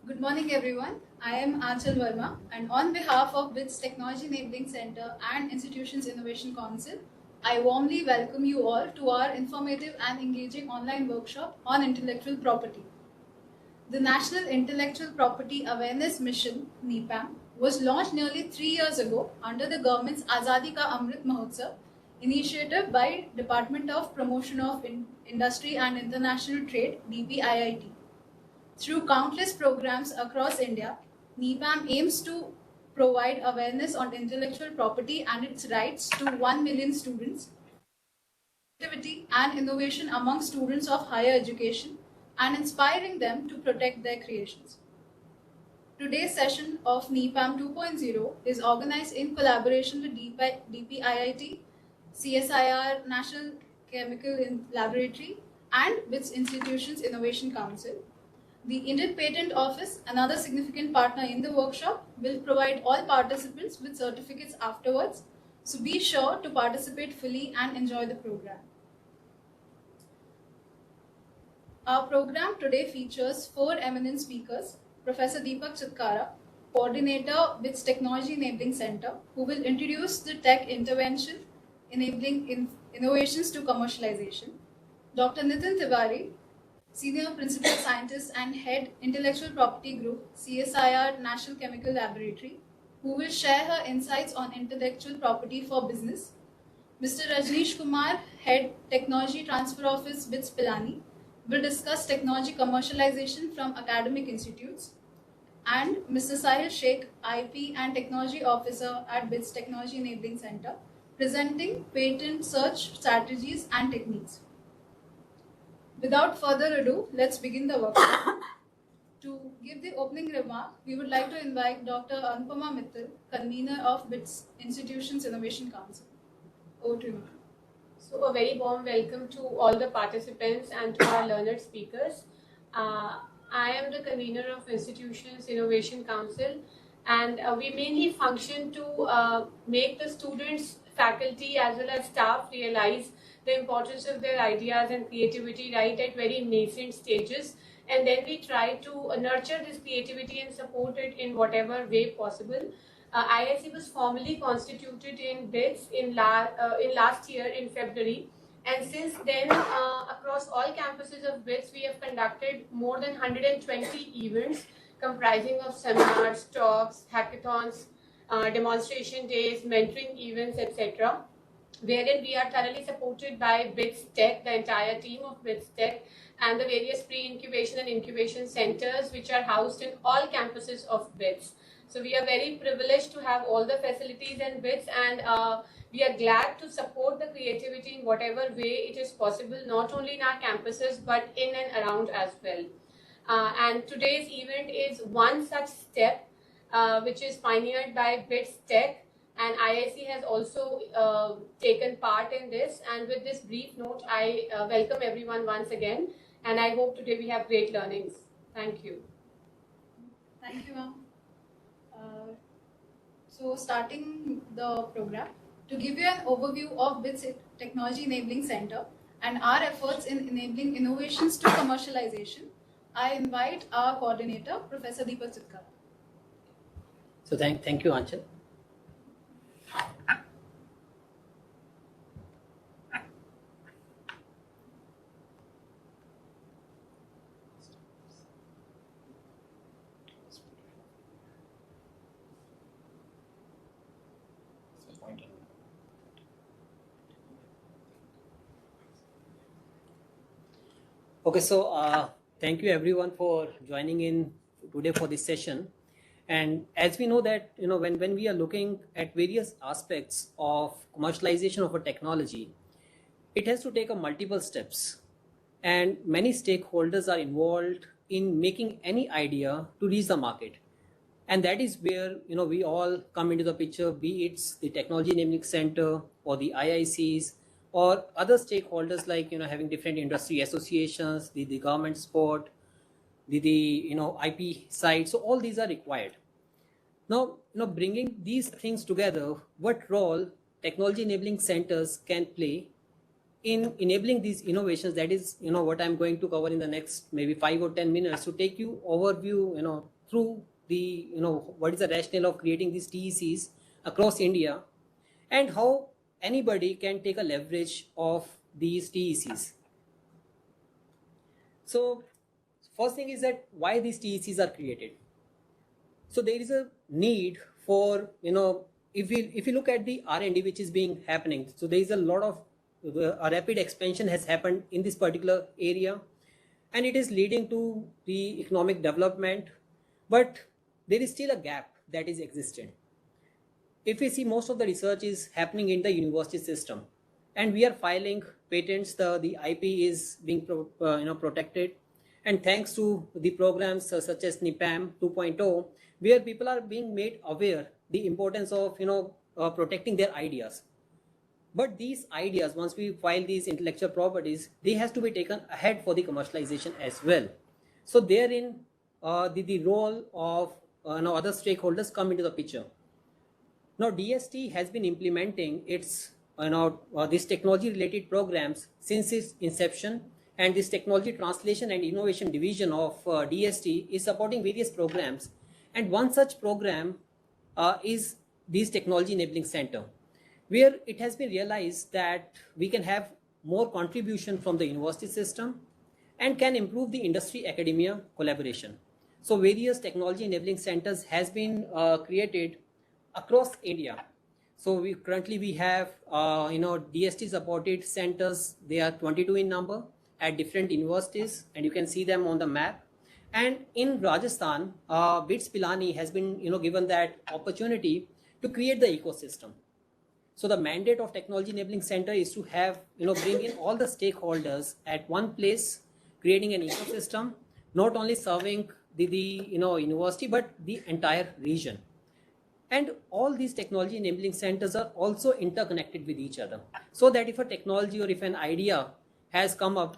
Good morning, everyone. I am Achal Verma, and on behalf of BITS Technology Enabling Center and Institutions Innovation Council, I warmly welcome you all to our informative and engaging online workshop on intellectual property. The National Intellectual Property Awareness Mission (NIPAM) was launched nearly 3 years ago under the government's Azadi Ka Amrit Mahotsav initiative by Department of Promotion of Industry and International Trade (DPIIT). Through countless programs across India, NIPAM aims to provide awareness on intellectual property and its rights to 1 million students, creativity and innovation among students of higher education, and inspiring them to protect their creations. Today's session of NIPAM 2.0 is organized in collaboration with DPIIT, CSIR National Chemical Laboratory, and BITS Institutions Innovation Council. The Indian Patent Office, another significant partner in the workshop, will provide all participants with certificates afterwards, so be sure to participate fully and enjoy the program. Our program today features 4 eminent speakers: Professor Deepak Chitkara, coordinator with Technology Enabling Center, who will introduce the tech intervention enabling innovations to commercialization; Dr. Nitin, Senior Principal Scientist and Head Intellectual Property Group, CSIR National Chemical Laboratory, who will share her insights on intellectual property for business; Mr. Rajneesh Kumar, Head Technology Transfer Office, BITS Pilani, will discuss technology commercialization from academic institutes; and Mr. Sahil Sheikh, IP and Technology Officer at BITS Technology Enabling Center, presenting patent search strategies and techniques. Without further ado, let's begin the workshop. To give the opening remark, we would like to invite Dr. Anupama Mittal, convener of BITS Institutions Innovation Council. Over to you. So a very warm welcome to all the participants and to our learned speakers. I am the convener of Institutions Innovation Council, and we mainly function to make the students, faculty as well as staff realize the importance of their ideas and creativity right at very nascent stages, and then we try to nurture this creativity and support it in whatever way possible. IIC was formally constituted in BITS in last year in February, and since then across all campuses of BITS we have conducted more than 120 events comprising of seminars, talks, hackathons, demonstration days, mentoring events, etc., wherein we are thoroughly supported by BITS Tech, the entire team of BITS Tech, and the various pre-incubation and incubation centers which are housed in all campuses of BITS. So we are very privileged to have all the facilities in BITS, and we are glad to support the creativity in whatever way it is possible, not only in our campuses but in and around as well. And today's event is one such step which is pioneered by BITS Tech, and IIC has also taken part in this. And with this brief note, I welcome everyone once again, and I hope today we have great learnings. Thank you. Thank you, ma'am. So starting the program, to give you an overview of BITS Technology Enabling Center and our efforts in enabling innovations to commercialization, I invite our coordinator, Professor Deepak Chitkara. So thank you, Anchal. Okay, so thank you everyone for joining in today for this session. And as we know that, when we are looking at various aspects of commercialization of a technology, it has to take a multiple steps, and many stakeholders are involved in making any idea to reach the market. And that is where, we all come into the picture, be it the Technology Enabling Center or the IICs or other stakeholders like, having different industry associations, the government support, the IP side. So all these are required. Now, bringing these things together, what role technology enabling centers can play in enabling these innovations? That is, what I'm going to cover in the next maybe 5 or 10 minutes to take you overview, through the, what is the rationale of creating these TECs across India, and how anybody can take a leverage of these TECs. So first thing is that why these TECs are created. So there is a need for, if you look at the R&D which is being happening, so there is a lot of a rapid expansion has happened in this particular area, and it is leading to the economic development, but there is still a gap that is existent. If we see, most of the research is happening in the university system, and we are filing patents, the IP is being protected, and thanks to the programs such as NIPAM 2.0, where people are being made aware the importance of protecting their ideas. But these ideas, once we file these intellectual properties, they has to be taken ahead for the commercialization as well. So therein the role of other stakeholders come into the picture. Now DST has been implementing its these technology related programs since its inception, and this technology translation and innovation division of DST is supporting various programs, and one such program is this technology enabling center, where it has been realized that we can have more contribution from the university system and can improve the industry academia collaboration. So various technology enabling centers has been created across India. So we currently have DST supported centers. They are 22 in number at different universities, and you can see them on the map. And in Rajasthan, BITS Pilani has been given that opportunity to create the ecosystem. So the mandate of technology enabling center is to have bring in all the stakeholders at one place, creating an ecosystem, not only serving the university but the entire region. And all these technology enabling centers are also interconnected with each other, so that if a technology or if an idea has come up,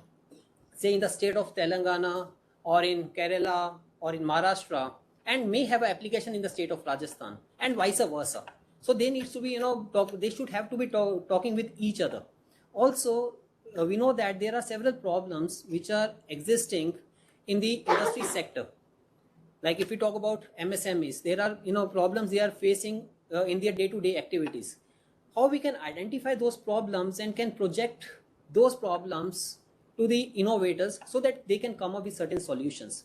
say in the state of Telangana or in Kerala or in Maharashtra, and may have an application in the state of Rajasthan, and vice versa. So they need to be, they should have to be talking with each other. Also, we know that there are several problems which are existing in the industry sector. Like if we talk about MSMEs, there are problems they are facing in their day-to-day activities. How we can identify those problems and can project those problems to the innovators so that they can come up with certain solutions.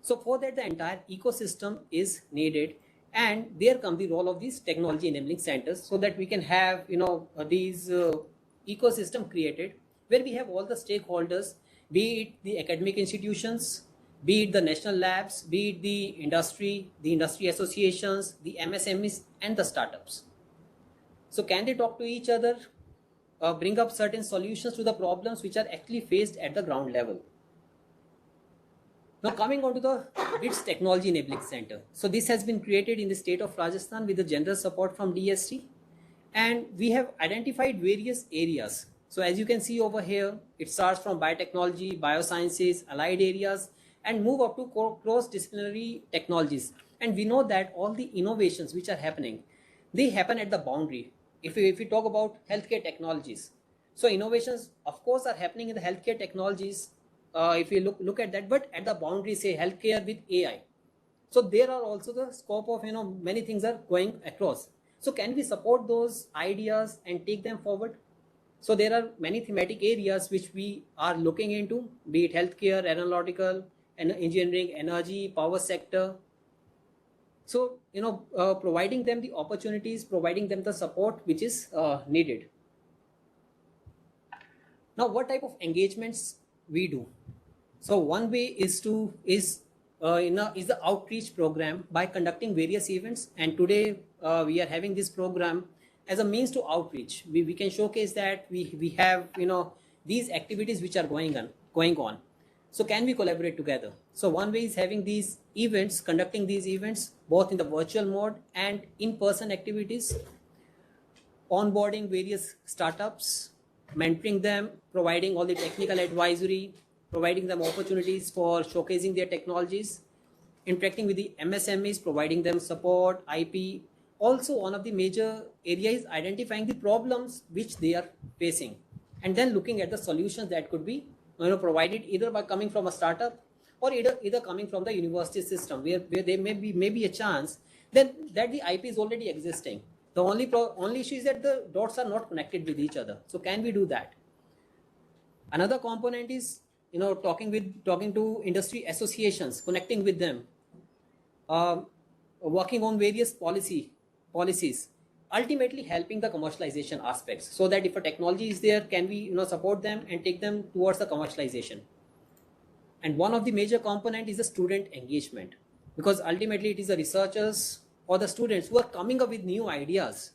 So for that, the entire ecosystem is needed, and there comes the role of these technology enabling centers, so that we can have these ecosystem created where we have all the stakeholders, be it the academic institutions, be it the national labs, be it the industry associations, the MSMEs, and the startups. So can they talk to each other, bring up certain solutions to the problems which are actually faced at the ground level? Now coming on to the BITS Technology Enabling Center. So this has been created in the state of Rajasthan with the generous support from DST, and we have identified various areas. So as you can see over here, it starts from biotechnology, biosciences, allied areas, and move up to cross-disciplinary technologies. And we know that all the innovations which are happening, they happen at the boundary. If we talk about healthcare technologies, so innovations of course are happening in the healthcare technologies. If you look at that, but at the boundary, say healthcare with AI. So there are also the scope of many things are going across. So can we support those ideas and take them forward? So there are many thematic areas which we are looking into, be it healthcare, aeronautical, and engineering, energy, power sector. So providing them the opportunities, providing them the support which is needed. Now what type of engagements we do? So one way is the outreach program by conducting various events, and today we are having this program as a means to outreach. We can showcase that we have these activities which are going on. So can we collaborate together? So one way is having these events, conducting these events both in the virtual mode and in-person activities, onboarding various startups, mentoring them, providing all the technical advisory, providing them opportunities for showcasing their technologies, interacting with the MSMEs, providing them support, IP. Also, one of the major areas is identifying the problems which they are facing, and then looking at the solutions that could be provided either by coming from a startup or either coming from the university system where there may be a chance then that the IP is already existing. The only issue is that the dots are not connected with each other. So can we do that? Another component is talking to industry associations, connecting with them, working on various policies, ultimately helping the commercialization aspects, so that if a technology is there, can we support them and take them towards the commercialization. And one of the major component is the student engagement, because ultimately it is the researchers or the students who are coming up with new ideas.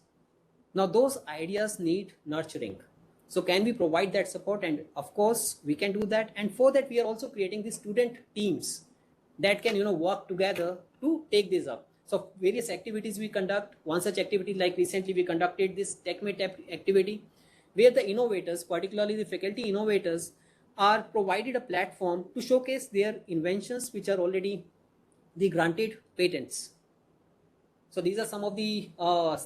Now those ideas need nurturing. So can we provide that support? And of course we can do that. And for that we are also creating the student teams that can work together to take this up. So various activities we conduct. One such activity, like recently we conducted this TechMate activity, where the innovators, particularly the faculty innovators, are provided a platform to showcase their inventions which are already the granted patents. So these are some of the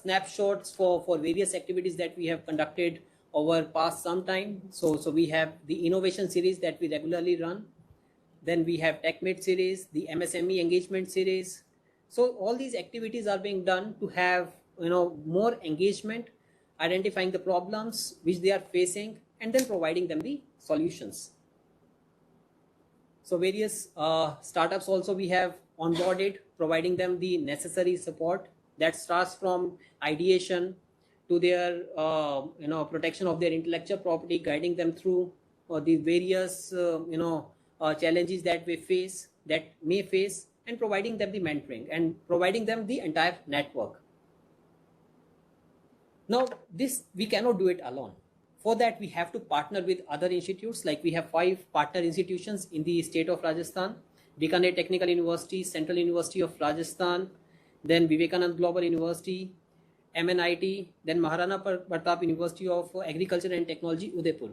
snapshots for various activities that we have conducted over past some time. So we have the innovation series that we regularly run. Then we have TechMate series, the MSME engagement series. So all these activities are being done to have more engagement, identifying the problems which they are facing, and then providing them the solutions. So various startups also we have onboarded, providing them the necessary support that starts from ideation to their protection of their intellectual property, guiding them through the various challenges that may face, and providing them the mentoring and providing them the entire network. Now this we cannot do it alone. For that we have to partner with other institutes. Like we have 5 partner institutions in the state of Rajasthan: Bikaner Technical University, Central University of Rajasthan, then Vivekanand Global University, MNIT, then Maharana Pratap University of Agriculture and Technology, Udaipur.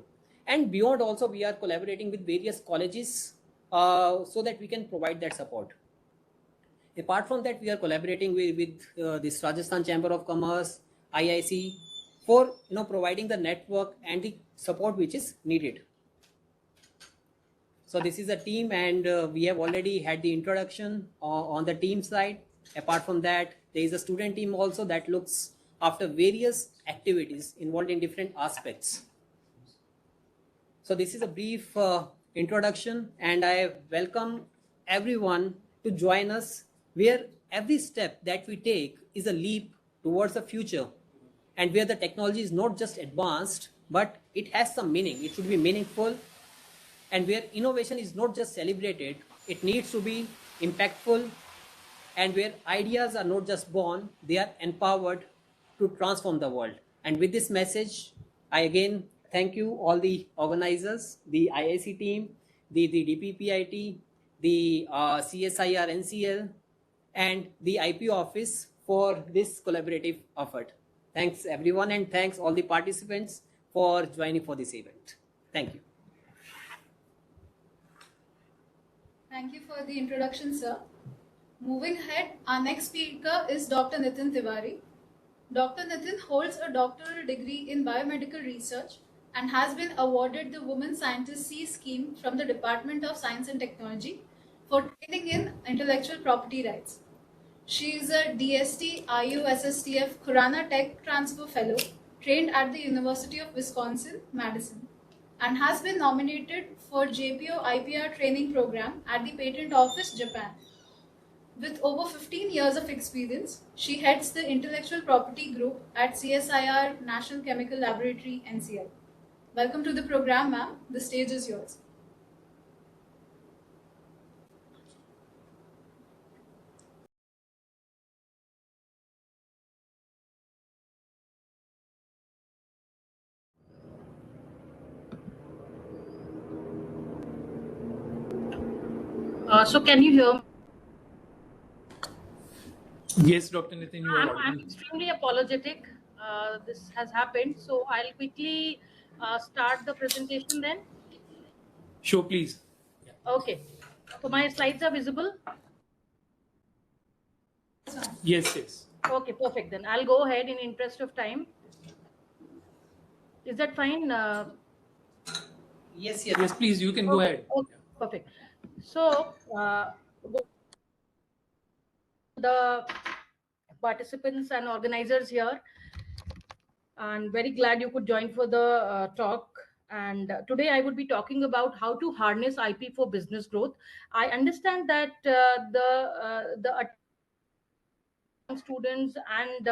And beyond also we are collaborating with various colleges so that we can provide that support. Apart from that, we are collaborating with this Rajasthan Chamber of Commerce, IIC, for providing the network and the support which is needed. So this is a team, and we have already had the introduction on the team side. Apart from that, there is a student team also that looks after various activities involved in different aspects. So this is a brief introduction, and I welcome everyone to join us, where every step that we take is a leap towards the future, and where the technology is not just advanced, but it has some meaning. It should be meaningful, and where innovation is not just celebrated, it needs to be impactful, and where ideas are not just born, they are empowered to transform the world. And with this message, I again thank you all the organizers, the IIC team, the DPPIT, the CSIR NCL, and the IP office for this collaborative effort. Thanks everyone, and thanks all the participants for joining for this event. Thank you. Thank you for the introduction, sir. Moving ahead, our next speaker is Dr. Nitin Tiwari. Dr. Nitin holds a doctoral degree in biomedical research and has been awarded the Women Scientist C scheme from the Department of Science and Technology for training in intellectual property rights. She is a DST IUSSTF Khurana Tech Transfer Fellow trained at the University of Wisconsin, Madison, and has been nominated for JPO IPR training program at the Patent Office, Japan. With over 15 years of experience, she heads the intellectual property group at CSIR National Chemical Laboratory, NCL. Welcome to the program, ma'am. The stage is yours. So can you hear me? Yes, Dr. Nitin, you are I'm extremely apologetic. This has happened. So I'll quickly start the presentation then. Sure, please. Okay. So my slides are visible? Yes, yes. Okay, perfect. Then I'll go ahead in interest of time. Is that fine? Yes. Yes, please, you can go ahead. Okay, perfect. So, the participants and organizers here, and very glad you could join for the talk. And today I would be talking about how to harness IP for business growth. I understand that the students and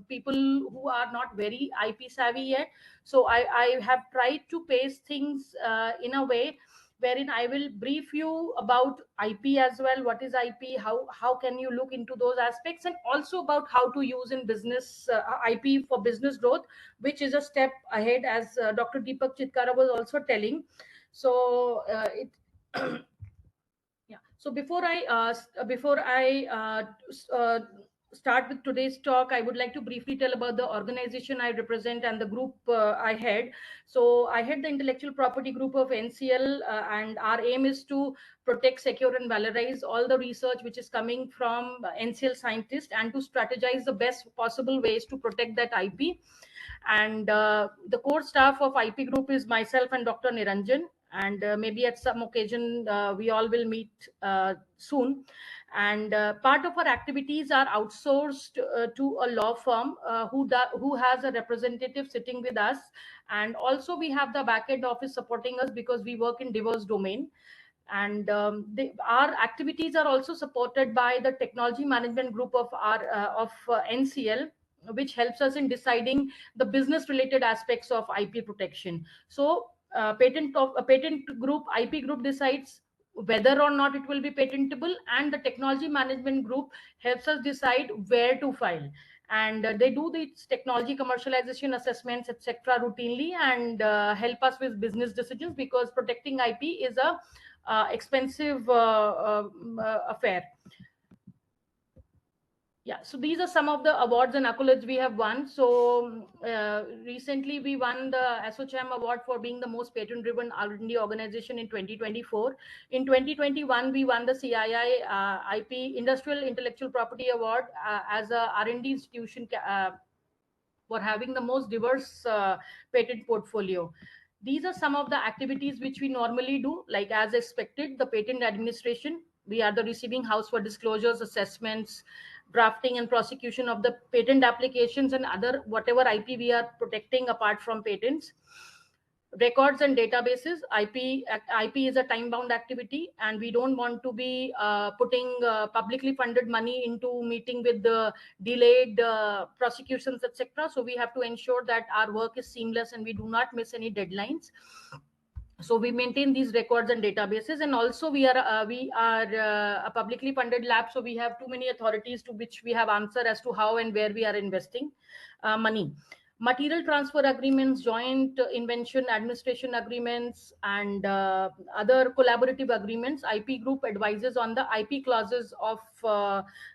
people who are not very IP savvy yet. So I have tried to pace things in a way wherein I will brief you about IP as well. What is IP? How can you look into those aspects, and also about how to use in business IP for business growth, which is a step ahead, as Dr. Deepak Chitkara was also telling. So it. Yeah. So before I start with today's talk, I would like to briefly tell about the organization I represent and the group I head. So I head the intellectual property group of NCL, and our aim is to protect, secure, and valorize all the research which is coming from NCL scientists, and to strategize the best possible ways to protect that IP. And the core staff of IP group is myself and Dr. Niranjan, and maybe at some occasion we all will meet soon. And part of our activities are outsourced to a law firm who has a representative sitting with us, and also we have the backend office supporting us because we work in diverse domain. And our activities are also supported by the technology management group of our NCL, which helps us in deciding the business related aspects of IP protection. So patent group, IP group decides whether or not it will be patentable, and the technology management group helps us decide where to file. And they do these technology commercialization assessments, etc., routinely, and help us with business decisions, because protecting IP is a expensive affair. Yeah, so these are some of the awards and accolades we have won. So recently we won the ASSOCHAM award for being the most patent driven R&D organization in 2024. In 2021 we won the CII IP Industrial Intellectual Property Award as a R&D institution for having the most diverse patent portfolio. These are some of the activities which we normally do. Like as expected, the patent administration, we are the receiving house for disclosures, assessments, drafting and prosecution of the patent applications, and other whatever IP we are protecting apart from patents. Records and databases. IP is a time bound activity, and we don't want to be putting publicly funded money into meeting with the delayed prosecutions, etc. So we have to ensure that our work is seamless and we do not miss any deadlines. So we maintain these records and databases. And also we are a publicly funded lab, so we have too many authorities to which we have answer as to how and where we are investing money. Material transfer agreements, joint invention administration agreements, and other collaborative agreements. IP group advises on the IP clauses of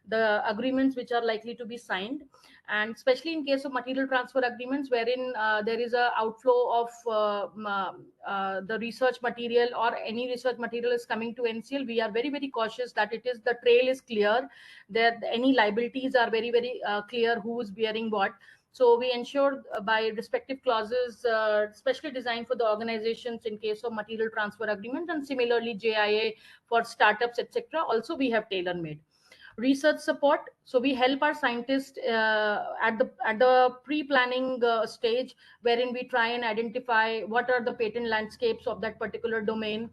the agreements which are likely to be signed. And especially in case of material transfer agreements, wherein there is a outflow of the research material, or any research material is coming to NCL, we are very, very cautious that it is, the trail is clear, that any liabilities are very, very clear, who is bearing what. So we ensure by respective clauses, specially designed for the organizations in case of material transfer agreement, and similarly JIA for startups, etc. Also we have tailor made. Research support. So we help our scientists at the pre-planning stage, wherein we try and identify what are the patent landscapes of that particular domain.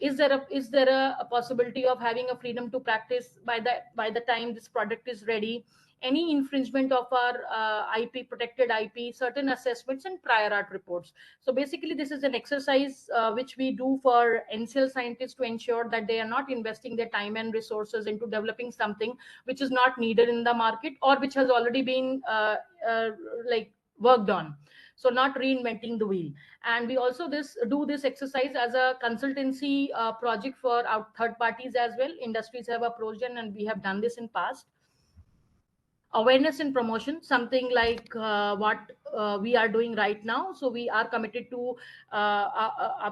Is there a possibility of having a freedom to practice by the time this product is ready? Any infringement of our IP, protected IP, certain assessments, and prior art reports. So basically this is an exercise which we do for NCL scientists to ensure that they are not investing their time and resources into developing something which is not needed in the market, or which has already been like worked on. So not reinventing the wheel. And we also do this exercise as a consultancy project for our third parties as well. Industries have approached, and we have done this in past. awareness and promotion, something like what we are doing right now. So we are committed to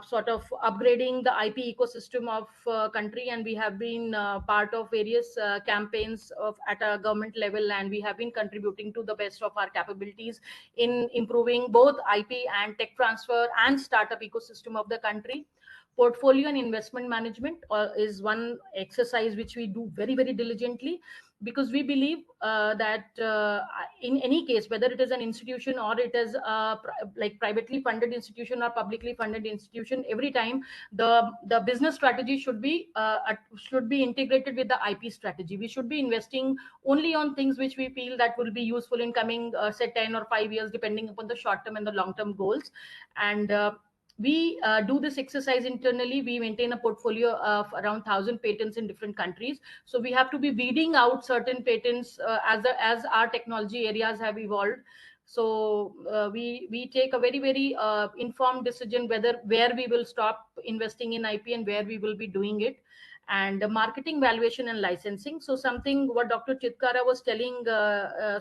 sort of upgrading the IP ecosystem of country, and we have been part of various campaigns at a government level, and we have been contributing to the best of our capabilities in improving both IP and tech transfer and startup ecosystem of the country. Portfolio and investment management is one exercise which we do very, very diligently, because we believe that in any case, whether it is an institution or it is like privately funded institution or publicly funded institution, every time the business strategy should be integrated with the IP strategy. We should be investing only on things which we feel that will be useful in coming say 10 or 5 years, depending upon the short term and the long term goals. And we do this exercise internally. We maintain a portfolio of around 1,000 patents in different countries. So we have to be weeding out certain patents as our technology areas have evolved. So we take a very, very informed decision where we will stop investing in IP and where we will be doing it. And marketing, valuation, and licensing. So something what Dr. Chitkara was telling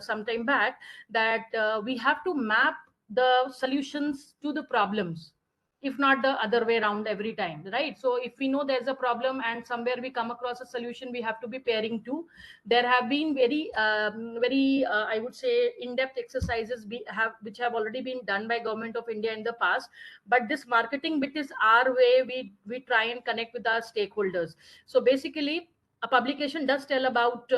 some time back, that we have to map the solutions to the problems, if not the other way around every time, right? So if we know there's a problem and somewhere we come across a solution, we have to be pairing two. There have been very I would say in-depth exercises which have already been done by Government of India in the past, but this marketing bit is our way. We try and connect with our stakeholders. So basically a publication does tell about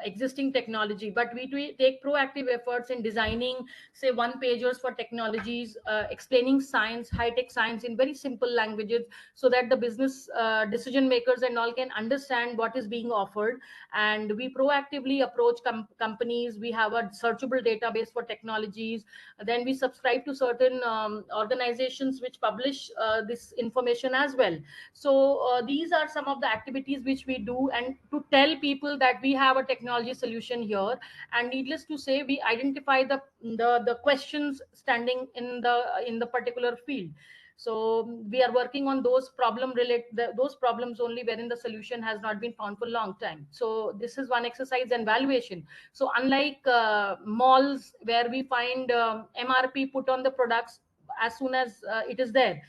existing technology, but we take proactive efforts in designing, say, one pagers for technologies, explaining science, high-tech science in very simple languages, so that the business decision makers and all can understand what is being offered. And we proactively approach companies. We have a searchable database for technologies. Then we subscribe to certain organizations which publish this information as well. So these are some of the activities which we do, and to tell people that we have a technology solution here. And needless to say, we identify the questions standing in the particular field. So we are working on those problems only wherein the solution has not been found for a long time. So this is one exercise. And valuation. So unlike malls where we find MRP put on the products as soon as it is there,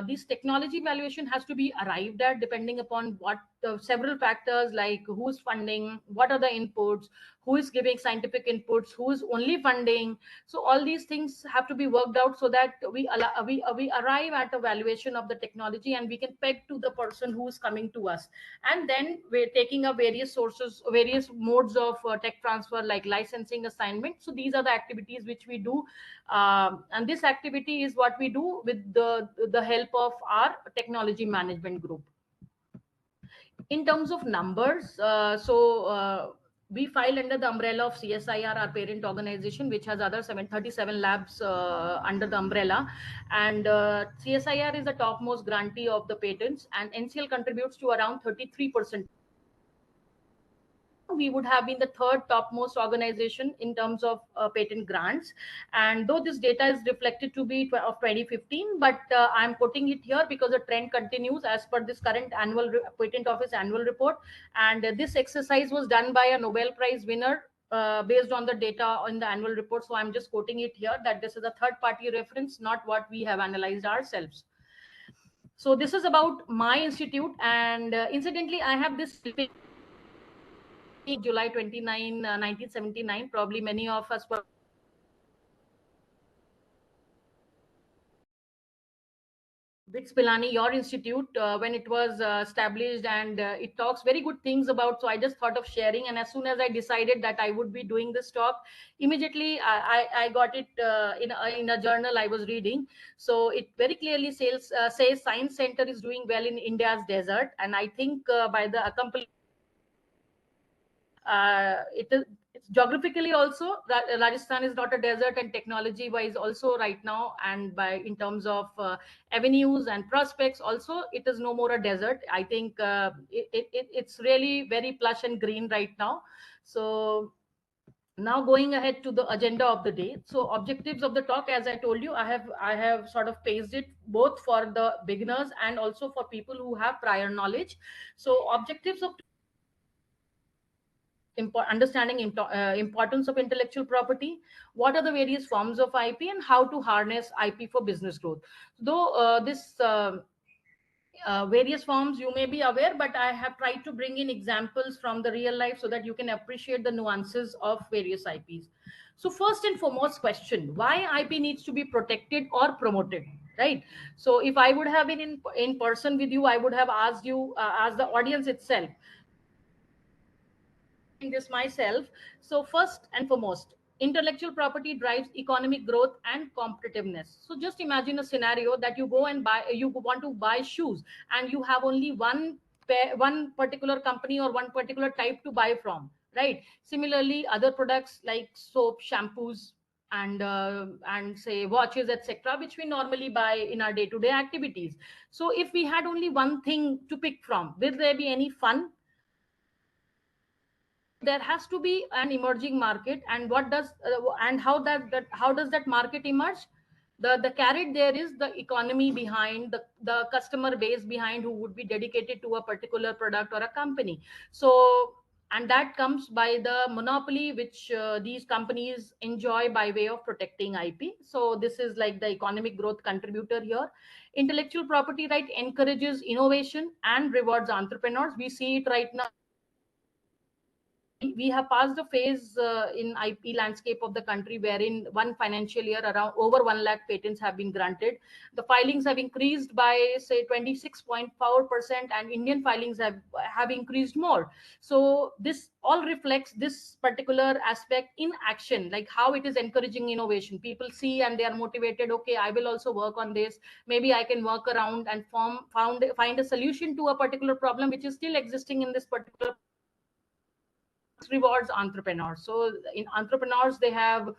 this technology valuation has to be arrived at depending upon what several factors, like who's funding, what are the inputs, who is giving scientific inputs, who is only funding. So all these things have to be worked out so that we arrive at a valuation of the technology, and we can peg to the person who is coming to us. And then we're taking up various sources, various modes of tech transfer, like licensing, assignment. So these are the activities which we do, and this activity is what we do with the help of our technology management group. In terms of numbers, we file under the umbrella of CSIR, our parent organization, which has other 737 labs under the umbrella. And CSIR is the topmost grantee of the patents, and NCL contributes to around 33%. We would have been the third topmost organization in terms of patent grants. And though this data is reflected to be of 2015, but I'm putting it here because the trend continues as per this current patent office annual report. And this exercise was done by a Nobel Prize winner based on the data in the annual report. So I'm just quoting it here, that this is a third party reference, not what we have analyzed ourselves. So this is about my institute. And incidentally, I have this July 29, 1979. Probably many of us were BITS Pilani, your institute, when it was established, and it talks very good things about. So I just thought of sharing, and as soon as I decided that I would be doing this talk, immediately I got it in a journal I was reading. So it very clearly says Science Center is doing well in India's desert, and I think by the accompaniment, it's geographically also, Rajasthan is not a desert, and technology wise also right now, and in terms of avenues and prospects also, it is no more a desert. I think it's really very plush and green right now. So now going ahead to the agenda of the day. So objectives of the talk, as I told you, I have sort of paced it both for the beginners and also for people who have prior knowledge. So objectives of understanding importance of intellectual property, what are the various forms of IP, and how to harness IP for business growth. Though this various forms you may be aware, but I have tried to bring in examples from the real life so that you can appreciate the nuances of various IPs. So first and foremost question, why IP needs to be protected or promoted, right? So if I would have been in person with you, I would have asked you, asked the audience itself, this myself. So first and foremost, intellectual property drives economic growth and competitiveness. So just imagine a scenario that you go and buy, you want to buy shoes, and you have only one pair, one particular company or one particular type to buy from, right? Similarly, other products like soap, shampoos, and say watches, etc., which we normally buy in our day-to-day activities. So if we had only one thing to pick from, will there be any fun? There has to be an emerging market. And what does and how does that market emerge? The carrot there is the economy behind, the customer base behind, who would be dedicated to a particular product or a company. So, and that comes by the monopoly which these companies enjoy by way of protecting IP. So this is like the economic growth contributor here. Intellectual property right encourages innovation and rewards entrepreneurs. We see it right now. We have passed a phase in IP landscape of the country wherein one financial year around over 1 lakh patents have been granted. The filings have increased by say 26.4%, and Indian filings have increased more. So this all reflects this particular aspect in action, like how it is encouraging innovation. People see and they are motivated. Okay, I will also work on this. Maybe I can work around and find a solution to a particular problem which is still existing in this particular. Rewards entrepreneurs. So in entrepreneurs, they have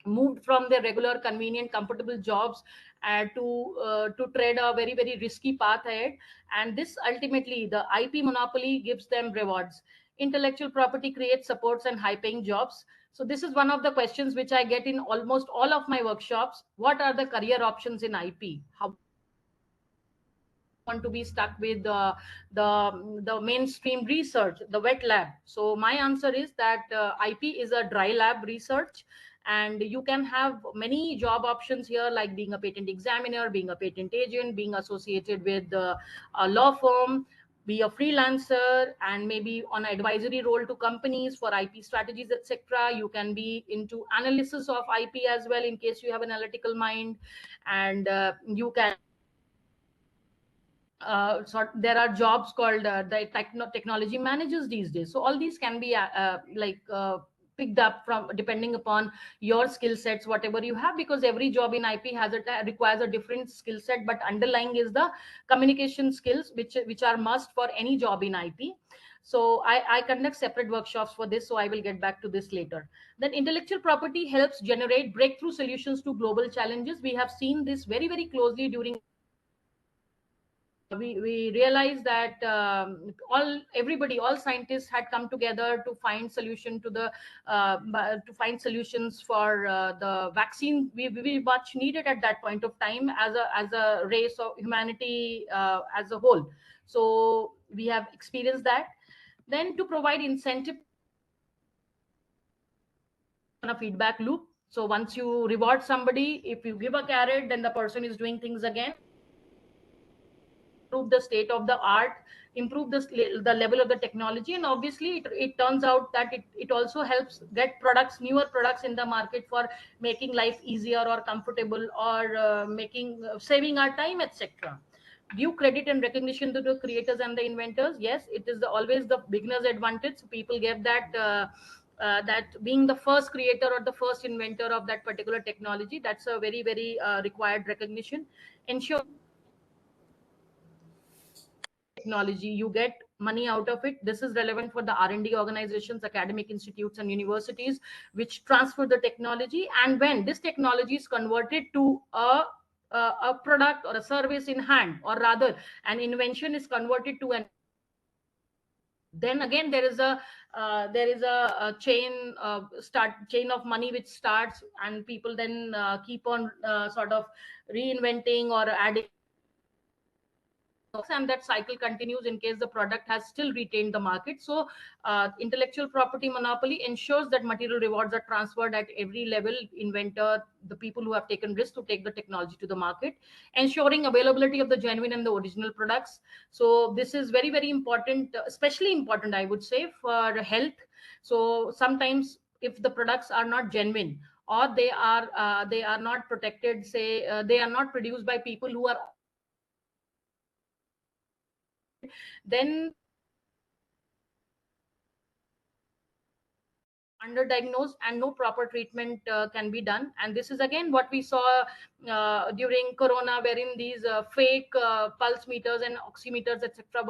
moved from their regular, convenient, comfortable jobs to tread a very, very risky path ahead. And this ultimately, the IP monopoly gives them rewards. Intellectual property creates supports and high-paying jobs. So this is one of the questions which I get in almost all of my workshops. What are the career options in IP? How want to be stuck with the mainstream research, the wet lab? So my answer is that IP is a dry lab research, and you can have many job options here, like being a patent examiner, being a patent agent, being associated with a law firm, be a freelancer, and maybe on an advisory role to companies for IP strategies, etc. You can be into analysis of IP as well in case you have an analytical mind, and you can there are jobs called the technology managers these days. So all these can be picked up from depending upon your skill sets, whatever you have, because every job in IP requires a different skill set, but underlying is the communication skills which are must for any job in IP. So I conduct separate workshops for this, so I will get back to this later. Then intellectual property helps generate breakthrough solutions to global challenges. We have seen this very, very closely during we realized that all scientists had come together to find solution to the to find solutions for the vaccine we much needed at that point of time as a race of humanity as a whole. So we have experienced that. Then to provide incentive on a feedback loop. So once you reward somebody, if you give a carrot, then the person is doing things again. Improve the state of the art, improve the level of the technology, and obviously it turns out that it also helps get products, newer products in the market for making life easier or comfortable, or saving our time, etc. Due credit and recognition to the creators and the inventors. Yes, it is always the beginner's advantage. So people get that that being the first creator or the first inventor of that particular technology, that's a very, very required recognition. Ensure technology, you get money out of it. This is relevant for the R&D organizations, academic institutes, and universities which transfer the technology. And when this technology is converted to a product or a service in hand, or rather an invention is converted to an, then again there is a chain of money which starts, and people then keep on sort of reinventing or adding and that cycle continues in case the product has still retained the market. So intellectual property monopoly ensures that material rewards are transferred at every level: inventor, the people who have taken risk to take the technology to the market, ensuring availability of the genuine and the original products. So this is very, very important, especially important, I would say, for health. So sometimes if the products are not genuine, or they are not protected, say they are not produced by people who are, then underdiagnosed and no proper treatment can be done. And this is again what we saw during corona, wherein these fake pulse meters and oximeters, etc.,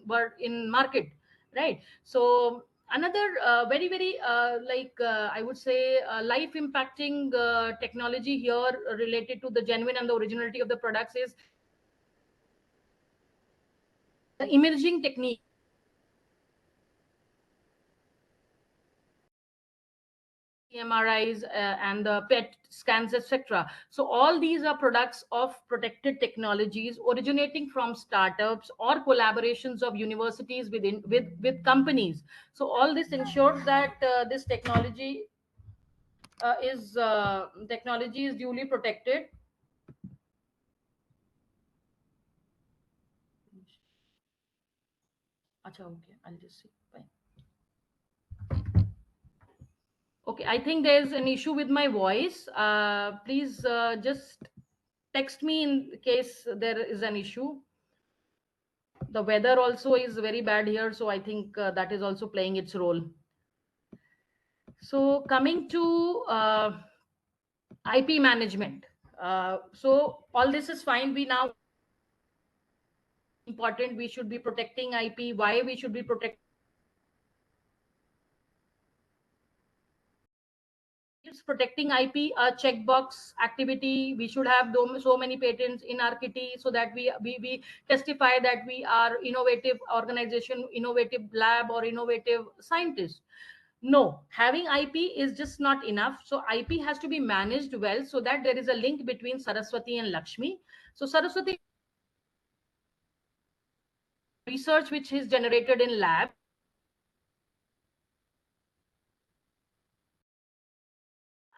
were in market, right? So another very, very I would say life impacting technology here related to the genuine and the originality of the products is the imaging technique, MRIs, and the PET scans, etc. So all these are products of protected technologies originating from startups or collaborations of universities with companies. So all this ensures that this technology is duly protected. Acha, okay, I'll just see. Fine. Okay, I think there's an issue with my voice. Please just text me in case there is an issue. The weather also is very bad here, so I think that is also playing its role. So coming to IP management. So all this is fine. We now important, we should be protecting IP. Why we should be protecting? Is protecting IP a checkbox activity? We should have so many patents in our kitty so that we testify that we are innovative organization, innovative lab, or innovative scientist. No, having IP is just not enough. So IP has to be managed well so that there is a link between Saraswati and Lakshmi. So Saraswati research which is generated in lab,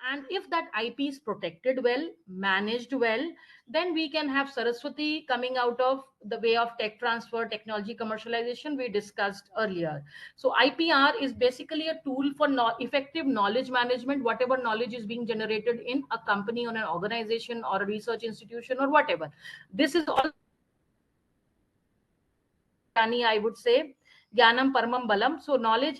and if that IP is protected well, managed well, then we can have Saraswati coming out of the way of tech transfer, technology commercialization we discussed earlier. So IPR is basically a tool for effective knowledge management, whatever knowledge is being generated in a company or an organization or a research institution or whatever. This is all, I would say, Gyanam Paramam Balam. So knowledge,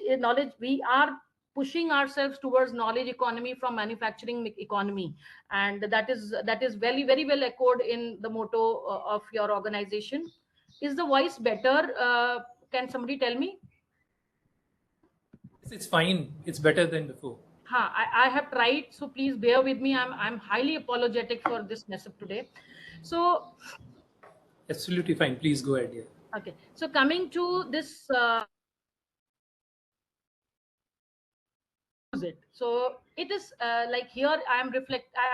we are pushing ourselves towards knowledge economy from manufacturing economy, and that is very, very well echoed in the motto of your organization. Is the voice better? Can somebody tell me? Yes, it's fine. It's better than before. I have tried, so please bear with me. I'm highly apologetic for this mess up today. So Absolutely fine. Please go ahead. Yeah. okay, so coming to this it. So it is like here I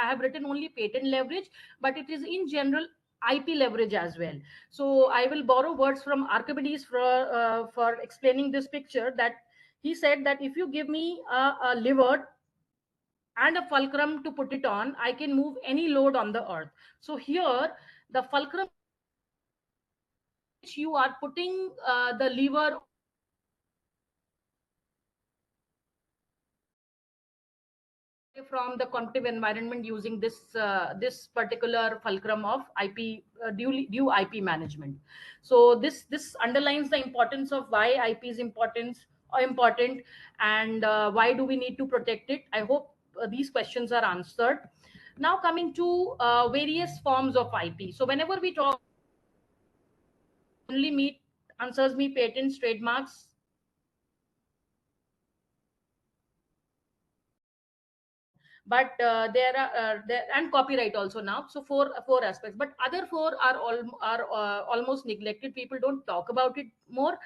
have written only patent leverage, but it is in general IP leverage as well. So I will borrow words from Archimedes for explaining this picture. That he said that if you give me a lever and a fulcrum to put it on, I can move any load on the earth. So here the fulcrum, which you are putting the lever from the competitive environment using this particular fulcrum of IP, due IP management. So this underlines the importance of why IP is important, and why do we need to protect it. I hope these questions are answered. Now coming to various forms of IP. So whenever we talk, only meet answers me patents, trademarks, but there and copyright also now. So four aspects, but other four are almost neglected. People don't talk about it more,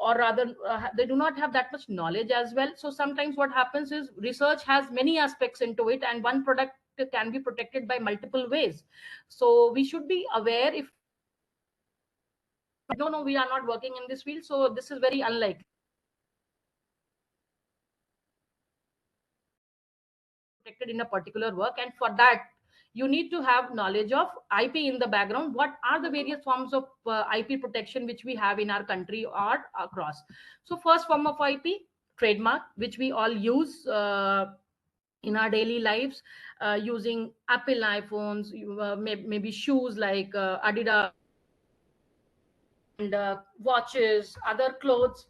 or rather they do not have that much knowledge as well. So sometimes what happens is research has many aspects into it, and one product can be protected by multiple ways. So we should be aware if no, we are not working in this field, so this is very unlikely. Protected in a particular work, and for that you need to have knowledge of IP in the background. What are the various forms of IP protection which we have in our country or across? So first form of IP, trademark, which we all use in our daily lives, using Apple iPhones, maybe shoes like Adidas, and watches, other clothes.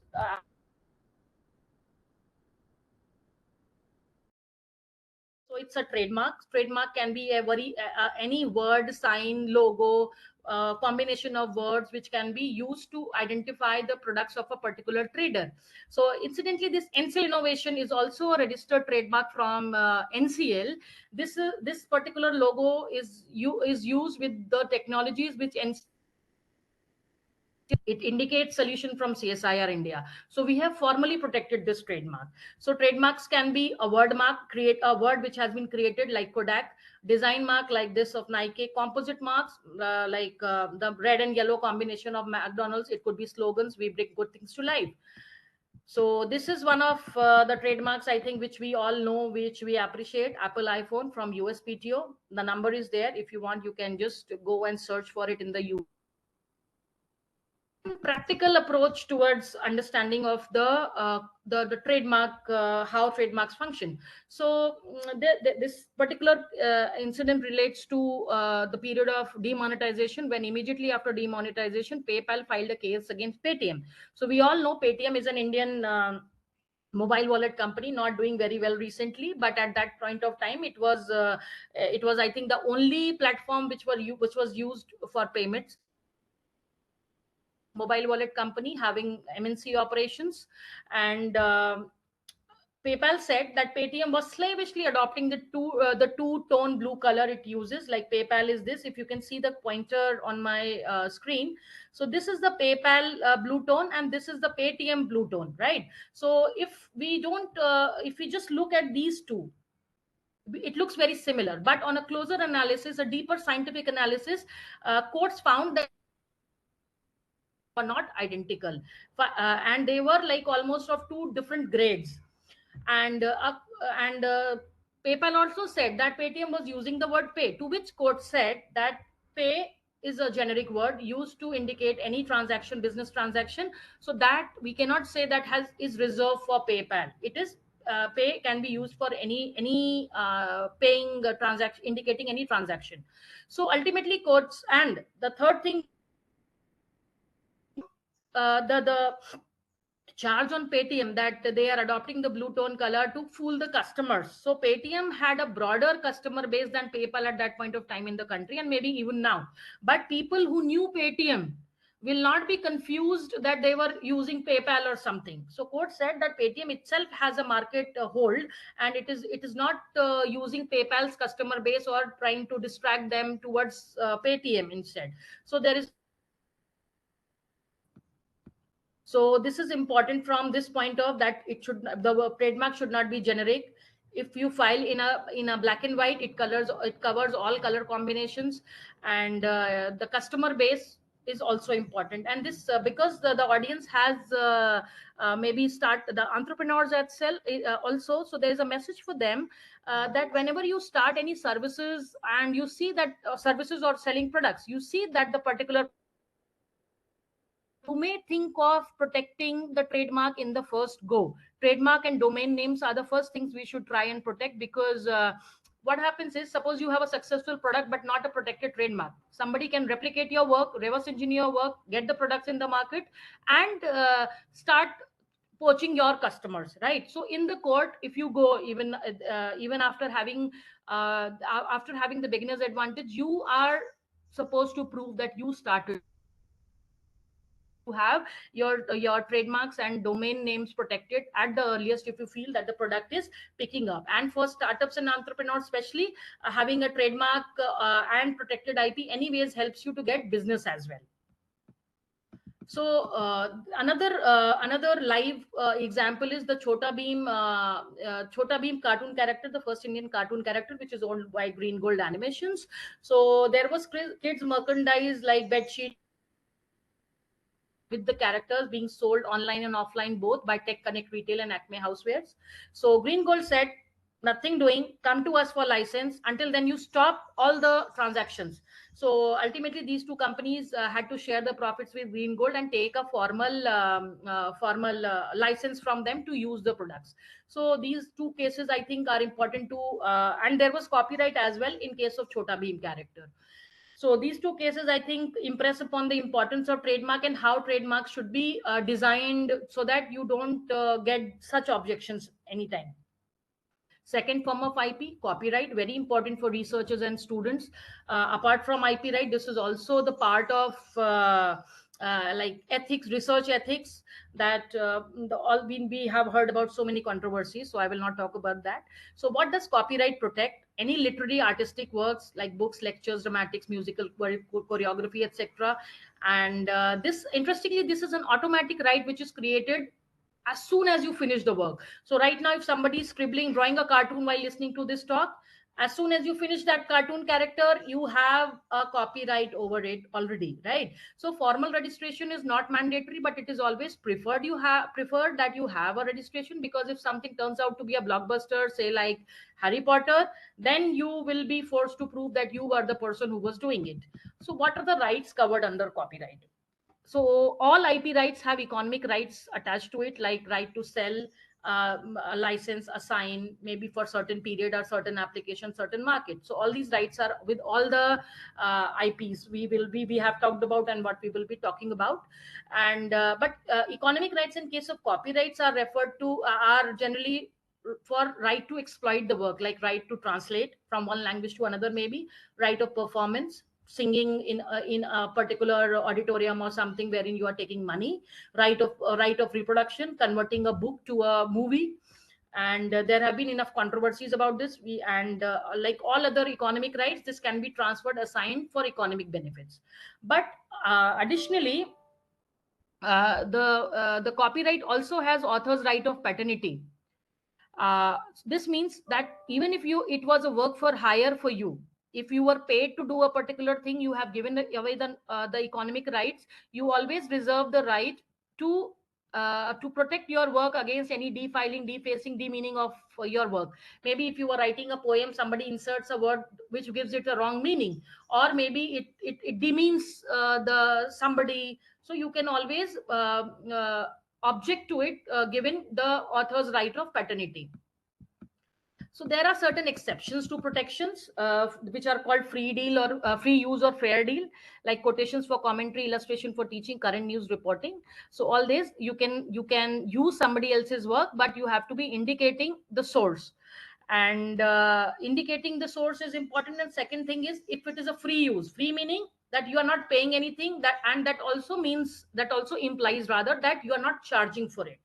So it's a trademark. Trademark can be a very any word, sign, logo, combination of words which can be used to identify the products of a particular trader. So incidentally, this NCL innovation is also a registered trademark from NCL. This particular logo is used with the technologies which it indicates solution from CSIR India. So we have formally protected this trademark. So trademarks can be a word mark, create a word which has been created like Kodak, design mark like this of Nike, composite marks like the red and yellow combination of McDonald's. It could be slogans, we bring good things to life. So this is one of the trademarks, I think, which we all know, which we appreciate. Apple iPhone from USPTO. The number is there. If you want, you can just go and search for it in the practical approach towards understanding of the trademark, how trademarks function. So this particular incident relates to the period of demonetization, when immediately after demonetization PayPal filed a case against Paytm. So we all know Paytm is an Indian mobile wallet company, not doing very well recently, but at that point of time it was I think the only platform which was used for payments, mobile wallet company having MNC operations. And PayPal said that Paytm was slavishly adopting the two-tone blue color it uses. Like PayPal is this, if you can see the pointer on my screen. So this is the PayPal blue tone, and this is the Paytm blue tone, right? So if we just look at these two, it looks very similar, but on a closer analysis, a deeper scientific analysis, courts found that were not identical, and they were like almost of two different grades. And and PayPal also said that Paytm was using the word pay, to which court said that pay is a generic word used to indicate any transaction, business transaction, so that we cannot say that is reserved for PayPal. It is pay can be used for any paying transaction, indicating any transaction. So ultimately courts, and the third thing, the charge on Paytm that they are adopting the blue tone color to fool the customers. So Paytm had a broader customer base than PayPal at that point of time in the country, and maybe even now. But people who knew Paytm will not be confused that they were using PayPal or something. So court said that Paytm itself has a market hold, and it is not using PayPal's customer base or trying to distract them towards Paytm instead. So there is So this is important from this point of that the trademark should not be generic. If you file in a black and white, it covers all color combinations, and the customer base is also important. And this because the audience has maybe start the entrepreneurs itself also. So there is a message for them that whenever you start any services and you see that services or selling products, you see that the particular, you may think of protecting the trademark in the first go. Trademark and domain names are the first things we should try and protect, because what happens is, suppose you have a successful product but not a protected trademark, somebody can replicate your work, reverse engineer your work, get the products in the market, and start poaching your customers, right? So in the court, if you go, even after having the beginner's advantage, you are supposed to prove that you started to have your trademarks and domain names protected at the earliest, if you feel that the product is picking up. And for startups and entrepreneurs especially, having a trademark and protected IP anyways helps you to get business as well. So another live example is the Chota Bheem cartoon character, the first Indian cartoon character, which is owned by Green Gold Animations. So there was kids merchandise like bed sheet, with the characters being sold online and offline both by Tech Connect Retail and Acme Housewares. So Green Gold said, nothing doing, come to us for license. Until then, you stop all the transactions. So ultimately, these two companies had to share the profits with Green Gold and take a formal license from them to use the products. So these two cases, I think, are important to, and there was copyright as well in case of Chota Bheem character. So these two cases, I think, impress upon the importance of trademark and how trademarks should be designed so that you don't get such objections anytime. Second form of IP, copyright, very important for researchers and students. Apart from IP right, this is also the part of like ethics, research ethics, that we have heard about so many controversies, so I will not talk about that. So what does copyright protect? Any literary artistic works like books, lectures, dramatics, musical choreography, etc. And this, interestingly, this is an automatic right which is created as soon as you finish the work. So right now, if somebody is scribbling, drawing a cartoon while listening to this talk, as soon as you finish that cartoon character, you have a copyright over it already, right? So formal registration is not mandatory, but it is always preferred. You have preferred that you have a registration, because if something turns out to be a blockbuster, say like Harry Potter, then you will be forced to prove that you were the person who was doing it. So what are the rights covered under copyright? So all IP rights have economic rights attached to it, like right to sell, a license, assign, maybe for certain period or certain application, certain market. So all these rights are with all the IPs we have talked about and what we will be talking about. And but economic rights in case of copyrights are referred to are generally for right to exploit the work, like right to translate from one language to another, maybe right of performance, singing in a particular auditorium or something wherein you are taking money, right of reproduction, converting a book to a movie. And there have been enough controversies about this. Like all other economic rights, this can be transferred, assigned for economic benefits. But additionally, the copyright also has author's right of paternity. This means that even if it was a work for hire for you, if you were paid to do a particular thing, you have given away the economic rights, you always reserve the right to protect your work against any defiling, defacing, demeaning of your work. Maybe if you were writing a poem, somebody inserts a word which gives it a wrong meaning, or maybe it demeans the somebody. So you can always object to it, given the author's right of paternity. So there are certain exceptions to protections, which are called free deal or free use or fair deal, like quotations for commentary, illustration for teaching, current news reporting. So all this you can use somebody else's work, but you have to be indicating the source. And indicating the source is important. And second thing is, if it is a free use, free meaning that you are not paying anything, that also implies rather that you are not charging for it.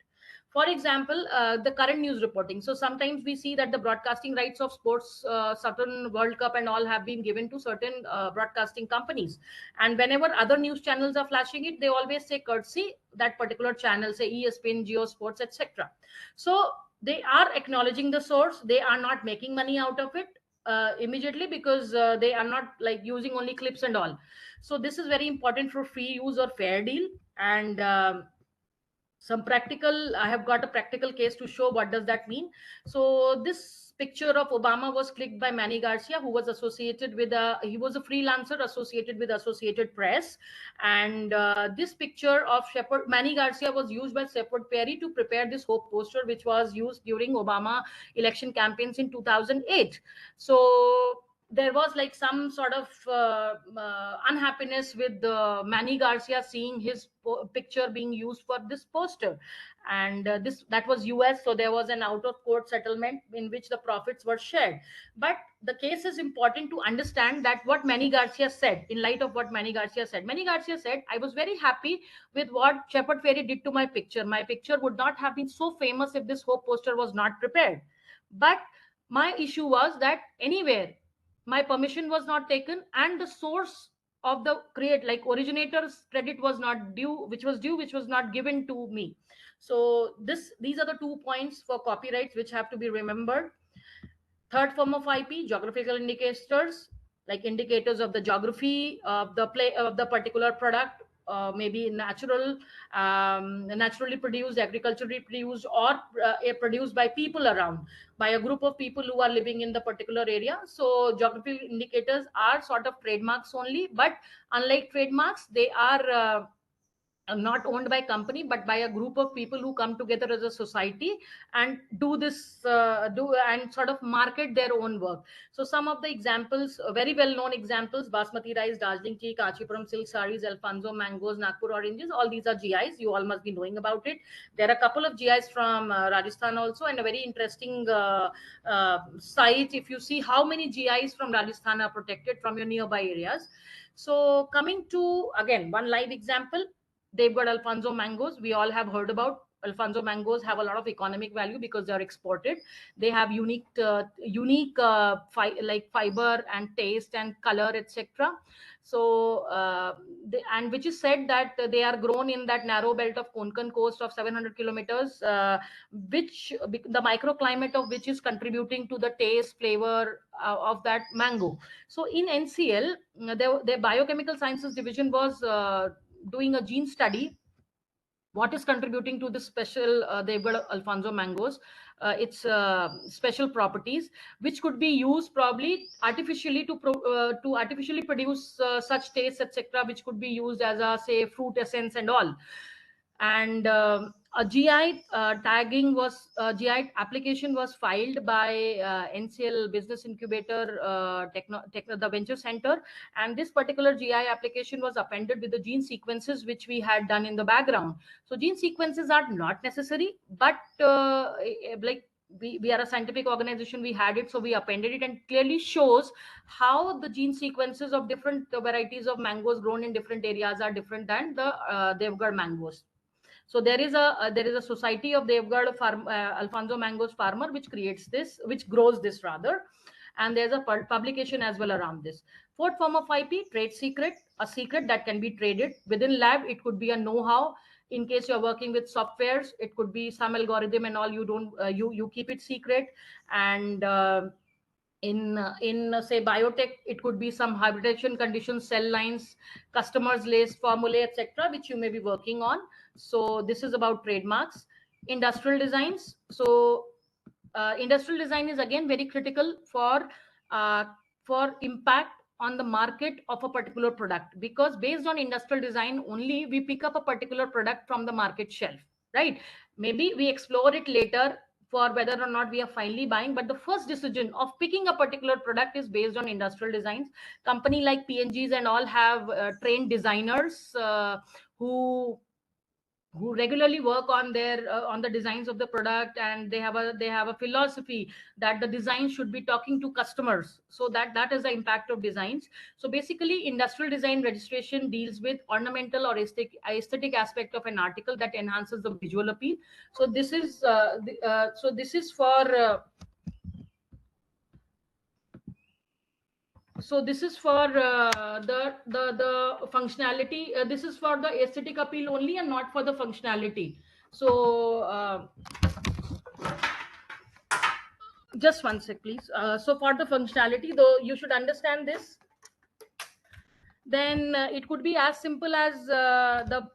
For example, the current news reporting. So sometimes we see that the broadcasting rights of sports, certain World Cup and all, have been given to certain broadcasting companies. And whenever other news channels are flashing it, they always say courtesy that particular channel, say ESPN, Geo Sports, etc. So they are acknowledging the source. They are not making money out of it immediately, because they are not like using only clips and all. So this is very important for free use or fair deal. And I have got a practical case to show what does that mean. So this picture of Obama was clicked by Manny Garcia, who was associated with he was a freelancer associated with Associated Press. And this picture of Manny Garcia was used by Shepard Perry to prepare this hope poster, which was used during Obama election campaigns in 2008. So there was like some sort of unhappiness with Manny Garcia seeing his picture being used for this poster. And that was US, so there was an out of court settlement in which the profits were shared. But the case is important to understand that what Manny Garcia said, in light of what Manny Garcia said, I was very happy with what Shepard Fairey did to my picture. My picture would not have been so famous if this hope poster was not prepared. But my issue was that anywhere my permission was not taken, and the source of the originator's credit was not due, which was not given to me. So these are the 2 points for copyrights which have to be remembered. Third form of IP, geographical indicators, like indicators of the geography of the particular product, maybe naturally produced, agriculturally produced, or produced by people around, by a group of people who are living in the particular area. So geographical indicators are sort of trademarks only, but unlike trademarks, they are not owned by company but by a group of people who come together as a society and do this do and sort of market their own work. So some of the examples, very well known examples: basmati rice, Darjeeling tea, Kachipuram silk sarees, Alfonso mangoes, Nagpur oranges, all these are GIs. You all must be knowing about it. There are a couple of GIs from Rajasthan also, and a very interesting site if you see how many GIs from Rajasthan are protected from your nearby areas. So coming to again one live example, they've got Alfonso mangoes. We all have heard about Alfonso mangoes. Have a lot of economic value because they are exported. They have unique like fiber and taste and color, etc. So and which is said that they are grown in that narrow belt of Konkan coast of 700 kilometers, which the microclimate of which is contributing to the taste, flavor of that mango. So in NCL, the biochemical sciences division was doing a gene study what is contributing to the special they've got Alfonso mangoes, its special properties which could be used probably artificially to artificially produce such tastes, etc., which could be used as a, say, fruit essence and all. And a GI tagging was GI application was filed by NCL Business Incubator the Venture Center, and this particular GI application was appended with the gene sequences which we had done in the background. So gene sequences are not necessary, but like we are a scientific organization, we had it, so we appended it, and clearly shows how the gene sequences of different varieties of mangoes grown in different areas are different than the Devgarh mangoes. So there is a society of Devgarh farm, Alfonso mangoes farmer, which creates this, which grows this rather, and there's a publication as well around this. Fourth form of IP, trade secret, a secret that can be traded within lab. It could be a know-how. In case you're working with softwares, it could be some algorithm and all. You don't you keep it secret. And in say biotech, it could be some hybridization conditions, cell lines, customers list formulae, etc., which you may be working on. So this is about trademarks. Industrial designs. So industrial design is again very critical for impact on the market of a particular product, because based on industrial design only we pick up a particular product from the market shelf, right? Maybe we explore it later for whether or not we are finally buying, but the first decision of picking a particular product is based on industrial designs. Company like PNGs and all have trained designers who regularly work on their on the designs of the product, and they have a philosophy that the design should be talking to customers, so that is the impact of designs. So basically industrial design registration deals with ornamental or aesthetic aspect of an article that enhances the visual appeal. So this is for the functionality. This is for the aesthetic appeal only and not for the functionality. So just one sec, please. So for the functionality, though, you should understand this. Then it could be as simple as the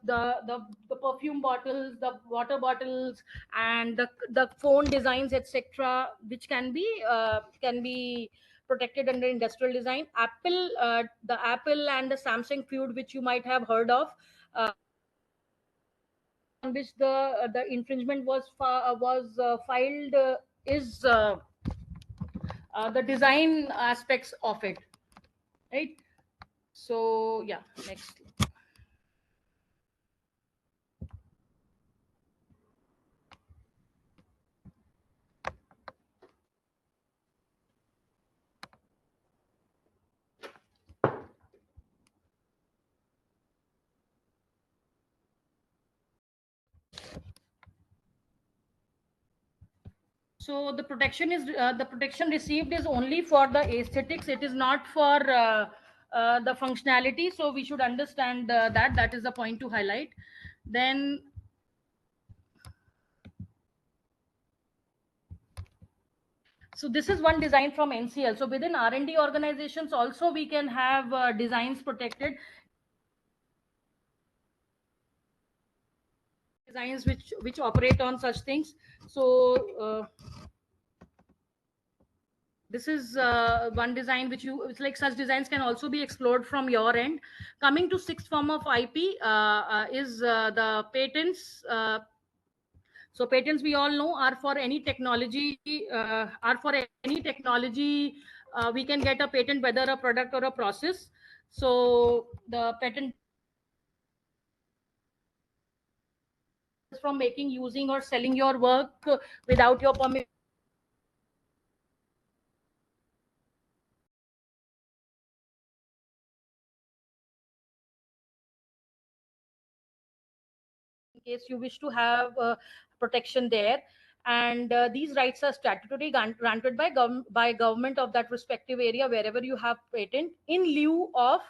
perfume bottles, the water bottles, and the phone designs, etc., which can be protected under industrial design. The Apple and the Samsung feud, which you might have heard of, on which the infringement was filed, is the design aspects of it, right? So yeah, next. So the protection received is only for the aesthetics. It is not for the functionality. So we should understand that is the point to highlight. Then so this is one design from NCL. So within R&D organizations also we can have designs protected. designs which operate on such things. So this is one design which it's like such designs can also be explored from your end. Coming to sixth form of IP is the patents. So patents, we all know, are for any technology. We can get a patent, whether a product or a process. So the patent from making, using, or selling your work without your permission. In case you wish to have protection there, and these rights are statutorily granted by government of that respective area wherever you have patent, in lieu of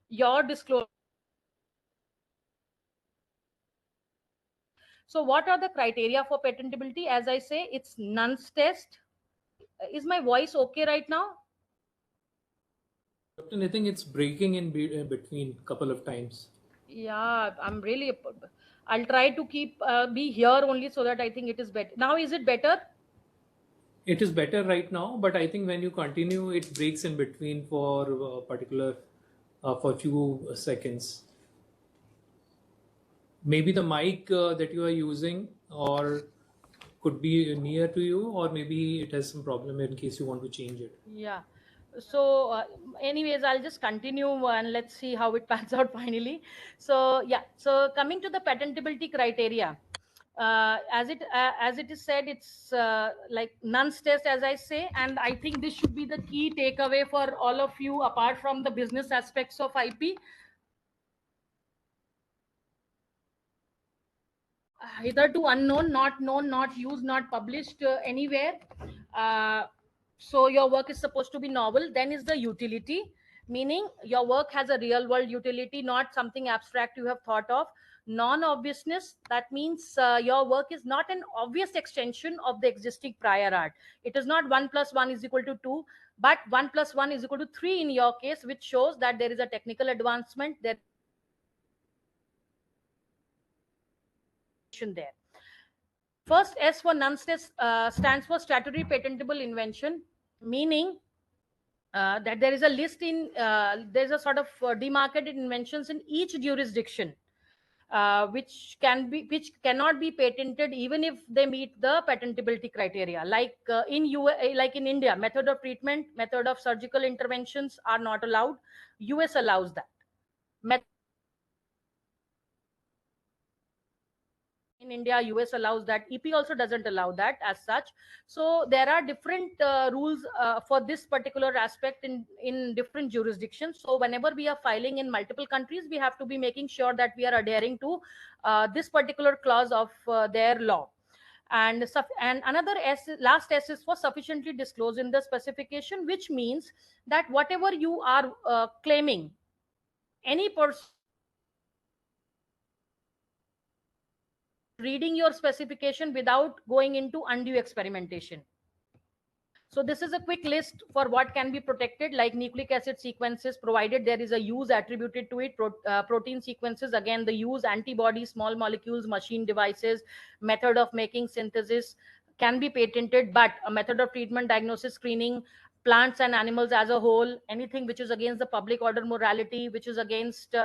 your disclosure. So what are the criteria for patentability? As I say, it's nonce test. Is my voice okay right now? Dr. Nitin, it's breaking in between a couple of times. Yeah, I'm really. I'll try to keep be here only so that I think it is better. Now, is it better? It is better right now, but I think when you continue, it breaks in between for a particular, for a few seconds. Maybe the mic that you are using or could be near to you, or maybe it has some problem in case you want to change it. Yeah. So anyways, I'll just continue and let's see how it pans out finally. So yeah, so coming to the patentability criteria, as it is said, it's like nonce test, as I say, and I think this should be the key takeaway for all of you, apart from the business aspects of IP. Hitherto unknown, not known, not used, not published anywhere. Uh, so your work is supposed to be novel. Then is the utility, meaning your work has a real world utility, not something abstract you have thought of. Non-obviousness, that means your work is not an obvious extension of the existing prior art. It is not 1 plus 1 is equal to 2, but 1 plus 1 is equal to 3 in your case, which shows that there is a technical advancement there. First, S for nonce test stands for statutory patentable invention, meaning that there is a list there's a sort of demarcated inventions in each jurisdiction, which cannot be patented even if they meet the patentability criteria. Like like in India, method of treatment, method of surgical interventions are not allowed. US allows that. In India, US allows that. EP also doesn't allow that as such. So there are different rules for this particular aspect in different jurisdictions. So whenever we are filing in multiple countries, we have to be making sure that we are adhering to this particular clause of their law. And another S, last S, is for sufficiently disclosed in the specification, which means that whatever you are claiming, any person reading your specification without going into undue experimentation. So this is a quick list for what can be protected, like nucleic acid sequences, provided there is a use attributed to it. Protein sequences, again, the use, antibodies, small molecules, machine devices, method of making synthesis can be patented, but a method of treatment, diagnosis, screening, plants and animals as a whole, anything which is against the public order, morality, which is against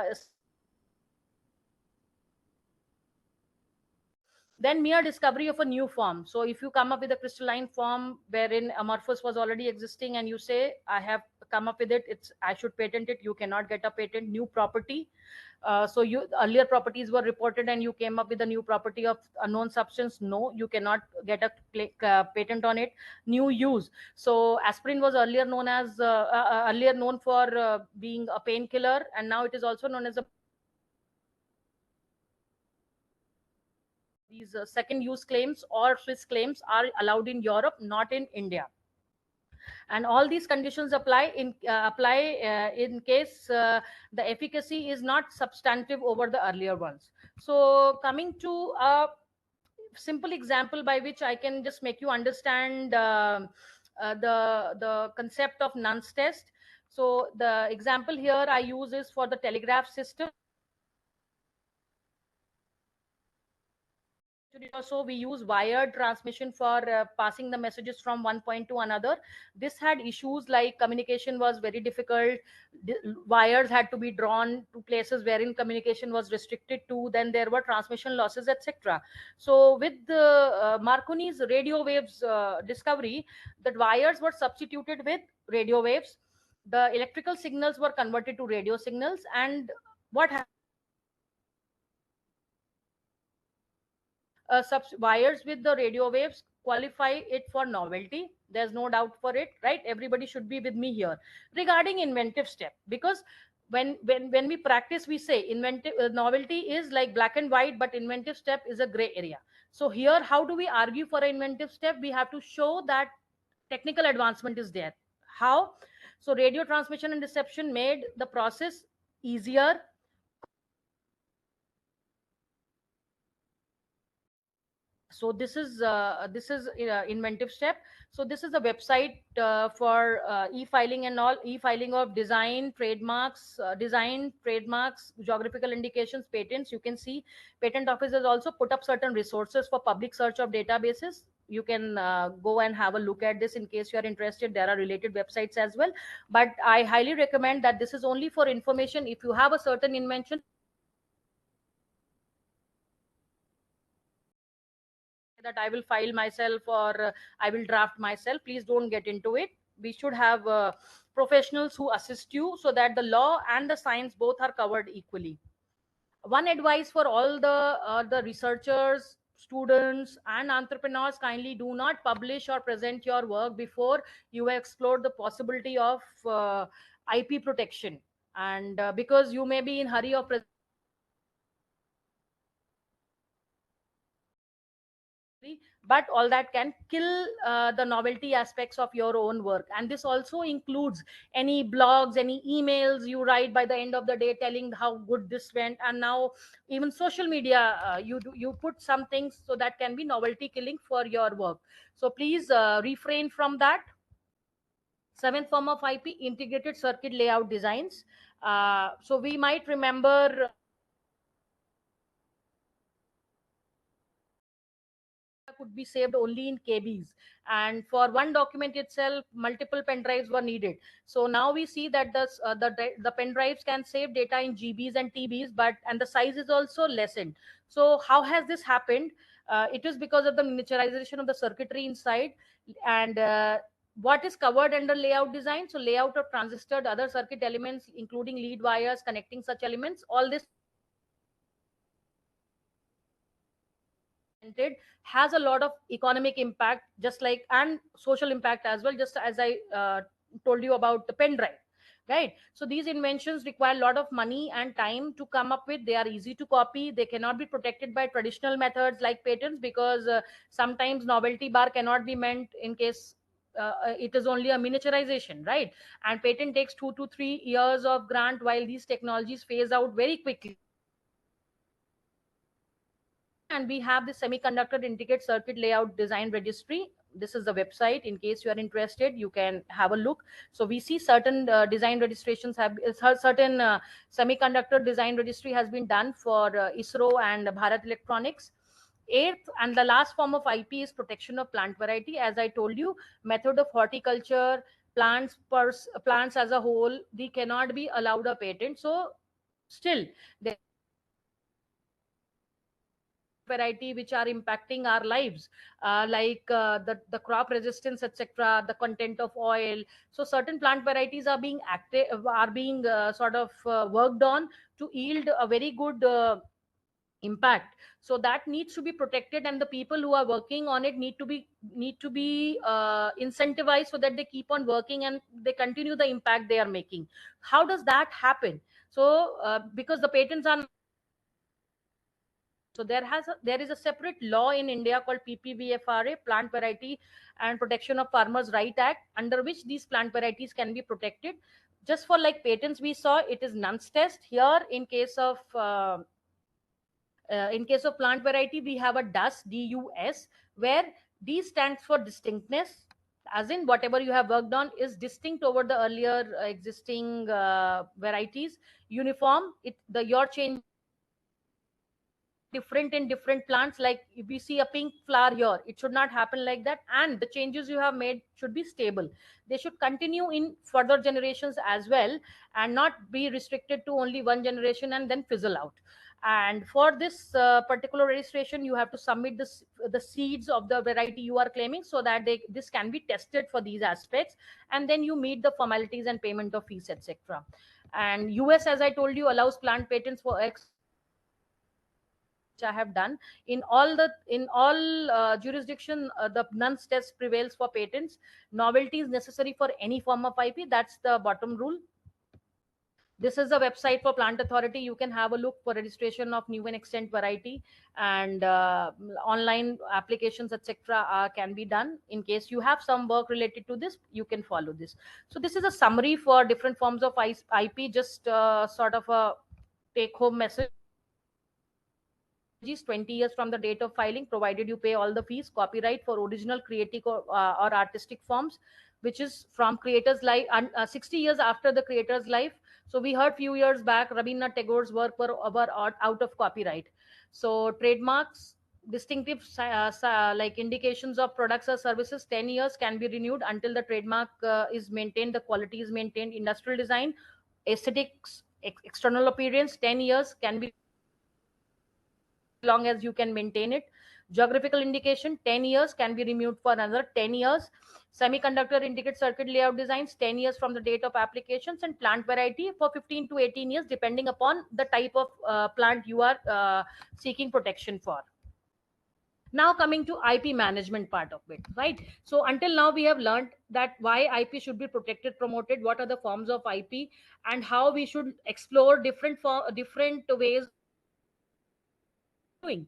then mere discovery of a new form. So if you come up with a crystalline form wherein amorphous was already existing and you say, I have come up with it, I should patent it, you cannot get a patent. New property, so you earlier properties were reported and you came up with a new property of a known substance, no, you cannot get a patent on it. New use, so aspirin was earlier known as earlier known for being a painkiller, and now it is also known as a these second use claims or Swiss claims are allowed in Europe, not in India. And all these conditions apply in case the efficacy is not substantive over the earlier ones. So coming to a simple example by which I can just make you understand the concept of nonce test. So the example here I use is for the telegraph system. Also, we use wired transmission for passing the messages from one point to another. This had issues like communication was very difficult. Wires had to be drawn to places wherein communication was restricted to. Then there were transmission losses, etc. So with the Marconi's radio waves discovery, the wires were substituted with radio waves. The electrical signals were converted to radio signals, and what wires with the radio waves qualify it for novelty. There's no doubt for it, right? Everybody should be with me here regarding inventive step, because when we practice, we say inventive novelty is like black and white, but inventive step is a gray area. So here, how do we argue for an inventive step? We have to show that technical advancement is there. How? So radio transmission and reception made the process easier. So this is inventive step. So this is a website for e-filing and all, e-filing of design trademarks, geographical indications, patents. You can see patent office has also put up certain resources for public search of databases. You can go and have a look at this in case you are interested. There are related websites as well, but I highly recommend that this is only for information. If you have a certain invention that I will file myself, or I will draft myself, please don't get into it. We should have professionals who assist you, so that the law and the science both are covered equally. One advice for all the researchers, students, and entrepreneurs: kindly do not publish or present your work before you have explored the possibility of IP protection. And because you may be in hurry of but all that can kill the novelty aspects of your own work. And this also includes any blogs, any emails you write by the end of the day telling how good this went. And now even social media, you put some things, so that can be novelty killing for your work. So please refrain from that. Seventh form of IP: integrated circuit layout designs. So we might remember could be saved only in KBs, and for one document itself multiple pen drives were needed. So now we see that the pen drives can save data in GBs and TBs, but and the size is also lessened. So how has this happened? It is because of the miniaturization of the circuitry inside. And what is covered under layout design? So layout of transistored other circuit elements, including lead wires connecting such elements, all this has a lot of economic impact, just like, and social impact as well, just as I told you about the pen drive, right? So these inventions require a lot of money and time to come up with. They are easy to copy. They cannot be protected by traditional methods like patents, because sometimes novelty bar cannot be meant in case it is only a miniaturization, right? And patent takes 2 to 3 years of grant, while these technologies phase out very quickly. And we have the semiconductor integrated circuit layout design registry. This is the website. In case you are interested, you can have a look. So we see certain design registrations have certain semiconductor design registry has been done for ISRO and Bharat Electronics. Eighth and the last form of IP is protection of plant variety. As I told you, method of horticulture, plants as a whole, they cannot be allowed a patent. So still there variety which are impacting our lives, like the crop resistance, etc., the content of oil. So certain plant varieties are being active, are being sort of worked on to yield a very good impact. So that needs to be protected, and the people who are working on it need to be incentivized, so that they keep on working and they continue the impact they are making. How does that happen? So because the patents are, so there is a separate law in India called PPVFRA, Plant Variety and Protection of Farmers' Right Act, under which these plant varieties can be protected. Just for like patents, we saw it is nun's test. Here, in case of plant variety, we have a DUS, where D stands for distinctness, as in whatever you have worked on is distinct over the earlier existing varieties. Uniform, it the your change different in different plants. Like if we see a pink flower here, it should not happen like that, and the changes you have made should be stable. They should continue in further generations as well, and not be restricted to only one generation and then fizzle out. And for this particular registration, you have to submit the seeds of the variety you are claiming, so that this can be tested for these aspects, and then you meet the formalities and payment of fees, etc. And US, as I told you, allows plant patents for X, which I have done. In all jurisdiction, the nonce test prevails for patents. Novelty is necessary for any form of IP. That's the bottom rule. This is a website for plant authority. You can have a look for registration of new and extant variety, and online applications, etc. Can be done. In case you have some work related to this, you can follow this. So this is a summary for different forms of IP, just sort of a take home message. 20 years from the date of filing, provided you pay all the fees. Copyright for original creative or artistic forms, which is from creator's life, 60 years after the creator's life. So we heard few years back Rabindranath Tagore's work were out of copyright. So trademarks, distinctive like indications of products or services, 10 years can be renewed until the trademark is maintained, the quality is maintained. Industrial design, aesthetics, external appearance, 10 years can be long as you can maintain it. Geographical indication, 10 years can be renewed for another 10 years. Semiconductor integrated circuit layout designs, 10 years from the date of applications. And plant variety for 15 to 18 years, depending upon the type of plant you are seeking protection for. Now coming to IP management part of it, right? So until now we have learned that why IP should be protected, promoted, what are the forms of IP, and how we should explore different ways doing.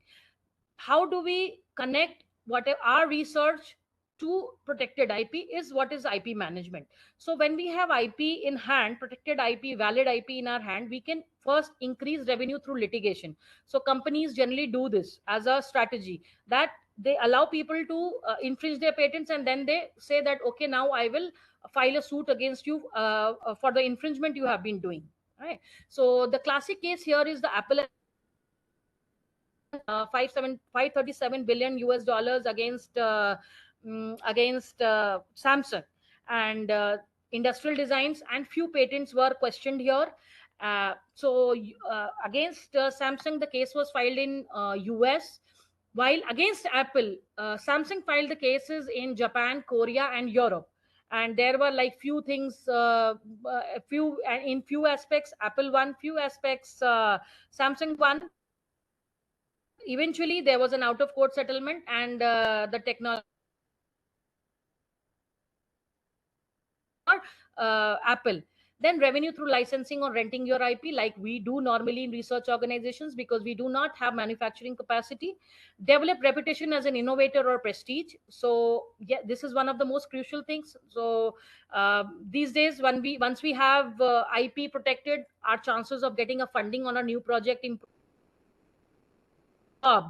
How do we connect whatever our research to protected IP is what is IP management. So when we have IP in hand, protected IP, valid IP in our hand, we can first increase revenue through litigation. So companies generally do this as a strategy, that they allow people to infringe their patents, and then they say that, okay, now I will file a suit against you for the infringement you have been doing. Right. So the classic case here is the Apple 537 billion US dollars against Samsung, and industrial designs and few patents were questioned here. Against Samsung, the case was filed in US, while against Apple, Samsung filed the cases in Japan, Korea, and Europe. And there were like few things, in few aspects Apple won, few aspects Samsung won. Eventually there was an out of court settlement, and the technology Apple. Then revenue through licensing or renting your IP, like we do normally in research organizations, because we do not have manufacturing capacity. Develop reputation as an innovator or prestige. So yeah, this is one of the most crucial things. So these days, once we have IP protected, our chances of getting a funding on a new project improve,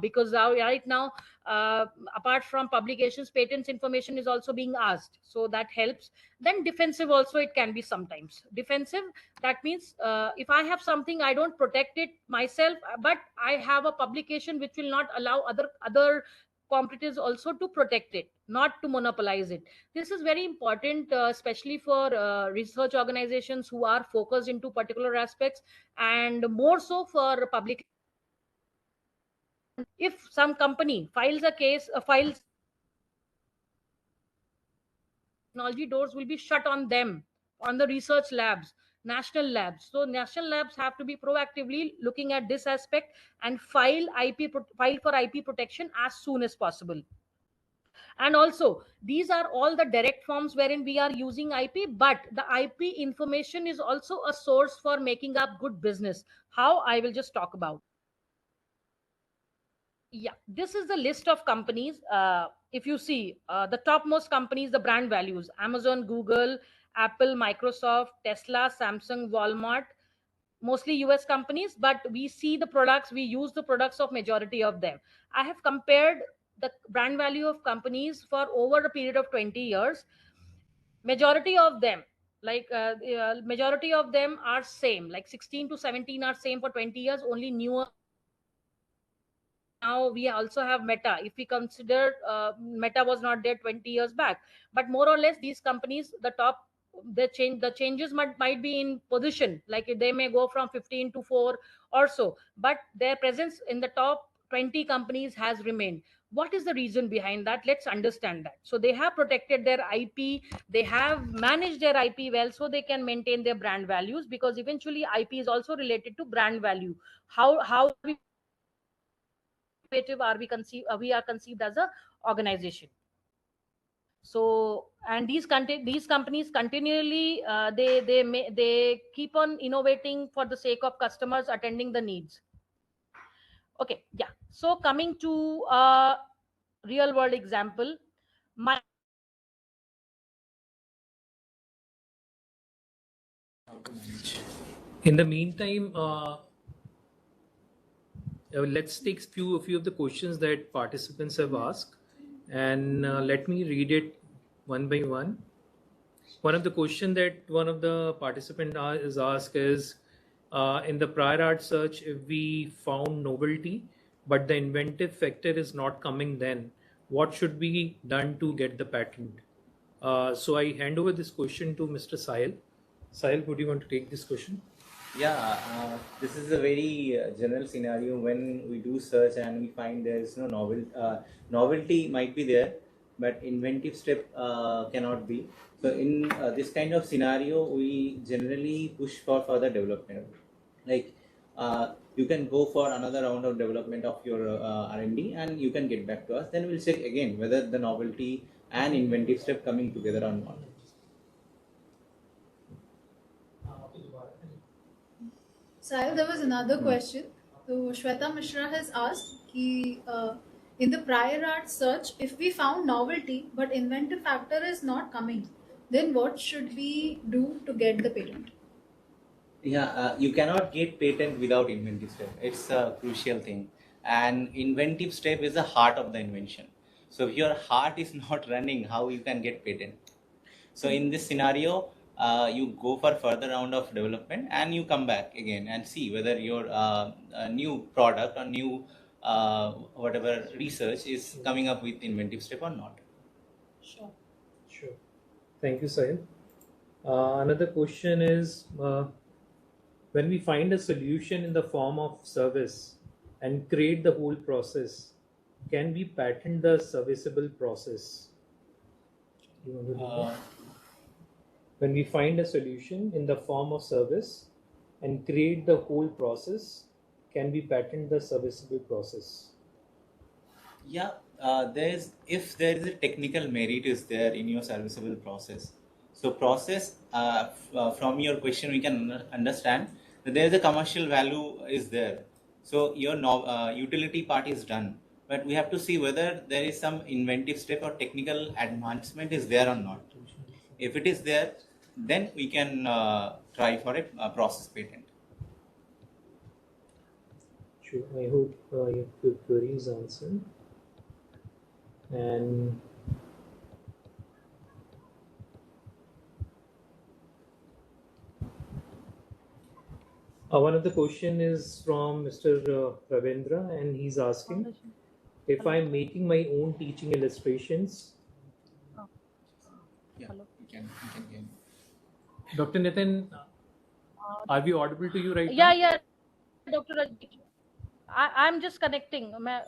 because right now, apart from publications, patents information is also being asked, so that helps. Then defensive also, it can be sometimes defensive. That means if I have something, I don't protect it myself, but I have a publication which will not allow other competitors also to protect it, not to monopolize it. This is very important, especially for research organizations who are focused into particular aspects, and more so for public. If some company files a case, files, technology doors will be shut on them, on the research labs, national labs. So national labs have to be proactively looking at this aspect and file for IP protection as soon as possible. And also, these are all the direct forms wherein we are using IP, but the IP information is also a source for making up good business. How? I will just talk about. Yeah, this is the list of companies. If you see the topmost companies, the brand values: Amazon, Google, Apple, Microsoft, Tesla, Samsung, Walmart, mostly US companies, but we see the products, we use the products of majority of them. I have compared the brand value of companies for over a period of 20 years. Majority of them, majority of them are same, like 16 to 17 are same for 20 years. Only newer now we also have Meta. If we consider Meta was not there 20 years back, but more or less these companies, the top, the changes might be in position, like they may go from 15 to 4 or so, but their presence in the top 20 companies has remained. What is the reason behind that? Let's understand that. So they have protected their IP, they have managed their IP well, so they can maintain their brand values, because eventually IP is also related to brand value. How we perceive, how innovative are we are conceived as a organization. So, and these companies continually they keep on innovating for the sake of customers attending the needs. Okay, yeah. So coming to real world example, In the meantime, let's take a few of the questions that participants have asked, and let me read it one by one. One of the question that one of the participant is asked is, in the prior art search, if we found novelty, but the inventive factor is not coming, then what should be done to get the patent? So I hand over this question to Mr. Sahil. Sahil, would you want to take this question? Yeah, this is a very general scenario when we do search and we find there is no novelty might be there, but inventive step cannot be. So in this kind of scenario, we generally push for further development. Like you can go for another round of development of your R&D, and you can get back to us. Then we'll check again whether the novelty and inventive step coming together or not. Sahil, there was another question. So Shweta Mishra has asked ki, in the prior art search, if we found novelty but inventive factor is not coming, then what should we do to get the patent? Yeah, you cannot get patent without inventive step. It's a crucial thing, and inventive step is the heart of the invention. So if your heart is not running, how you can get patent? So in this scenario, you go for further round of development and you come back again and see whether your new product or new whatever research is coming up with inventive step or not. Sure. Sure. Thank you, Sahil. Another question is, when we find a solution in the form of service and create the whole process, can we patent the serviceable process? You want to do that? When we find a solution in the form of service and create the whole process, can we patent the serviceable process? Yeah, if there is a technical merit is there in your serviceable process. So process from your question we can understand that there is a commercial value is there. So your utility part is done, but we have to see whether there is some inventive step or technical advancement is there or not. If it is there, then we can try for a process patent. Sure. I hope your query is answered. And one of the question is from Mr. Ravindra, and he's asking, if I'm making my own teaching illustrations. Yeah, you can hear me. Dr. Nitin, are we audible to you right yeah, now? yeah, Dr. Rajneesh. I'm just connecting. मैं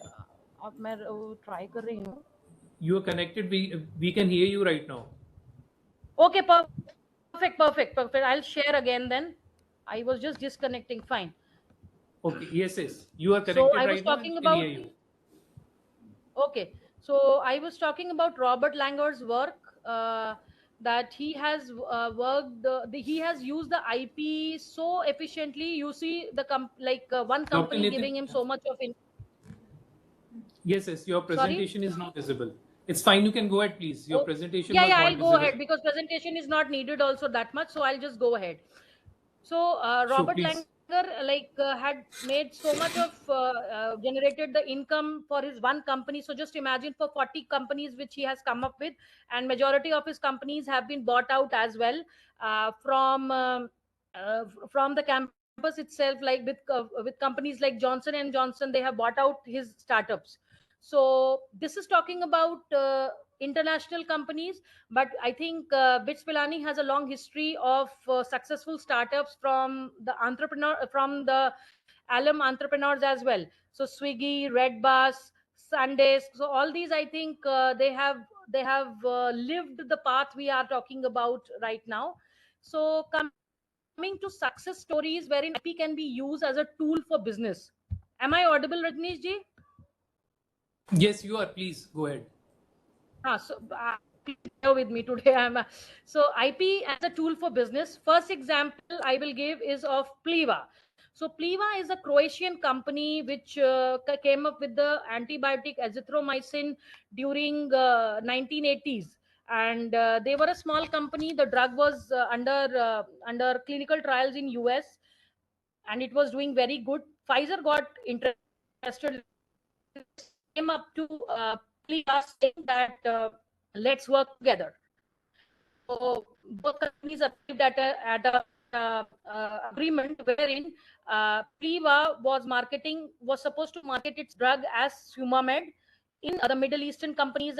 try कर रही हूँ. You are connected. We can hear you right now. Okay, perfect. I'll share again then. I was just disconnecting. Fine. Okay. Yes. You are connected So I was right now. talking We can about. hear you. Okay, so I was talking about Robert Langer's work. That he has worked. He has used the IP so efficiently. You see the one company Nitin, giving him so much of. Yes. Your presentation is not visible. It's fine. You can go ahead, please. Your presentation was Yeah, not I'll visible. go ahead because presentation is not needed also that much. So I'll just go ahead. So Robert please. Langer had made so much of generated the income for his one company. So just imagine for 40 companies which he has come up with, and majority of his companies have been bought out as well from the campaign itself, like with companies like Johnson and Johnson, they have bought out his startups. So this is talking about international companies, but I think BITS Pilani has a long history of successful startups from the alum entrepreneurs as well. So Swiggy, Red Bus, Sundays, so all these, I think they have lived the path we are talking about right now. So coming to success stories wherein IP can be used as a tool for business. Am I audible, Rajneesh ji? Yes, you are. Please go ahead. So bear with me today. So IP as a tool for business. First example I will give is of Pliva. So Pliva is a Croatian company which came up with the antibiotic azithromycin during 1980s, and they were a small company. The drug was under clinical trials in US, and it was doing very good. Pfizer got interested, came up to Pliva saying that let's work together. So both companies arrived at a agreement wherein Pliva was supposed to market its drug as Sumamed in the Middle Eastern countries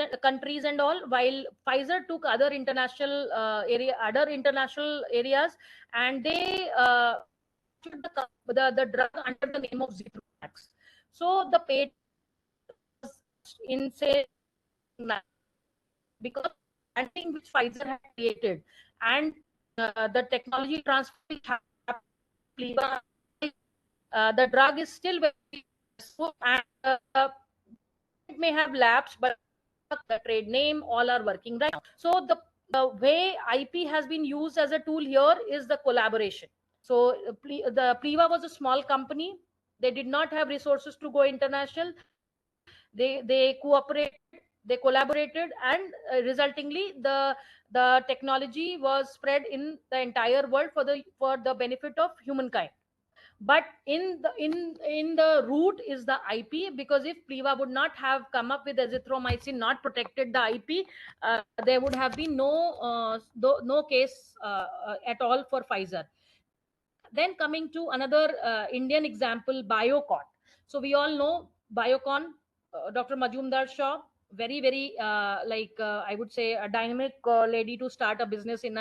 and all, while Pfizer took other international areas, and they manufactured the drug under the name of Zithromax. So the patent was in say because of the branding which Pfizer had created, and the technology transfer which happened between Pliva and the drug is still very successful, and the patent may have lapsed, but the trade name, all are working right now. So the way IP has been used as a tool here is the collaboration. So the Pliva was a small company. They did not have resources to go international. They cooperated, they collaborated, and resultingly the technology was spread in the entire world for the benefit of humankind. But in the root is the IP, because if Pliva would not have come up with azithromycin, not protected the IP, there would have been no case at all for Pfizer. Then coming to another Indian example, Biocon. So we all know Biocon, Dr. Majumdar Shaw, very I would say a dynamic lady to start a business in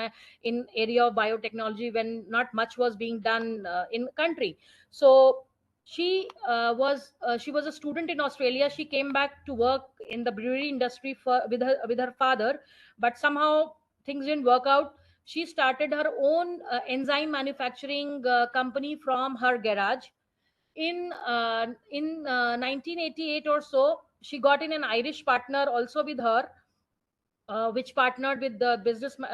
area of biotechnology when not much was being done in country. So she was a student in Australia. She came back to work in the brewery industry with her father, but somehow things didn't work out. She started her own enzyme manufacturing company from her garage. In 1988 or so, she got in an Irish partner also with her, which partnered with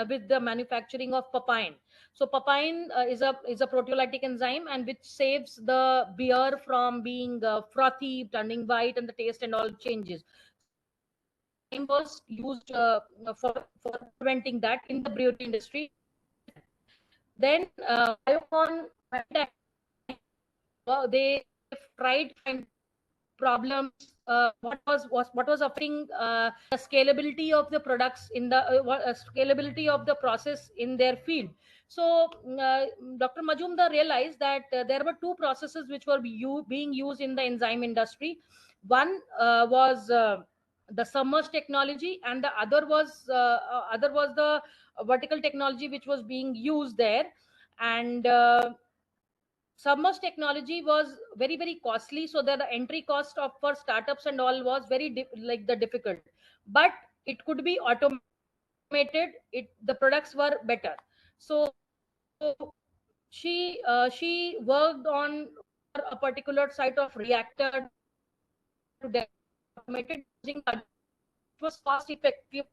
with the manufacturing of papain. So papain is a proteolytic enzyme, and which saves the beer from being frothy, turning white, and the taste and all changes. So this enzyme was used for preventing that in the brewery industry. Then Biocon they tried finding problems. What was affecting the scalability of the products in the scalability of the process in their field. So Dr. Majumdar realized that there were two processes which were being used in the enzyme industry. One was the submerged technology, and the other was the vertical technology which was being used there. And submerged technology was very costly, so that the entry cost of for startups and all was very difficult, but it could be automated. The products were better. So she worked on a particular site of reactor to develop automated using which was cost effective.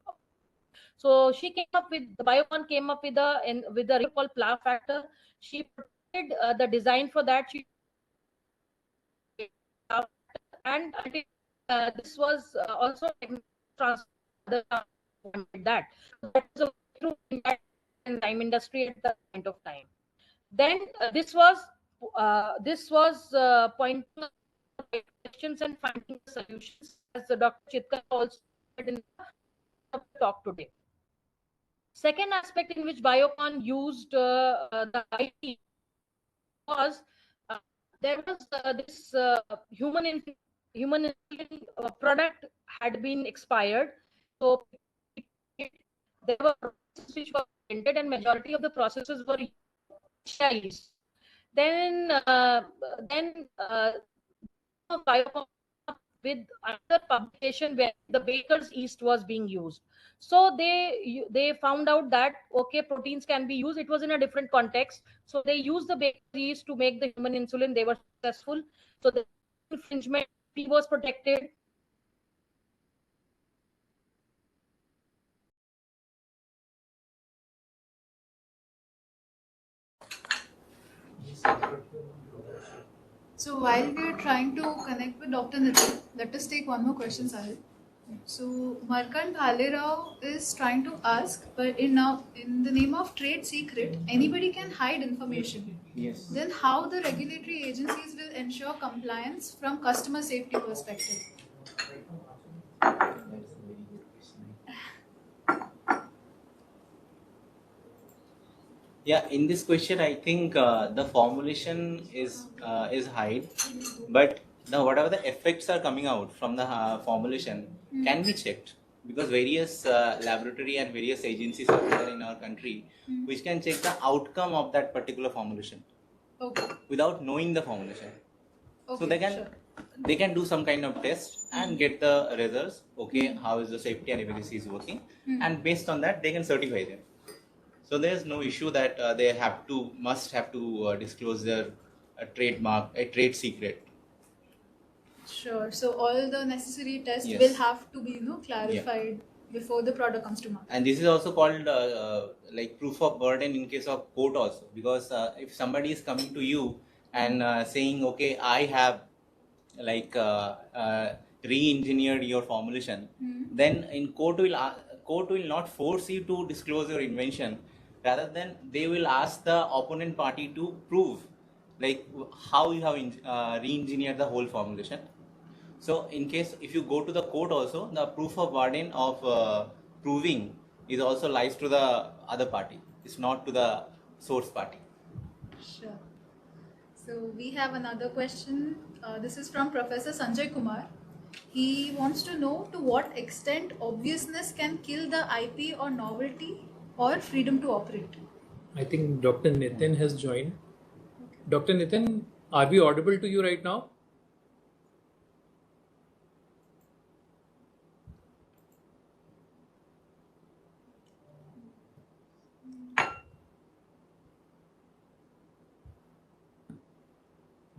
So she came up with the Biocon came up with a called Pla factor. She protected the design for that. She and until this was also transferred to other companies that. So that was a true in that enzyme industry at the point of time. Then this was pointing out questions and finding solutions, as the Dr. Chitkara also said in the talk today. Second aspect in which Biocon used the IT was there was this human insulin product had been expired. So there were processes which were invented, and majority of the processes were used. Then Biocom with another publication where the baker's yeast was being used. So they found out that okay, proteins can be used. It was in a different context. So they used the baker's yeast to make the human insulin. They were successful. So the infringement was protected. So while we are trying to connect with Dr. Nitin, let us take one more question, Sahil. So Markand Bhalerao is trying to ask, but in the name of trade secret, anybody can hide information. Yes. Then how the regulatory agencies will ensure compliance from customer safety perspective? That's a very good question. Yeah, in this question, I think the formulation is hide, but whatever the effects are coming out from the formulation can be checked, because various laboratory and various agencies are there in our country which can check the outcome of that particular formulation without knowing the formulation. So they can do some kind of test and get the results. Okay, how is the safety and efficacy is working, and based on that they can certify them. So there's no issue that they must have to disclose their trademark, a trade secret. Sure. So all the necessary tests Yes. will have to be clarified before the product comes to market. And this is also called like proof of burden in case of court also, because if somebody is coming to you and saying, okay, I have like re-engineered your formulation, then in court will not force you to disclose your invention. Rather than they will ask the opponent party to prove like how you have re-engineered the whole formulation. So in case if you go to the court also, the proof of burden of proving is also lies to the other party. It's not to the source party. Sure. So we have another question. This is from Professor Sanjay Kumar. He wants to know to what extent obviousness can kill the IP or novelty or freedom to operate. I think Dr. Nitin has joined. Dr. Nitin, are we audible to you right now?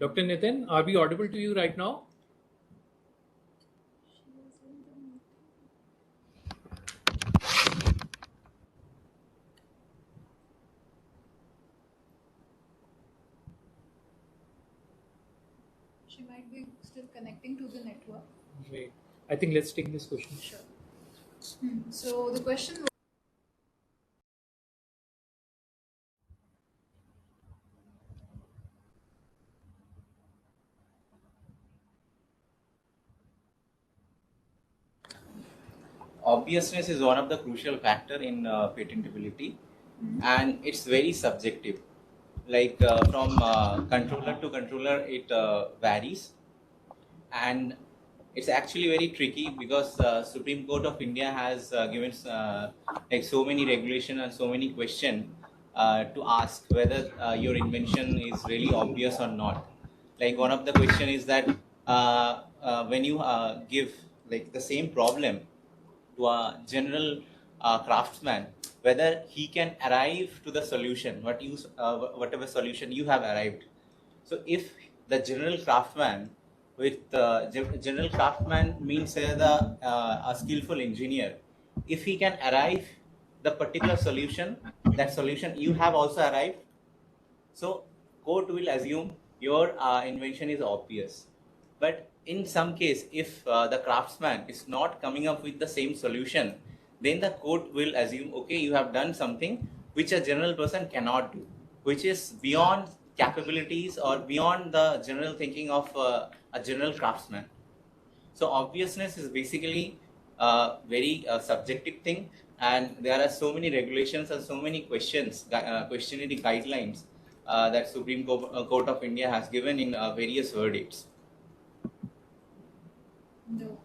Dr. Nitin, are we audible to you right now? She might be still connecting to the network. Great. I think let's take this question. Sure. So the question was, Obviousness is one of the crucial factor in patentability, and it's very subjective. Like from controller to controller, it varies, and it's actually very tricky because Supreme Court of India has given like so many regulation and so many questions to ask whether your invention is really obvious or not. Like one of the question is that when you give like the same problem to a general craftsman, whether he can arrive to the solution, whatever solution you have arrived. So if the general craftsman, with general craftsman means a skillful engineer, if he can arrive the particular solution, that solution you have also arrived, so court will assume your invention is obvious. But in some case, if the craftsman is not coming up with the same solution, then the court will assume, okay, you have done something which a general person cannot do, which is beyond capabilities or beyond the general thinking of a general craftsman. So obviousness is basically a very subjective thing, and there are so many regulations and so many questionnaire guidelines that Supreme Court of India has given in various verdicts. No.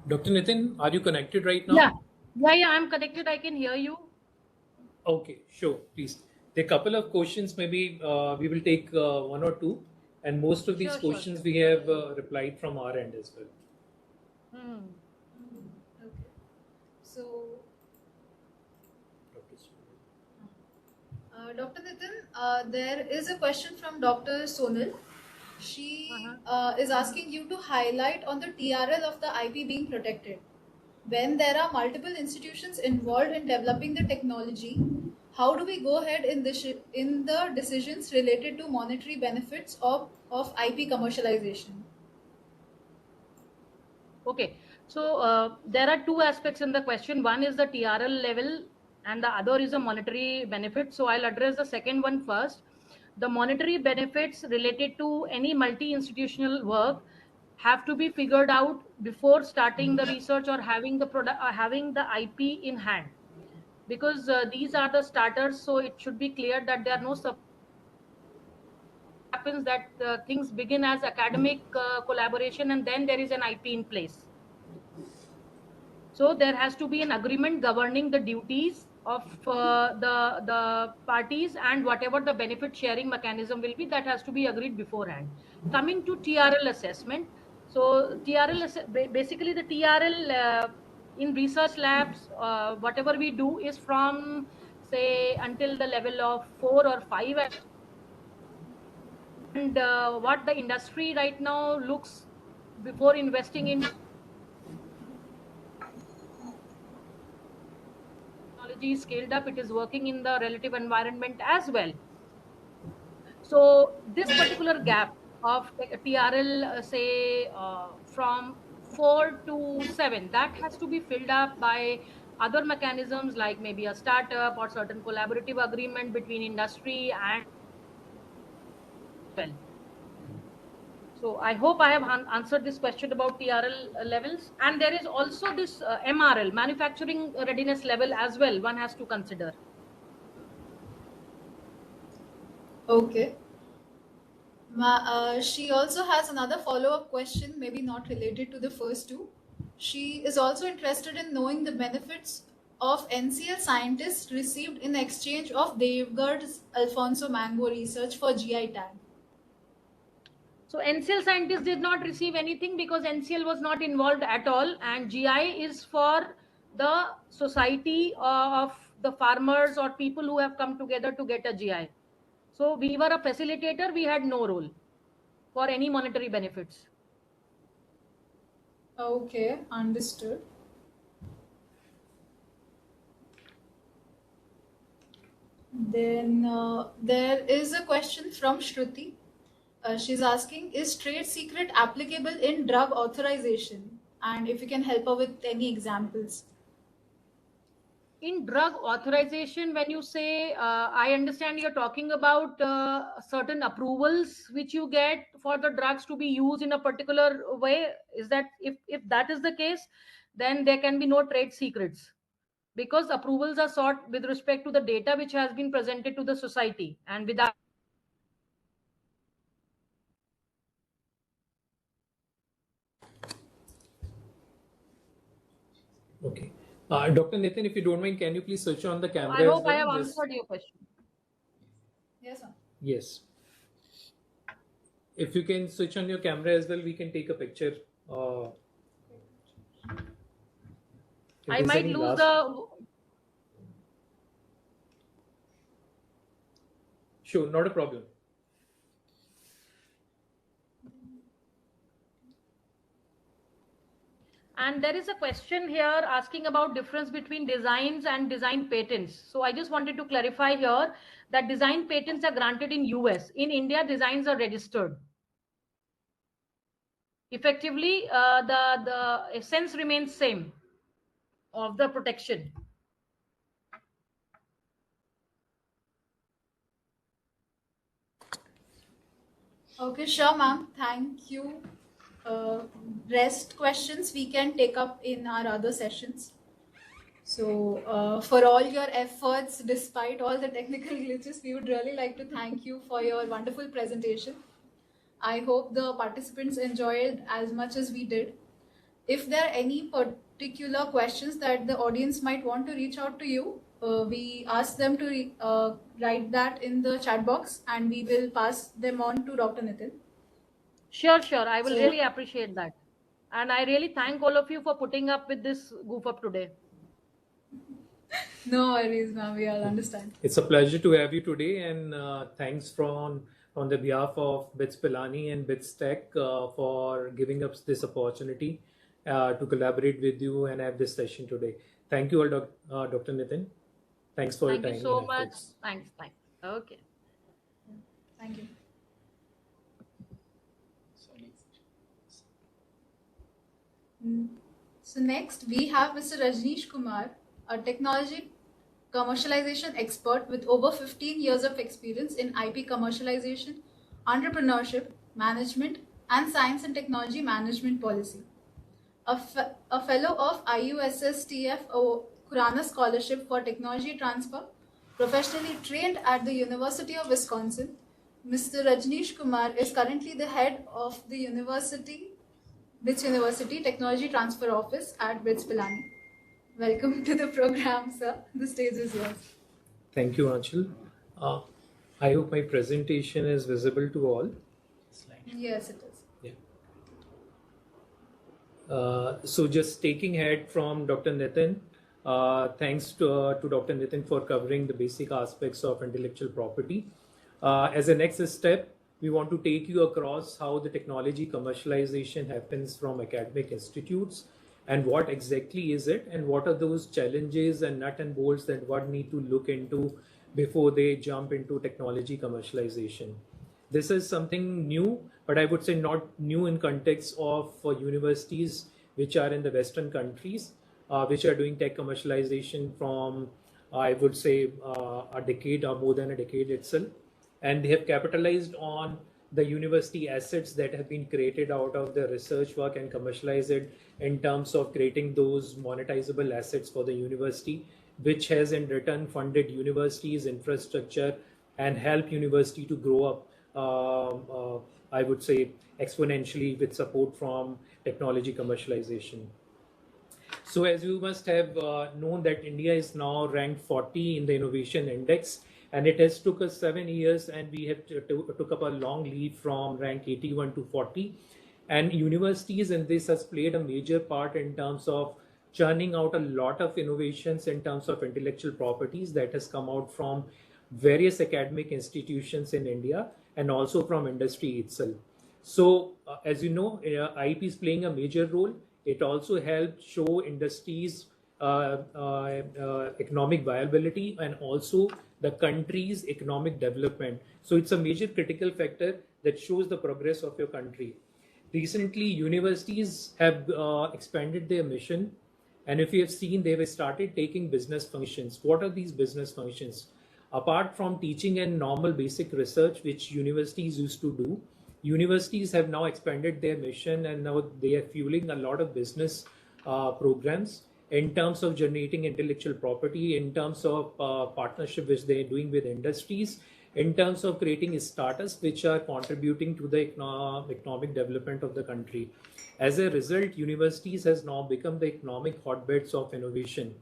Dr. Nitin, are you connected right now? Yeah, I'm connected. I can hear you. Okay, sure, please. There are a couple of questions, maybe we will take one or two, and most of these Sure. questions we have replied from our end as well. Okay. So, Dr. Nitin, there is a question from Dr. Sonal. She is asking you to highlight on the TRL of the IP being protected. When there are multiple institutions involved in developing the technology, how do we go ahead in the decisions related to monetary benefits of IP commercialization? Okay, so there are two aspects in the question. One is the TRL level and the other is a monetary benefit. So I'll address the second one first. The monetary benefits related to any multi-institutional work have to be figured out before starting the research or having the product or having the IP in hand, because these are the starters. So it should be clear that there are no happens that things begin as academic collaboration and then there is an IP in place. So there has to be an agreement governing the duties of the parties, and whatever the benefit sharing mechanism will be, that has to be agreed beforehand. Coming to TRL assessment, so basically the TRL in research labs, whatever we do is from say until the level of 4 or 5, and what the industry right now looks before investing in technology scaled up, it is working in the relative environment as well. So this particular gap of TRL, say from 4 to 7, that has to be filled up by other mechanisms like maybe a startup or certain collaborative agreement between industry and well. So I hope I have answered this question about TRL levels. And there is also this MRL, manufacturing readiness level as well, one has to consider. Okay. She also has another follow-up question, maybe not related to the first two. She is also interested in knowing the benefits of NCL scientists received in exchange of Devgar's Alfonso Mango research for GI tag. So NCL scientists did not receive anything because NCL was not involved at all, and GI is for the society of the farmers or people who have come together to get a GI. So we were a facilitator, we had no role for any monetary benefits. Okay, understood. Then there is a question from Shruti. She's asking, is trade secret applicable in drug authorization? And if you can help her with any examples. In drug authorization, when you say, I understand you're talking about certain approvals which you get for the drugs to be used in a particular way. Is that, if that is the case, then there can be no trade secrets, because approvals are sought with respect to the data which has been presented to the society, and without Okay. Dr. Nitin, if you don't mind, can you please switch on the camera I as hope well? I have answered your question. Yes, sir. Yes. If you can switch on your camera as well, we can take a picture. I might lose the... Sure, not a problem. And there is a question here asking about difference between designs and design patents. So I just wanted to clarify here that design patents are granted in US. In India, designs are registered. Effectively, the essence remains same of the protection. Okay, sure, ma'am. Thank you. Rest questions we can take up in our other sessions. So, for all your efforts, despite all the technical glitches, we would really like to thank you for your wonderful presentation. I hope the participants enjoyed as much as we did. If there are any particular questions that the audience might want to reach out to you, we ask them to write that in the chat box and we will pass them on to Dr. Nitin. Sure. I will So- really appreciate that. And I really thank all of you for putting up with this goof up today. No worries, ma'am. We all understand. It's a pleasure to have you today, and thanks on the behalf of BITS Pilani and BITS Tech for giving us this opportunity to collaborate with you and have this session today. Thank you all, Dr. Nitin. Thanks for your time. Thank you so and much. efforts. Thanks. Okay. Thank you. So next we have Mr. Rajneesh Kumar, a technology commercialization expert with over 15 years of experience in IP commercialization, entrepreneurship, management, and science and technology management policy. A fellow of IUSSTF Kurana Scholarship for Technology Transfer, professionally trained at the University of Wisconsin, Mr. Rajneesh Kumar is currently the head of the BITS University Technology Transfer Office at BITS Pilani. Welcome to the program, sir. The stage is yours. Thank you, Anshul. I hope my presentation is visible to all. Yes, it is. So just taking head from Dr. Nitin, thanks to Dr. Nitin for covering the basic aspects of intellectual property. As a next step, we want to take you across how the technology commercialization happens from academic institutes and what exactly is it and what are those challenges and nut and bolts that one need to look into before they jump into technology commercialization. This is something new, but I would say not new in context of universities which are in the Western countries, which are doing tech commercialization from, I would say, a decade or more than a decade itself. And they have capitalized on the university assets that have been created out of the research work and commercialize it in terms of creating those monetizable assets for the university, which has in return funded universities, infrastructure, and help university to grow up, I would say, exponentially with support from technology commercialization. So as you must have known that India is now ranked 40 in the innovation index, and it has took us 7 years, and we have took up a long lead from rank 81 to 40. And universities in this has played a major part in terms of churning out a lot of innovations in terms of intellectual properties that has come out from various academic institutions in India and also from industry itself. So as you know, IP is playing a major role. It also helps show industries economic viability and also the country's economic development. So it's a major critical factor that shows the progress of your country. Recently, universities have expanded their mission. And if you have seen, they have started taking business functions. What are these business functions? Apart from teaching and normal basic research, which universities used to do, universities have now expanded their mission and now they are fueling a lot of business programs in terms of generating intellectual property, in terms of partnership which they are doing with industries, in terms of creating startups which are contributing to the economic development of the country. As a result, universities has now become the economic hotbeds of innovation.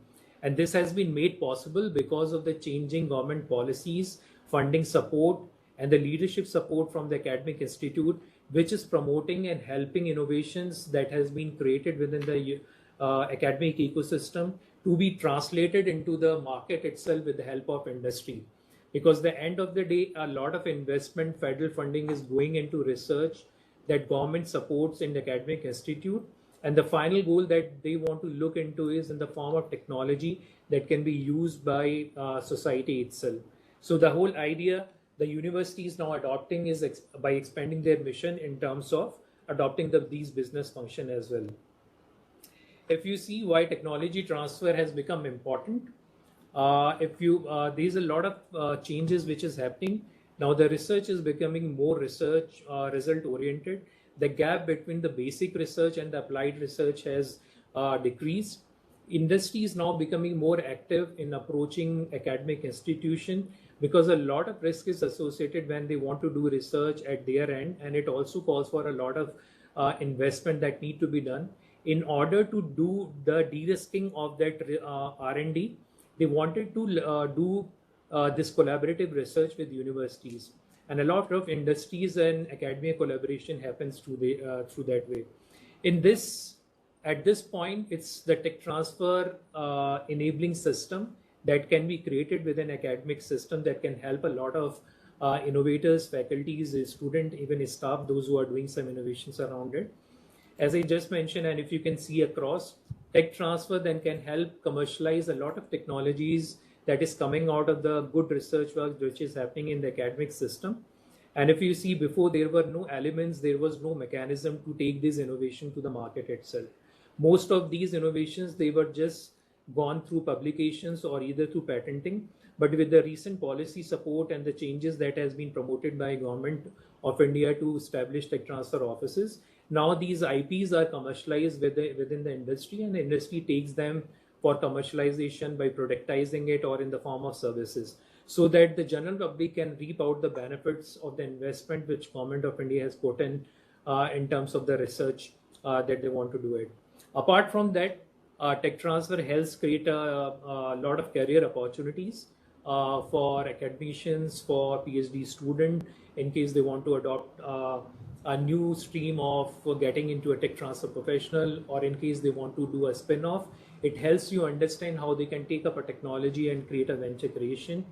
And this has been made possible because of the changing government policies, funding support, and the leadership support from the academic institute, which is promoting and helping innovations that has been created within the academic ecosystem to be translated into the market itself with the help of industry. Because at the end of the day, a lot of investment, federal funding is going into research that government supports in the academic institute. And the final goal that they want to look into is in the form of technology that can be used by society itself. So the whole idea the university is now adopting is by expanding their mission in terms of adopting these business function as well. If you see why technology transfer has become important, there's a lot of changes which is happening. Now the research is becoming more research result oriented. The gap between the basic research and the applied research has decreased. industry is now becoming more active in approaching academic institution, because a lot of risk is associated when they want to do research at their end, and it also calls for a lot of investment that need to be done. In order to do the de-risking of that R&D, they wanted to do this collaborative research with universities, and a lot of industries and academia collaboration happens through that way. At this point, it's the tech transfer enabling system that can be created within academic system that can help a lot of innovators, faculties, students, even staff, those who are doing some innovations around it. As I just mentioned, and if you can see across, tech transfer then can help commercialize a lot of technologies that is coming out of the good research work which is happening in the academic system. And if you see, before, there were no elements, there was no mechanism to take this innovation to the market itself. Most of these innovations, they were just gone through publications or either through patenting. But with the recent policy support and the changes that has been promoted by Government of India to establish tech transfer offices, now these IPs are commercialized within the industry, and the industry takes them for commercialization by productizing it or in the form of services, so that the general public can reap out the benefits of the investment which Government of India has put in terms of the research that they want to do it. Apart from that, tech transfer helps create a lot of career opportunities for academicians, for PhD students, in case they want to adopt a new stream of getting into a tech transfer professional, or in case they want to do a spin-off. It helps you understand how they can take up a technology and create a venture creation.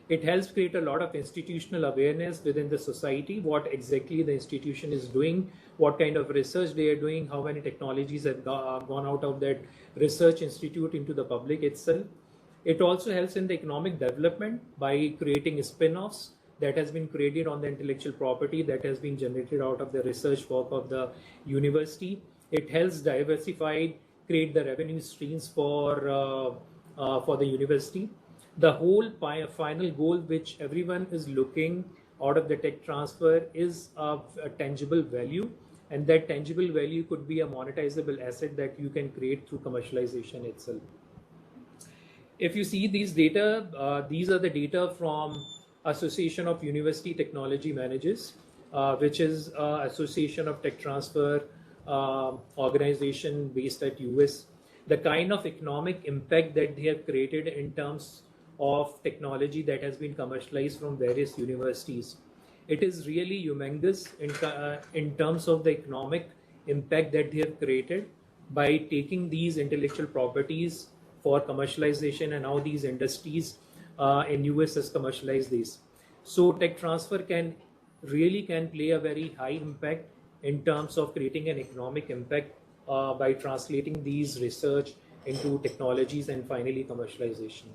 It helps create a lot of institutional awareness within the society, what exactly the institution is doing, what kind of research they are doing, how many technologies have gone out of that research institute into the public itself. It also helps in the economic development by creating spin-offs that has been created on the intellectual property that has been generated out of the research work of the university. It helps diversify, create the revenue streams for the university. The whole final goal which everyone is looking out of the tech transfer is of a tangible value, and that tangible value could be a monetizable asset that you can create through commercialization itself. If you see these data, these are the data from Association of University Technology Managers, which is Association of Tech Transfer organization based at US. The kind of economic impact that they have created in terms of technology that has been commercialized from various universities, it is really humongous in terms of the economic impact that they have created by taking these intellectual properties for commercialization, and how these industries in US has commercialized these. So tech transfer can play a very high impact in terms of creating an economic impact by translating these research into technologies and finally commercialization.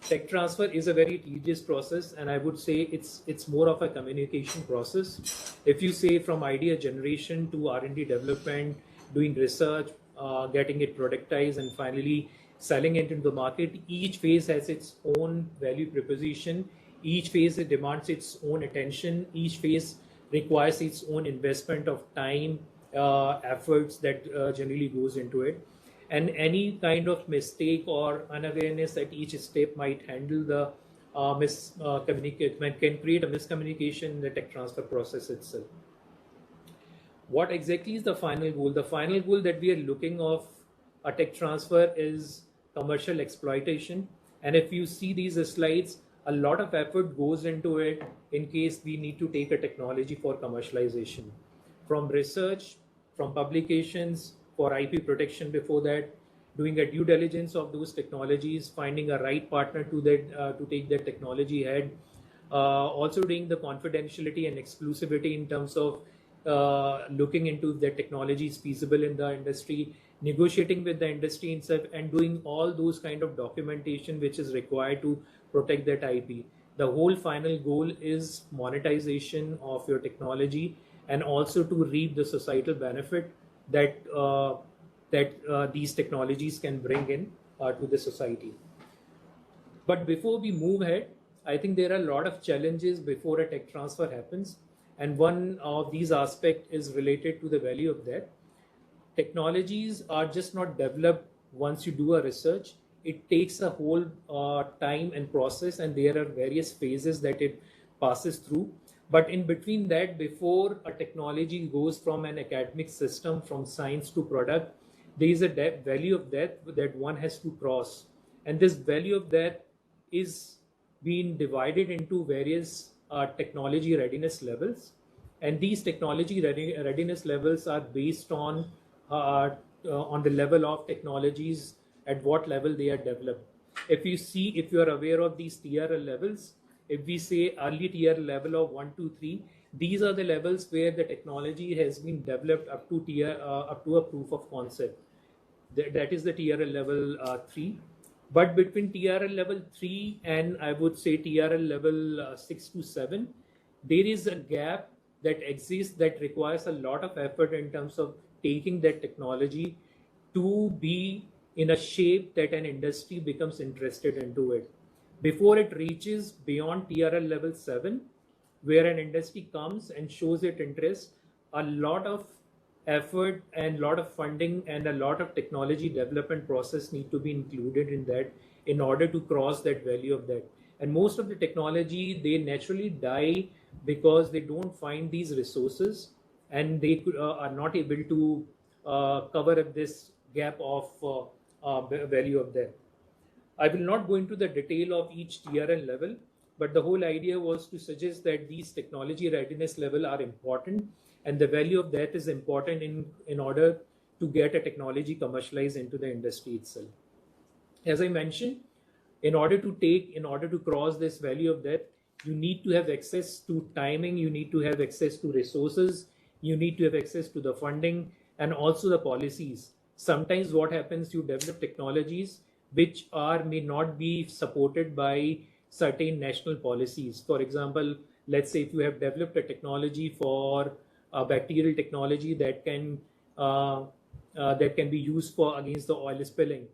Tech transfer is a very tedious process, and I would say it's more of a communication process. If you say from idea generation to R&D development, doing research, getting it productized, and finally selling it into the market, each phase has its own value proposition. Each phase demands its own attention. Each phase requires its own investment of time, efforts that generally goes into it. And any kind of mistake or unawareness at each step might handle the can create a miscommunication in the tech transfer process itself. What exactly is the final goal? The final goal that we are looking of a tech transfer is commercial exploitation. And if you see these slides, a lot of effort goes into it in case we need to take a technology for commercialization. From research, from publications, for IP protection before that, doing a due diligence of those technologies, finding a right partner to take that technology ahead, also doing the confidentiality and exclusivity in terms of looking into the technology is feasible in the industry, negotiating with the industry itself, and doing all those kind of documentation which is required to protect that IP. The whole final goal is monetization of your technology, and also to reap the societal benefit that these technologies can bring in to the society. But before we move ahead, I think there are a lot of challenges before a tech transfer happens, and one of these aspects is related to the value of that. Technologies are just not developed once you do a research, it takes a whole time and process, and there are various phases that it passes through. But in between that, before a technology goes from an academic system, from science to product, there is a value of that that one has to cross. And this value of that is being divided into various technology readiness levels. And these technology readiness levels are based on the level of technologies, at what level they are developed. If you are aware of these TRL levels, if we say early tier level of 1, 2, 3, these are the levels where the technology has been developed up to a proof of concept. That is the TRL level 3. But between TRL level 3 and I would say TRL level 6 to 7, there is a gap that exists that requires a lot of effort in terms of taking that technology to be in a shape that an industry becomes interested into it. Before it reaches beyond TRL level 7, where an industry comes and shows its interest, a lot of effort and lot of funding and a lot of technology development process need to be included in that in order to cross that value of that. And most of the technology, they naturally die because they don't find these resources, and they are not able to cover up this gap of value of that. I will not go into the detail of each TRL level, but the whole idea was to suggest that these technology readiness level are important, and the value of that is important in order to get a technology commercialized into the industry itself. As I mentioned, in order to cross this value of that, you need to have access to timing, you need to have access to resources, you need to have access to the funding and also the policies. Sometimes what happens, you develop technologies which may not be supported by certain national policies. For example, let's say if you have developed a technology for a bacterial technology that can be used for against the oil spilling,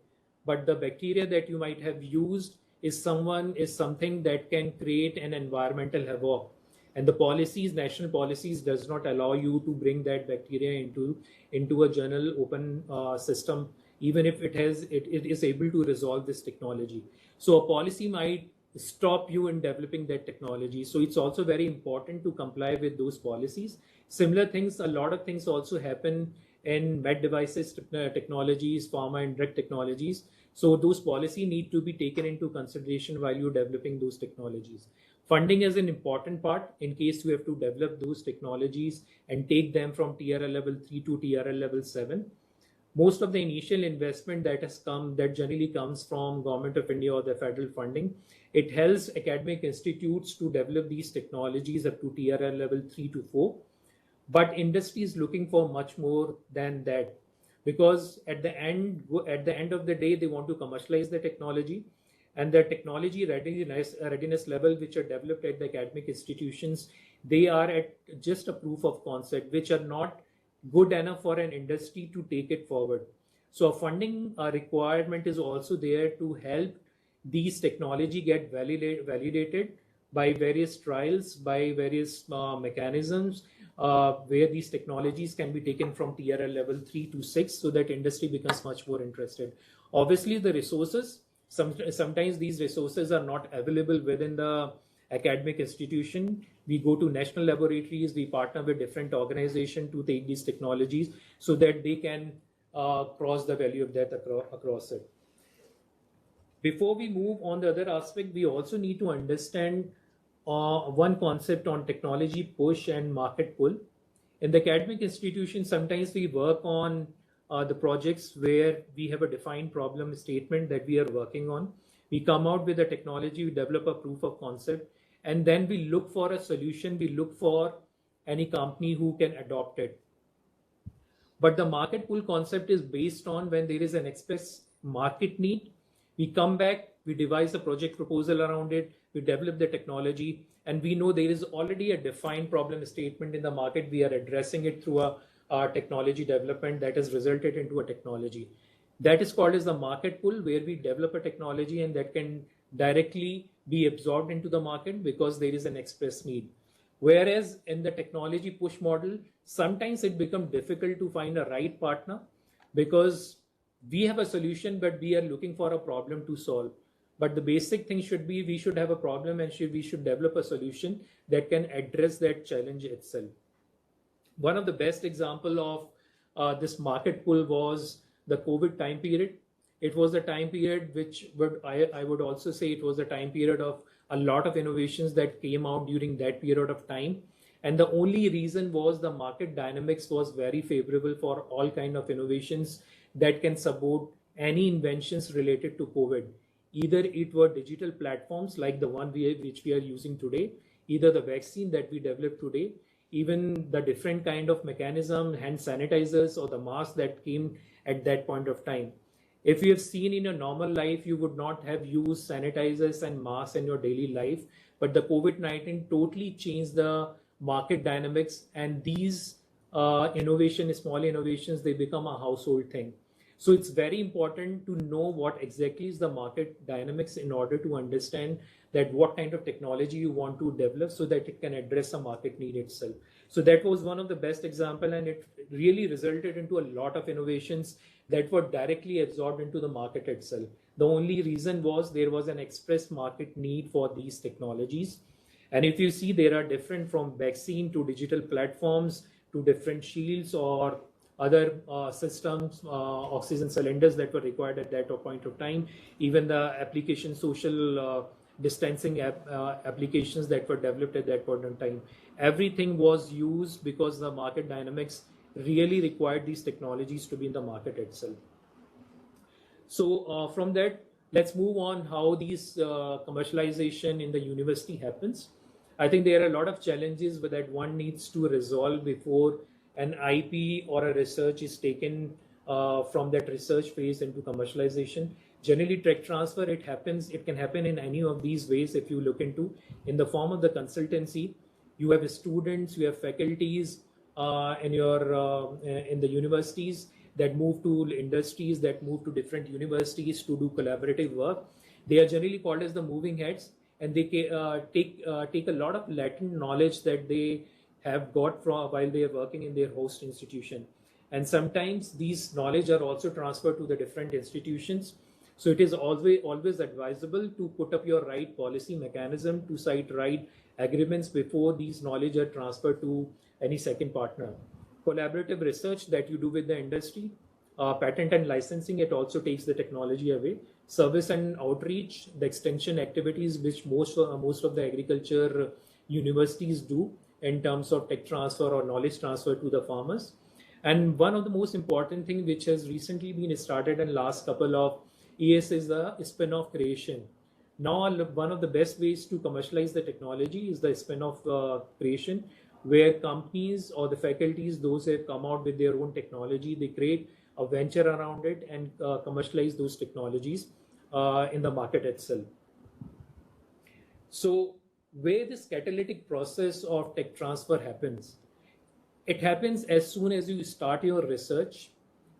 but the bacteria that you might have used is something that can create an environmental havoc, and the policies, national policies, does not allow you to bring that bacteria into a general open system, even if it is able to resolve this technology. So a policy might stop you in developing that technology. So it's also very important to comply with those policies. Similar things, a lot of things also happen in med devices technologies, pharma and drug technologies. So those policies need to be taken into consideration while you're developing those technologies. Funding is an important part in case you have to develop those technologies and take them from TRL level 3 to TRL level 7. Most of the initial investment that generally comes from Government of India or the federal funding, it helps academic institutes to develop these technologies up to TRL level 3 to 4. But industry is looking for much more than that, because at the end of the day, they want to commercialize the technology, and the technology readiness level which are developed at the academic institutions, they are at just a proof of concept, which are not good enough for an industry to take it forward. So a funding requirement is also there to help these technology get validated by various trials, by various mechanisms, where these technologies can be taken from TRL level 3 to 6 so that industry becomes much more interested. Obviously, the resources, sometimes these resources are not available within the academic institution. We go to national laboratories, we partner with different organizations to take these technologies so that they can cross the value of that across it. Before we move on the other aspect, we also need to understand one concept on technology push and market pull. In the academic institution, sometimes we work on the projects where we have a defined problem statement that we are working on. We come out with a technology, we develop a proof of concept, and then we look for a solution. We look for any company who can adopt it. But the market pull concept is based on when there is an express market need. We come back, we devise a project proposal around it, we develop the technology, and we know there is already a defined problem statement in the market. We are addressing it through a technology development that has resulted into a technology. That is called as the market pull, where we develop a technology and that can directly be absorbed into the market because there is an express need. Whereas in the technology push model, sometimes it becomes difficult to find a right partner because we have a solution, but we are looking for a problem to solve. But the basic thing should be we should have a problem and we should develop a solution that can address that challenge itself. One of the best example of this market pull was the COVID time period. It was the time period which I would also say it was a time period of a lot of innovations that came out during that period of time. And the only reason was the market dynamics was very favorable for all kind of innovations that can support any inventions related to COVID. Either it were digital platforms like the one which we are using today, either the vaccine that we developed today, even the different kind of mechanism, hand sanitizers or the mask that came at that point of time. If you have seen in your normal life, you would not have used sanitizers and masks in your daily life, but the COVID-19 totally changed the market dynamics, and these small innovations, they become a household thing. So it's very important to know what exactly is the market dynamics in order to understand that what kind of technology you want to develop so that it can address a market need itself. So that was one of the best example, and it really resulted into a lot of innovations that were directly absorbed into the market itself. The only reason was there was an express market need for these technologies. And if you see, there are different from vaccine to digital platforms to different shields or other systems, oxygen cylinders that were required at that point of time, even the application social distancing applications that were developed at that point in time. Everything was used because the market dynamics really required these technologies to be in the market itself. So from that, let's move on how these commercialization in the university happens. I think there are a lot of challenges that one needs to resolve before an IP or a research is taken from that research phase into commercialization. Generally, tech transfer, it can happen in any of these ways if you look into, in the form of the consultancy. You have students, you have faculties in the universities that move to industries, that move to different universities to do collaborative work. They are generally called as the moving heads, and they take a lot of latent knowledge that they have got from while they are working in their host institution. And sometimes these knowledge are also transferred to the different institutions. So it is always advisable to put up your right policy mechanism to cite right agreements before these knowledge are transferred to any second partner. Collaborative research that you do with the industry, patent and licensing, it also takes the technology away. Service and outreach, the extension activities which most of the agriculture universities do in terms of tech transfer or knowledge transfer to the farmers. And one of the most important thing which has recently been started in last couple of years is the spin-off creation. Now, one of the best ways to commercialize the technology is the spin-off creation, where companies or the faculties, those who have come out with their own technology, they create a venture around it and commercialize those technologies in the market itself. So where this catalytic process of tech transfer happens, it happens as soon as you start your research.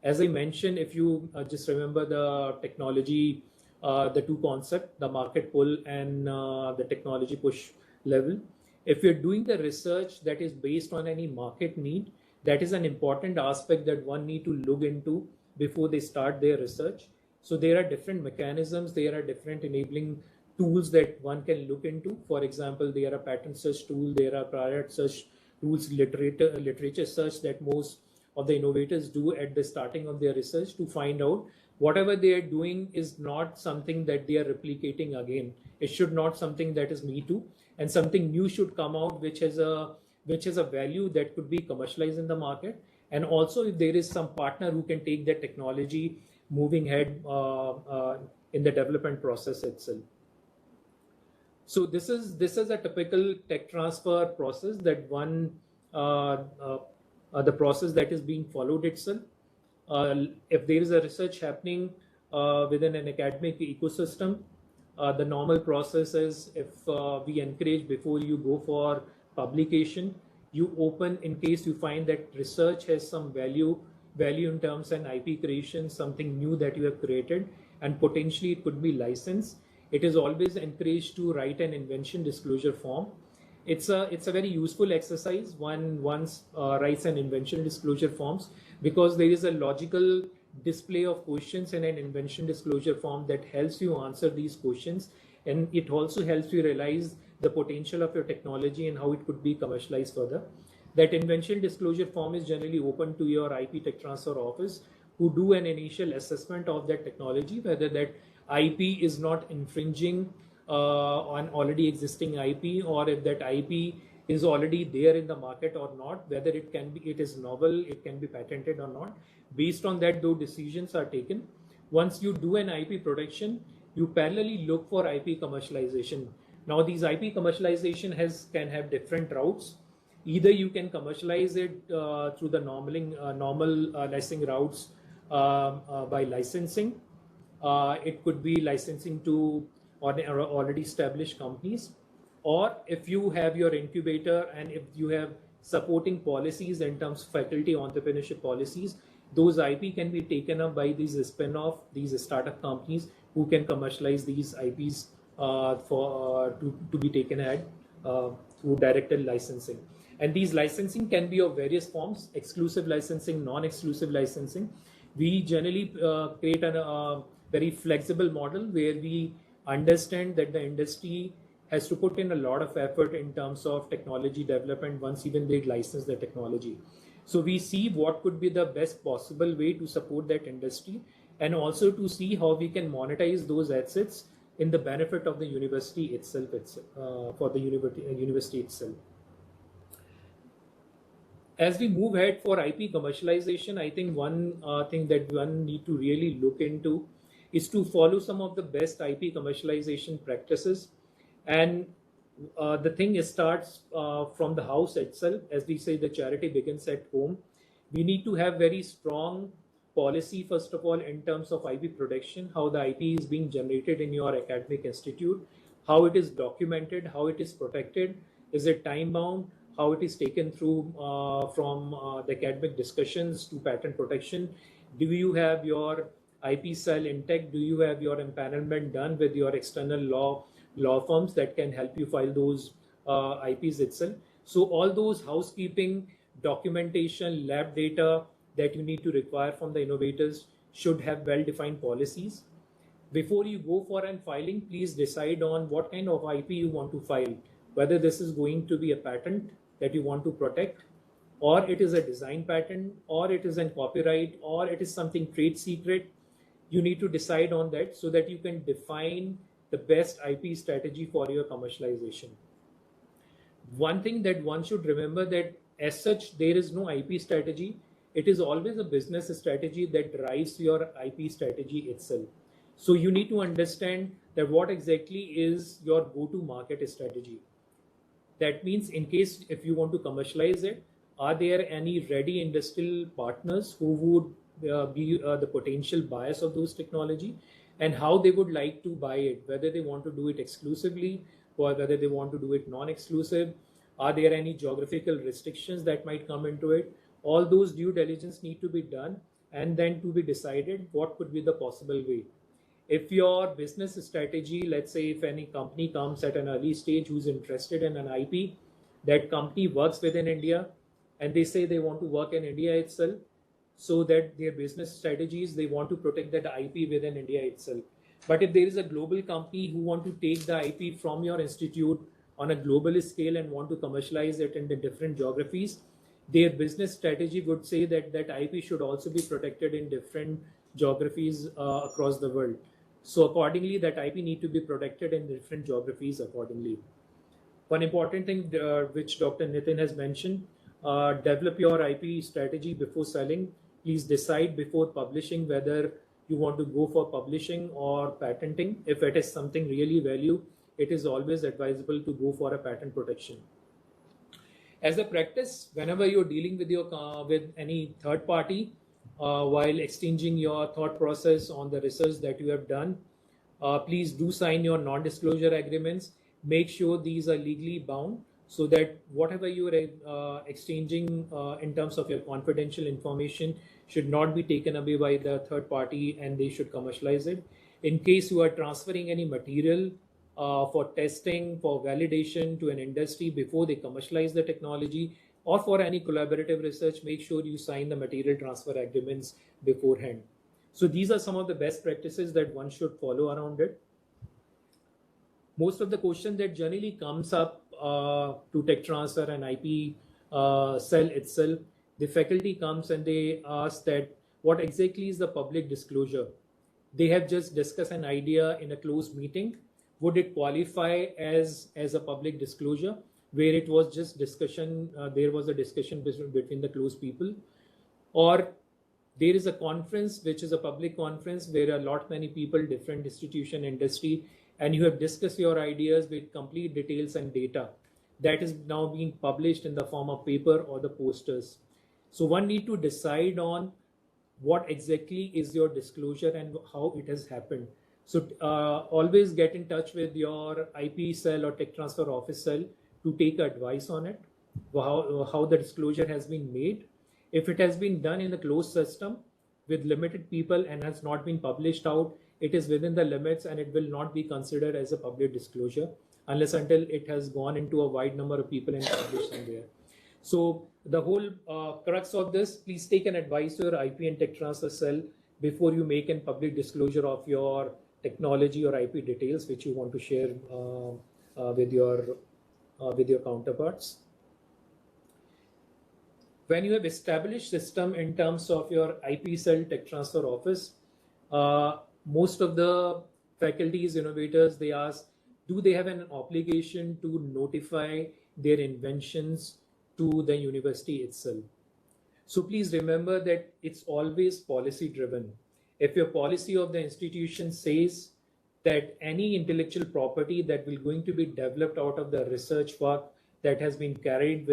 As I mentioned, if you just remember the technology, the two concepts, the market pull and the technology push level. If you're doing the research that is based on any market need, that is an important aspect that one need to look into before they start their research. So there are different mechanisms, there are different enabling tools that one can look into. For example, there are patent search tool, there are prior search tools, literature search that most of the innovators do at the starting of their research to find out whatever they are doing is not something that they are replicating again. It should not something that is me too, and something new should come out which has a value that could be commercialized in the market. And also if there is some partner who can take that technology moving ahead in the development process itself. So this is a typical tech transfer process that the process that is being followed itself. If there is a research happening within an academic ecosystem, the normal process is if we encourage before you go for publication, you open in case you find that research has some value in terms of IP creation, something new that you have created, and potentially it could be licensed. It is always encouraged to write an invention disclosure form. It's a very useful exercise. One writes an invention disclosure forms because there is a logical display of questions in an invention disclosure form that helps you answer these questions, and it also helps you realize the potential of your technology and how it could be commercialized further. That invention disclosure form is generally open to your IP tech transfer office, who do an initial assessment of that technology, whether that IP is not infringing on already existing IP, or if that IP is already there in the market or not, whether it is novel, it can be patented or not. Based on that, those decisions are taken. Once you do an IP protection, you parallelly look for IP commercialization. Now, these IP commercialization can have different routes. Either you can commercialize it through the normal licensing routes by licensing. It could be licensing to already established companies, or if you have your incubator and if you have supporting policies in terms of faculty entrepreneurship policies, those IP can be taken up by these spin-off, these startup companies who can commercialize these IPs to be taken at through directed licensing. And these licensing can be of various forms: exclusive licensing, non-exclusive licensing. We generally create a very flexible model where we understand that the industry has to put in a lot of effort in terms of technology development once even they license the technology. So we see what could be the best possible way to support that industry, and also to see how we can monetize those assets in the benefit of the university itself, for the university itself. As we move ahead for IP commercialization, I think one thing that one need to really look into is to follow some of the best IP commercialization practices. And the thing starts from the house itself. As we say, the charity begins at home. We need to have very strong policy, first of all, in terms of IP protection, how the IP is being generated in your academic institute, how it is documented, how it is protected, is it time bound, how it is taken through from the academic discussions to patent protection. Do you have your IP cell intact? Do you have your empanelment done with your external law firms that can help you file those IPs itself? So all those housekeeping, documentation, lab data that you need to require from the innovators should have well-defined policies. Before you go for an filing, please decide on what kind of IP you want to file, whether this is going to be a patent that you want to protect, or it is a design patent, or it is a copyright, or it is something trade secret. You need to decide on that so that you can define the best IP strategy for your commercialization. One thing that one should remember, that as such, there is no IP strategy. It is always a business strategy that drives your IP strategy itself. So you need to understand that what exactly is your go-to-market strategy. That means, in case if you want to commercialize it, are there any ready industrial partners who would be the potential buyers of those technology, and how they would like to buy it, whether they want to do it exclusively or whether they want to do it non-exclusive. Are there any geographical restrictions that might come into it? All those due diligence need to be done, and then to be decided what could be the possible way. If your business strategy, let's say if any company comes at an early stage who's interested in an IP, that company works within India and they say they want to work in India itself, so that their business strategies, they want to protect that IP within India itself. But if there is a global company who want to take the IP from your institute on a global scale and want to commercialize it in the different geographies, their business strategy would say that that IP should also be protected in different geographies across the world. So accordingly, that IP need to be protected in different geographies accordingly. One important thing which Dr. Nitin has mentioned, develop your IP strategy before selling. Please decide before publishing whether you want to go for publishing or patenting. If it is something really value, it is always advisable to go for a patent protection. As a practice, whenever you're dealing with with any third party, while exchanging your thought process on the research that you have done, please do sign your non-disclosure agreements. Make sure these are legally bound, so that whatever you are exchanging in terms of your confidential information should not be taken away by the third party and they should commercialize it. In case you are transferring any material for testing, for validation to an industry before they commercialize the technology, or for any collaborative research, make sure you sign the material transfer agreements beforehand. So these are some of the best practices that one should follow around it. Most of the question that generally comes up to tech transfer and IP cell itself, the faculty comes and they ask that what exactly is the public disclosure? They have just discussed an idea in a closed meeting. Would it qualify as a public disclosure where it was just discussion, there was a discussion between the close people? Or there is a conference which is a public conference where a lot many people, different institution, industry, and you have discussed your ideas with complete details and data that is now being published in the form of paper or the posters. So one need to decide on what exactly is your disclosure and how it has happened. So always get in touch with your IP cell or tech transfer office cell to take advice on it, how the disclosure has been made. If it has been done in a closed system with limited people and has not been published out, it is within the limits and it will not be considered as a public disclosure unless until it has gone into a wide number of people and published somewhere. So the whole crux of this, please take an advice to your IP and tech transfer cell before you make a public disclosure of your technology or IP details which you want to share with your counterparts. When you have established system in terms of your IP cell tech transfer office, most of the faculties, innovators, they ask, do they have an obligation to notify their inventions to the university itself? So please remember that it's always policy driven. If your policy of the institution says that any intellectual property that will going to be developed out of the research work that has been carried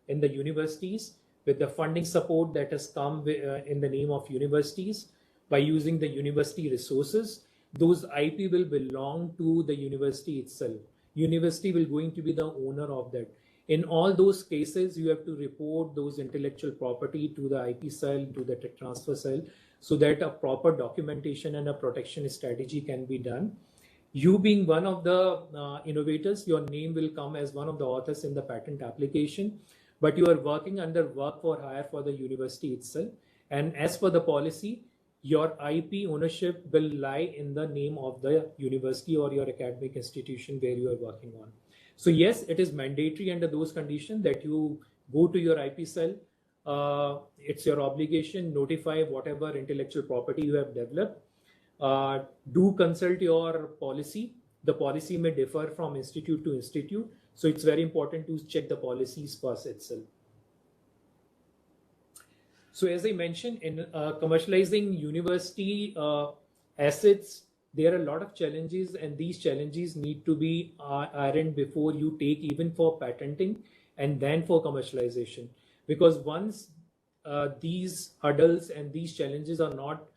in the universities, with the funding support that has come in the name of universities by using the university resources, those IP will belong to the university itself. University will going to be the owner of that. In all those cases, you have to report those intellectual property to the IP cell, to the tech transfer cell, so that a proper documentation and a protection strategy can be done. You being one of the innovators, your name will come as one of the authors in the patent application, but you are working under work for hire for the university itself. And as per the policy, your IP ownership will lie in the name of the university or your academic institution where you are working on. So yes, it is mandatory under those conditions that you go to your IP cell. It's your obligation, notify whatever intellectual property you have developed. Do consult your policy. The policy may differ from institute to institute. So it's very important to check the policies first itself. So as I mentioned, in commercializing university assets, there are a lot of challenges, and these challenges need to be ironed before you take even for patenting and then for commercialization. Because once these hurdles and these challenges are not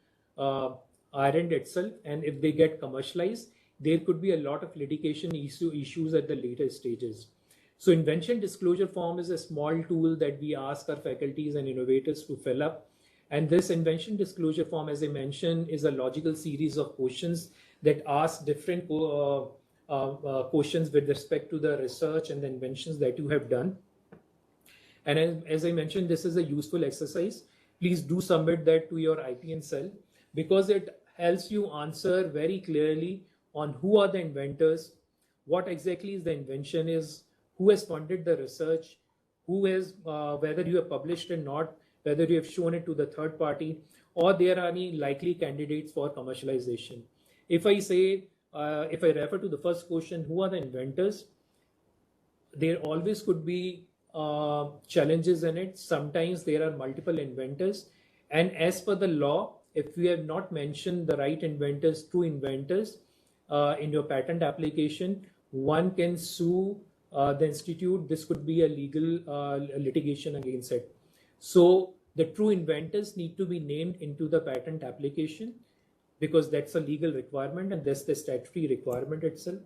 ironed itself, and if they get commercialized, there could be a lot of litigation issues at the later stages. So invention disclosure form is a small tool that we ask our faculties and innovators to fill up. And this invention disclosure form, as I mentioned, is a logical series of questions that ask different questions with respect to the research and the inventions that you have done. And as I mentioned, this is a useful exercise. Please do submit that to your IPN cell because it helps you answer very clearly on who are the inventors, what exactly is the invention is, who has funded the research, who has, whether you have published or not, whether you have shown it to the third party, or there are any likely candidates for commercialization. If I say, if I refer to the first question, who are the inventors? There always could be challenges in it. Sometimes there are multiple inventors. And as per the law, if we have not mentioned the right inventors, true inventors, in your patent application, one can sue the institute. This could be a legal litigation against it. So the true inventors need to be named into the patent application because that's a legal requirement and that's the statutory requirement itself.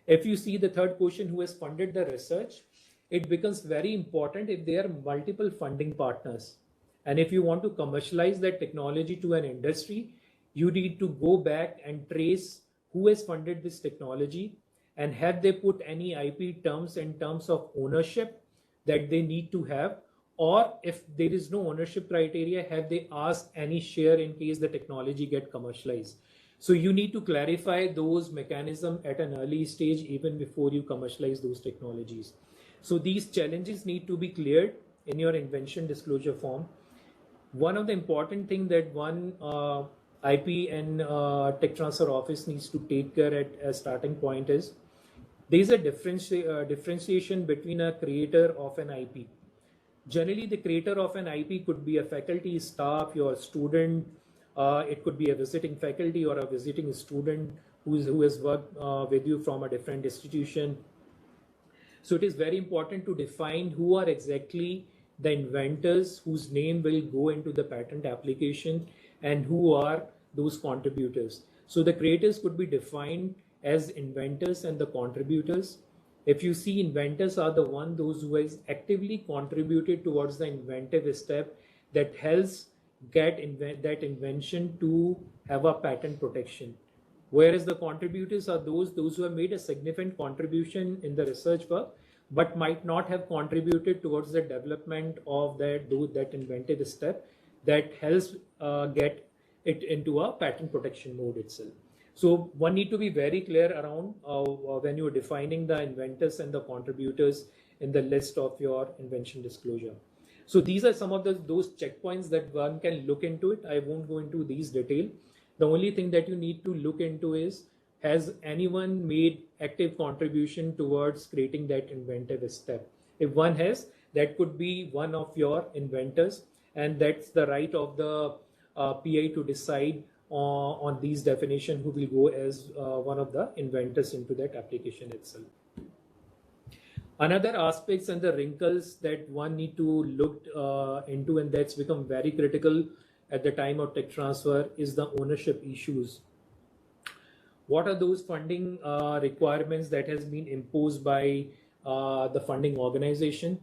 If you see the third question, who has funded the research, it becomes very important if there are multiple funding partners. And if you want to commercialize that technology to an industry, you need to go back and trace who has funded this technology and have they put any IP terms in terms of ownership that they need to have, or if there is no ownership criteria, have they asked any share in case the technology get commercialized? So you need to clarify those mechanisms at an early stage, even before you commercialize those technologies. So these challenges need to be cleared in your invention disclosure form. One of the important thing that one IP and tech transfer office needs to take care at a starting point is there is a differentiation between a creator of an IP. Generally, the creator of an IP could be a faculty, staff, your student. It could be a visiting faculty or a visiting student who has worked with you from a different institution. So it is very important to define who are exactly the inventors whose name will go into the patent application and who are those contributors. So the creators could be defined as inventors and the contributors. If you see, inventors are the one those who has actively contributed towards the inventive step that helps get that invention to have a patent protection. Whereas the contributors are those who have made a significant contribution in the research work, but might not have contributed towards the development of that inventive step that helps get it into a patent protection mode itself. So one need to be very clear around when you're defining the inventors and the contributors in the list of your invention disclosure. So these are some of those checkpoints that one can look into it. I won't go into these detail. The only thing that you need to look into is, has anyone made active contribution towards creating that inventive step? If one has, that could be one of your inventors, and that's the right of the PI to decide on these definition who will go as one of the inventors into that application itself. Another aspects and the wrinkles that one need to look into, and that's become very critical at the time of tech transfer, is the ownership issues. What are those funding requirements that has been imposed by the funding organization?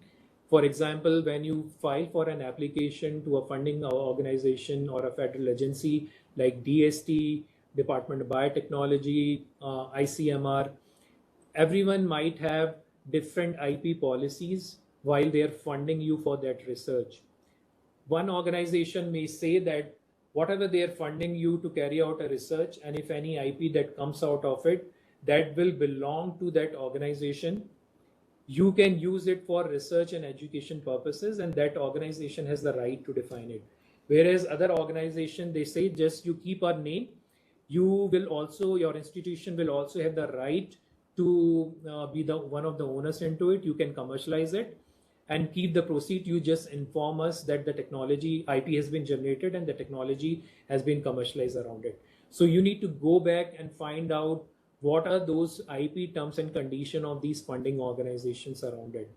For example, when you file for an application to a funding organization or a federal agency like DST, Department of Biotechnology, ICMR, everyone might have different IP policies while they are funding you for that research. One organization may say that whatever they are funding you to carry out a research, and if any IP that comes out of it, that will belong to that organization. You can use it for research and education purposes, and that organization has the right to define it. Whereas other organization, they say just you keep our name, you will also, your institution will also have the right to be the one of the owners into it. You can commercialize it and keep the proceed. You just inform us that the technology IP has been generated and the technology has been commercialized around it. So you need to go back and find out what are those IP terms and condition of these funding organizations around it.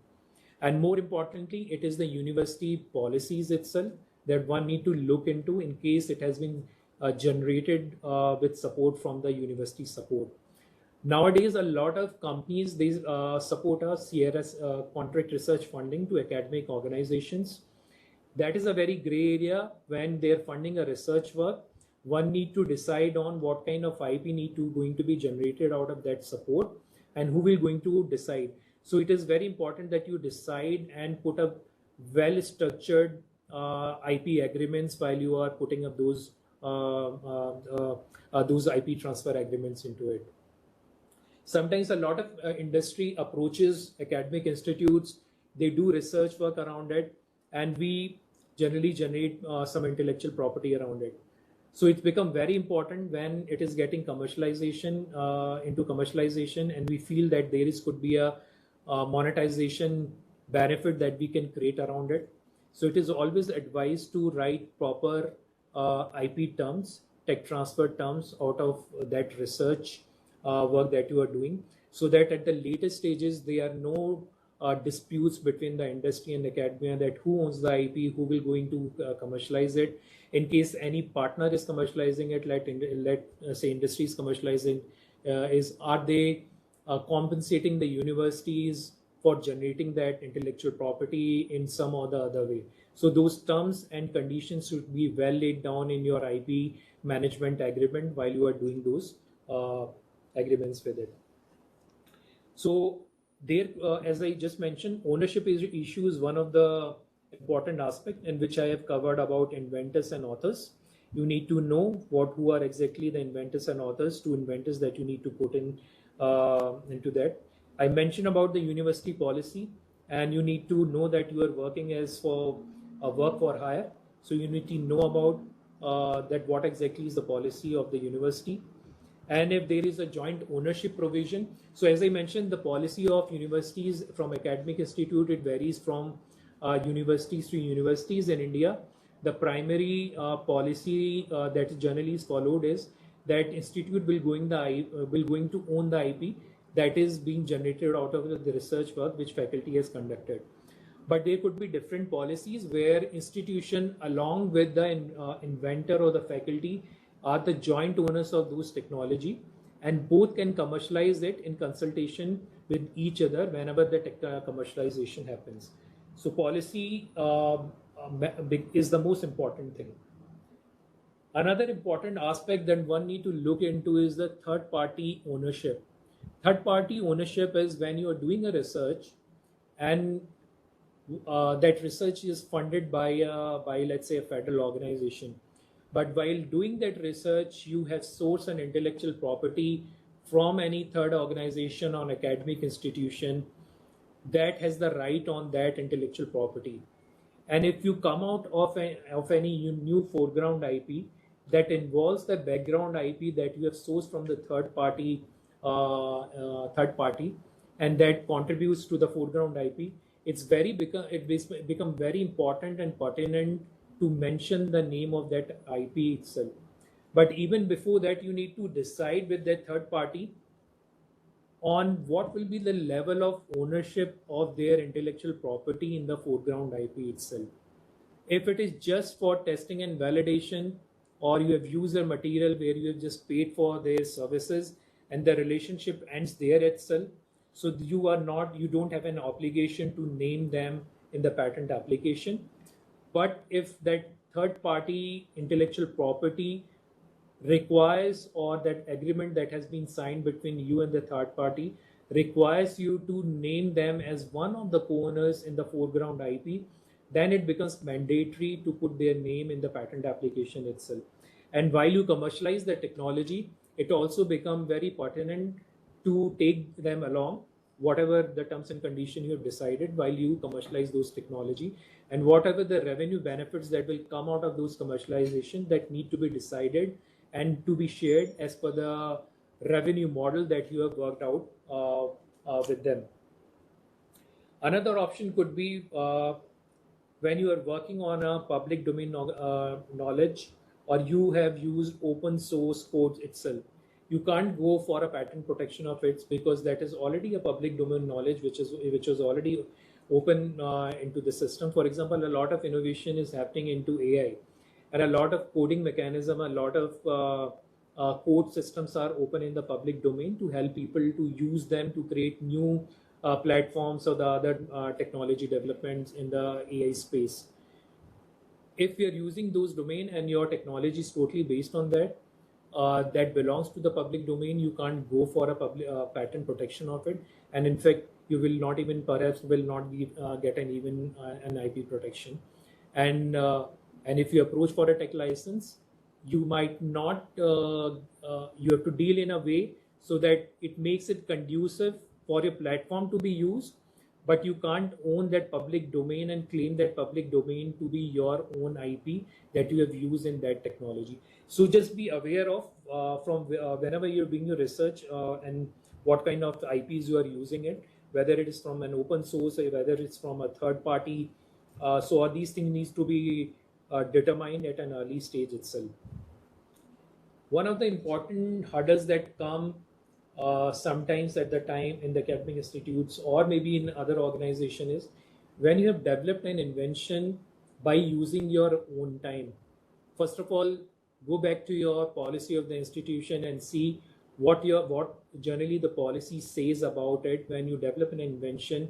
And more importantly, it is the university policies itself that one need to look into in case it has been generated with support from the university support. Nowadays, a lot of companies, they support our CRS contract research funding to academic organizations. That is a very gray area. When they're funding a research work, one need to decide on what kind of IP going to be generated out of that support, and who will going to decide. So it is very important that you decide and put up well-structured IP agreements while you are putting up those IP transfer agreements into it. Sometimes a lot of industry approaches academic institutes, they do research work around it, and we generally generate some intellectual property around it. So it's become very important when it is getting commercialization into commercialization, and we feel that there could be a monetization benefit that we can create around it. So it is always advised to write proper IP terms, tech transfer terms out of that research work that you are doing, so that at the later stages there are no disputes between the industry and academia that who owns the IP, who will going to commercialize it. In case any partner is commercializing it, let say industry is commercializing, are they compensating the universities for generating that intellectual property in some or the other way? So those terms and conditions should be well laid down in your IP management agreement while you are doing those agreements with it. So there, as I just mentioned, ownership issue is one of the important aspect, in which I have covered about inventors and authors. You need to know who are exactly the inventors and authors, two inventors that you need to put in into that. I mentioned about the university policy, and you need to know that you are working as for a work for hire. So you need to know about that what exactly is the policy of the university, and if there is a joint ownership provision. So as I mentioned, the policy of universities from academic institute, it varies from universities to universities in India. The primary policy that generally is followed is that institute will going to own the IP that is being generated out of the research work which faculty has conducted. But there could be different policies where institution along with the inventor or the faculty are the joint owners of those technology, and both can commercialize it in consultation with each other whenever the commercialization happens. So policy is the most important thing. Another important aspect that one need to look into is the third party ownership. Third party ownership is when you are doing a research and that research is funded by let's say a federal organization. But while doing that research, you have sourced an intellectual property from any third organization or academic institution that has the right on that intellectual property. And if you come out of any new foreground IP that involves the background IP that you have sourced from the third party, and that contributes to the foreground IP, it become very important and pertinent to mention the name of that IP itself. But even before that, you need to decide with that third party on what will be the level of ownership of their intellectual property in the foreground IP itself. If it is just for testing and validation, or you have used a material where you have just paid for their services and the relationship ends there itself, so you don't have an obligation to name them in the patent application. But if that third party intellectual property requires, or that agreement that has been signed between you and the third party requires you to name them as one of the co-owners in the foreground IP, then it becomes mandatory to put their name in the patent application itself. And while you commercialize the technology, it also becomes very pertinent to take them along, whatever the terms and conditions you have decided while you commercialize those technology, and whatever the revenue benefits that will come out of those commercialization that need to be decided and to be shared as per the revenue model that you have worked out with them. Another option could be when you are working on a public domain knowledge, or you have used open source code itself. You can't go for a patent protection of it, because that is already a public domain knowledge which is already open into the system. For example, a lot of innovation is happening into AI, and a lot of coding mechanism, a lot of code systems are open in the public domain to help people to use them to create new platforms or the other technology developments in the AI space. If you're using those domain and your technology is totally based on that, that belongs to the public domain, you can't go for a public patent protection of it, and in fact you will not even get an IP protection. And if you approach for a tech license, you might not you have to deal in a way so that it makes it conducive for your platform to be used, but you can't own that public domain and claim that public domain to be your own IP that you have used in that technology. So just be aware of from whenever you're doing your research and what kind of IPs you are using it, whether it is from an open source or whether it's from a third party. So all these things needs to be determined at an early stage itself. One of the important hurdles that come sometimes at the time in the academic institutes or maybe in other organization is when you have developed an invention by using your own time. First of all, go back to your policy of the institution and see what generally the policy says about it when you develop an invention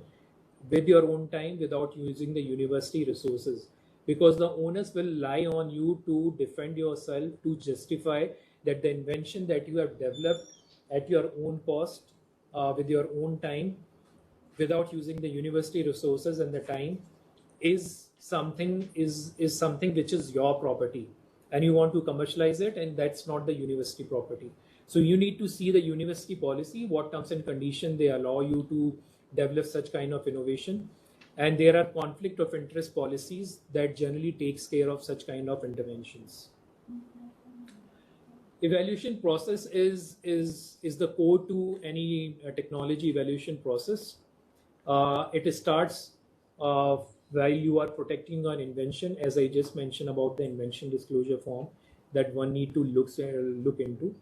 with your own time without using the university resources, because the onus will lie on you to defend yourself, to justify that the invention that you have developed at your own cost with your own time without using the university resources and the time is something is something which is your property and you want to commercialize it, and that's not the university property. So you need to see the university policy, what terms and conditions they allow you to develop such kind of innovation. And there are conflict of interest policies that generally takes care of such kind of interventions. Evaluation process is the core to any technology evaluation process. It starts while you are protecting an invention, as I just mentioned about the invention disclosure form that one need to look into.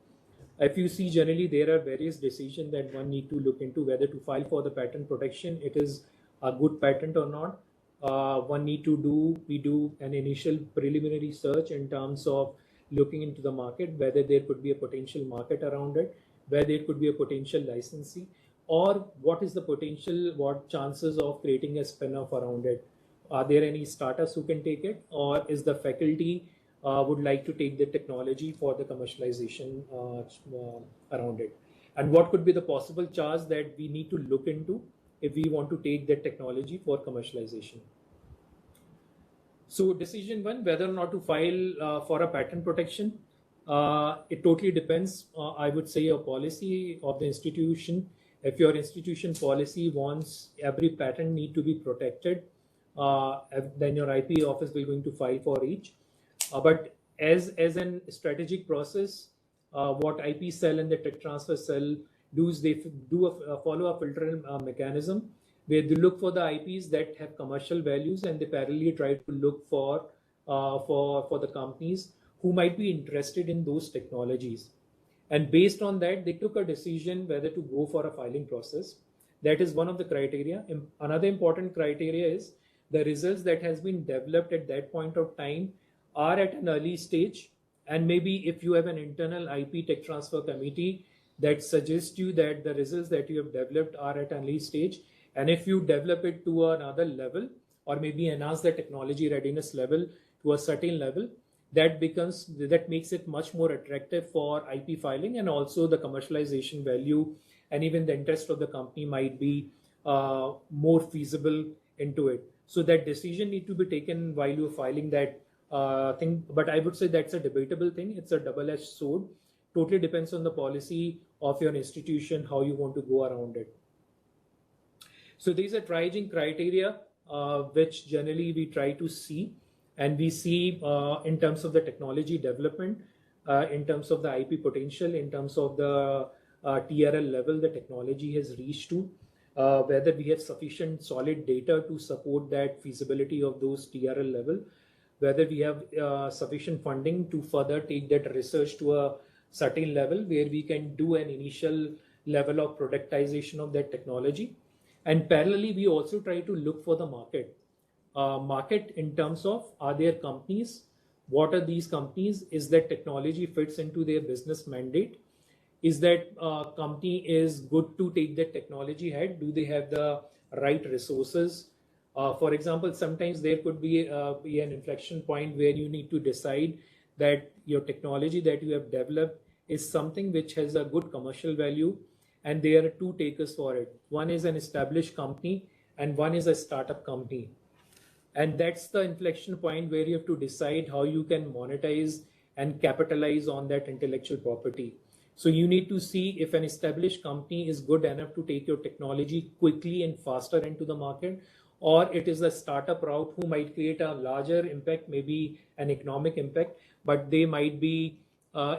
If you see, generally there are various decisions that one need to look into, whether to file for the patent protection, it is a good patent or not. We do an initial preliminary search in terms of looking into the market, whether there could be a potential market around it, whether there could be a potential licensee, or what is the potential, what chances of creating a spin-off around it. Are there any startups who can take it, or is the faculty would like to take the technology for the commercialization around it? And what could be the possible charge that we need to look into if we want to take that technology for commercialization? So decision one, whether or not to file for a patent protection, it totally depends, I would say, a policy of the institution. If your institution policy wants every patent need to be protected, then your IP office will going to file for each. But as an strategic process, what IP cell and the tech transfer cell do is they follow a filter mechanism where they look for the IPs that have commercial values, and they parallelly try to look for the companies who might be interested in those technologies. And based on that, they took a decision whether to go for a filing process. That is one of the criteria. Another important criteria is the results that has been developed at that point of time are at an early stage. And maybe if you have an internal IP tech transfer committee that suggests you that the results that you have developed are at an early stage, and if you develop it to another level, or maybe enhance the technology readiness level to a certain level, that makes it much more attractive for IP filing, and also the commercialization value and even the interest of the company might be more feasible into it. So that decision need to be taken while you're filing that thing. But I would say that's a debatable thing. It's a double-edged sword. Totally depends on the policy of your institution, how you want to go around it. So these are triaging criteria which generally we try to see, and we see in terms of the technology development, in terms of the IP potential, in terms of the TRL level the technology has reached to, whether we have sufficient solid data to support that feasibility of those TRL level, whether we have sufficient funding to further take that research to a certain level where we can do an initial level of productization of that technology. And parallelly, we also try to look for the market. Market in terms of, are there companies? What are these companies? Is that technology fits into their business mandate? Is that company is good to take that technology ahead? Do they have the right resources? For example, sometimes there could be an inflection point where you need to decide that your technology that you have developed is something which has a good commercial value, and there are two takers for it. One is an established company and one is a startup company. And that's the inflection point where you have to decide how you can monetize and capitalize on that intellectual property. So you need to see if an established company is good enough to take your technology quickly and faster into the market, or it is a startup route who might create a larger impact, maybe an economic impact, but they might be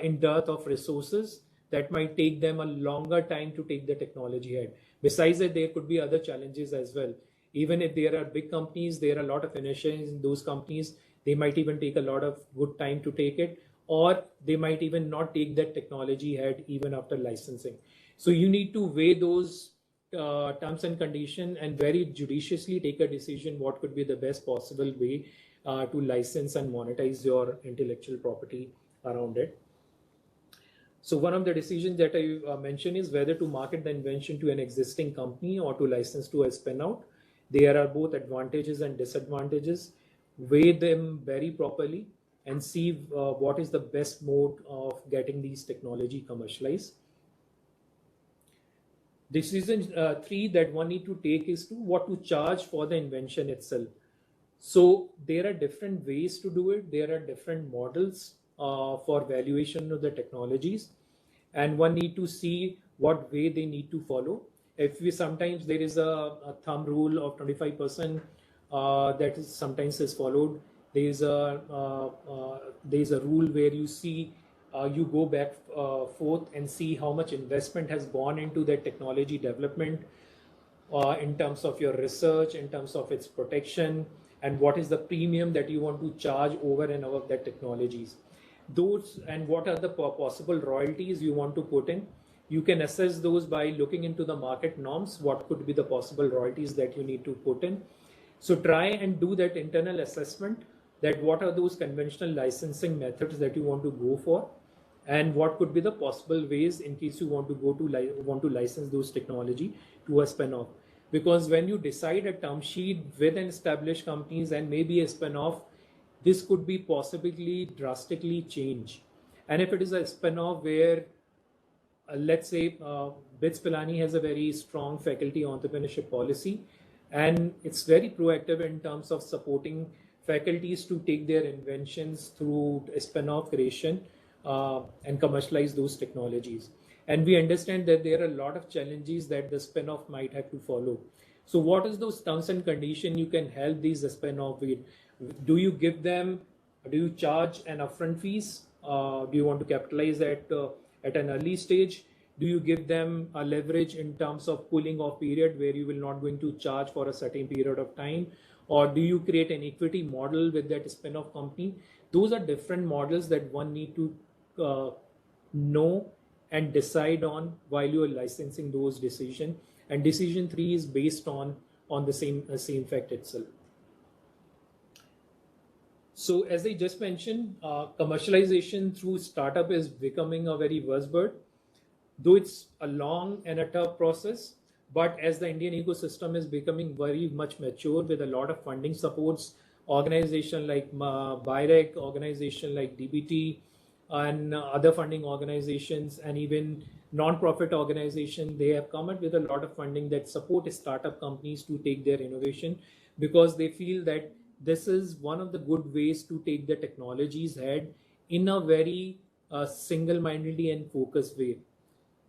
in dearth of resources that might take them a longer time to take the technology ahead. Besides that, there could be other challenges as well. Even if there are big companies, there are a lot of initiatives in those companies. They might even take a lot of good time to take it, or they might even not take that technology ahead even after licensing. So you need to weigh those terms and conditions and very judiciously take a decision what could be the best possible way to license and monetize your intellectual property around it. So one of the decisions that I mentioned is whether to market the invention to an existing company or to license to a spin out. There are both advantages and disadvantages. Weigh them very properly and see what is the best mode of getting these technology commercialized. Decision 3 that one need to take is to what to charge for the invention itself. So there are different ways to do it. There are different models for valuation of the technologies, and one need to see what way they need to follow. If we sometimes there is a thumb rule of 25% that is sometimes is followed. There is a rule where you see you go back forth and see how much investment has gone into that technology development in terms of your research, in terms of its protection, and what is the premium that you want to charge over and above that technologies. Those and what are the possible royalties you want to put in. You can assess those by looking into the market norms, what could be the possible royalties that you need to put in. So try and do that internal assessment, that what are those conventional licensing methods that you want to go for, and what could be the possible ways in case you want to license those technology to a spin-off. Because when you decide a term sheet with an established companies and maybe a spin-off, this could be possibly drastically change. And if it is a spin-off where let's say BITS Pilani has a very strong faculty entrepreneurship policy, and it's very proactive in terms of supporting faculties to take their inventions through a spin-off creation and commercialize those technologies. And we understand that there are a lot of challenges that the spin-off might have to follow. So what is those terms and conditions you can help these spin-off with? Do you give them, do you charge an upfront fees? Do you want to capitalize at an early stage? Do you give them a leverage in terms of cooling off period where you will not going to charge for a certain period of time? Or do you create an equity model with that spin-off company? Those are different models that one need to know and decide on while you are licensing those decisions. And decision 3 is based on the same fact itself. So as I just mentioned, commercialization through startup is becoming a very buzzword, though it's a long and a tough process. But as the Indian ecosystem is becoming very much mature with a lot of funding supports, organization like BIREC, organization like DBT, and other funding organizations, and even non-profit organizations, they have come up with a lot of funding that support startup companies to take their innovation, because they feel that this is one of the good ways to take the technologies ahead in a very single-mindedly and focused way.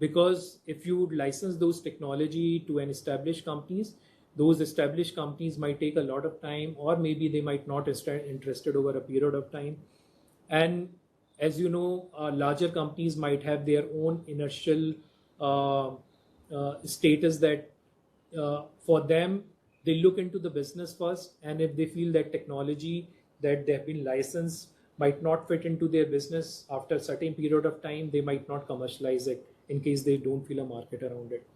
Because if you license those technology to an established companies, those established companies might take a lot of time, or maybe they might not interested over a period of time. And as you know, larger companies might have their own inertial status that for them, they look into the business first, and if they feel that technology that they have been licensed might not fit into their business after a certain period of time, they might not commercialize it in case they don't feel a market around it.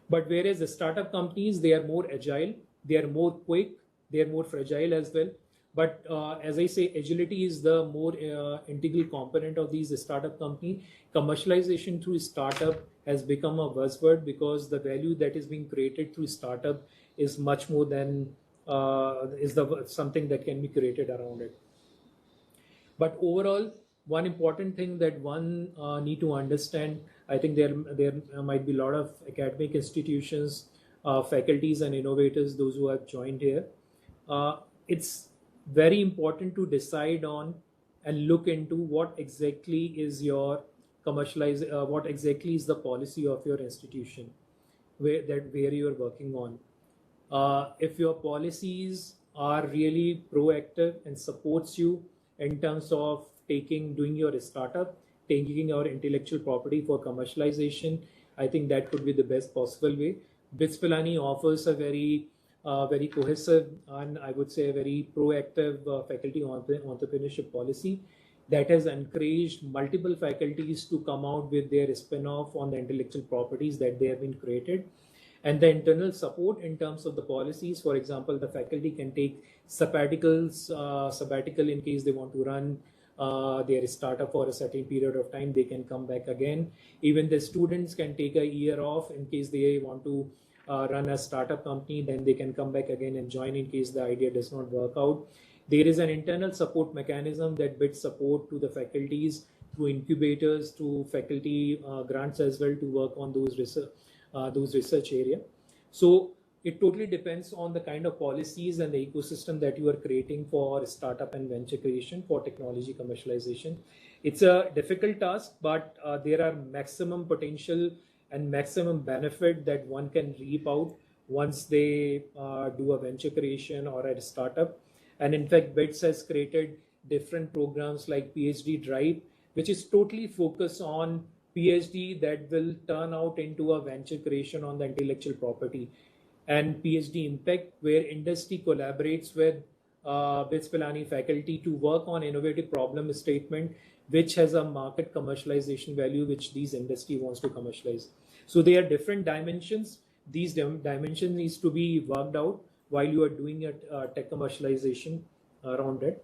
But whereas the startup companies, they are more agile, they are more quick, they are more fragile as well. But as I say, agility is the more integral component of these startup company. Commercialization through startup has become a buzzword because the value that is being created through startup is much more than something that can be created around it. But overall, one important thing that one need to understand, I think there might be a lot of academic institutions, faculties and innovators, those who have joined here. It's very important to decide on and look into what exactly is your what exactly is the policy of your institution where you are working on. If your policies are really proactive and supports you in terms of doing your startup, taking your intellectual property for commercialization, I think that could be the best possible way. BITS Pilani offers a very cohesive and I would say a very proactive faculty entrepreneurship policy that has encouraged multiple faculties to come out with their spin-off on the intellectual properties that they have been created. And the internal support in terms of the policies, for example, the faculty can take sabbatical in case they want to run their startup for a certain period of time, they can come back again. Even the students can take a year off in case they want to run a startup company, then they can come back again and join in case the idea does not work out. There is an internal support mechanism that BITS support to the faculties through incubators, to faculty grants as well to work on those research area. So it totally depends on the kind of policies and the ecosystem that you are creating for startup and venture creation for technology commercialization. It's a difficult task, but there are maximum potential and maximum benefit that one can reap out once they do a venture creation or a startup. And in fact, BITS has created different programs like PhD Drive, which is totally focused on PhD that will turn out into a venture creation on the intellectual property, and PhD Impact, where industry collaborates with BITS Pilani faculty to work on innovative problem statement, which has a market commercialization value, which these industry wants to commercialize. So there are different dimensions. These dimensions needs to be worked out while you are doing a tech commercialization around it.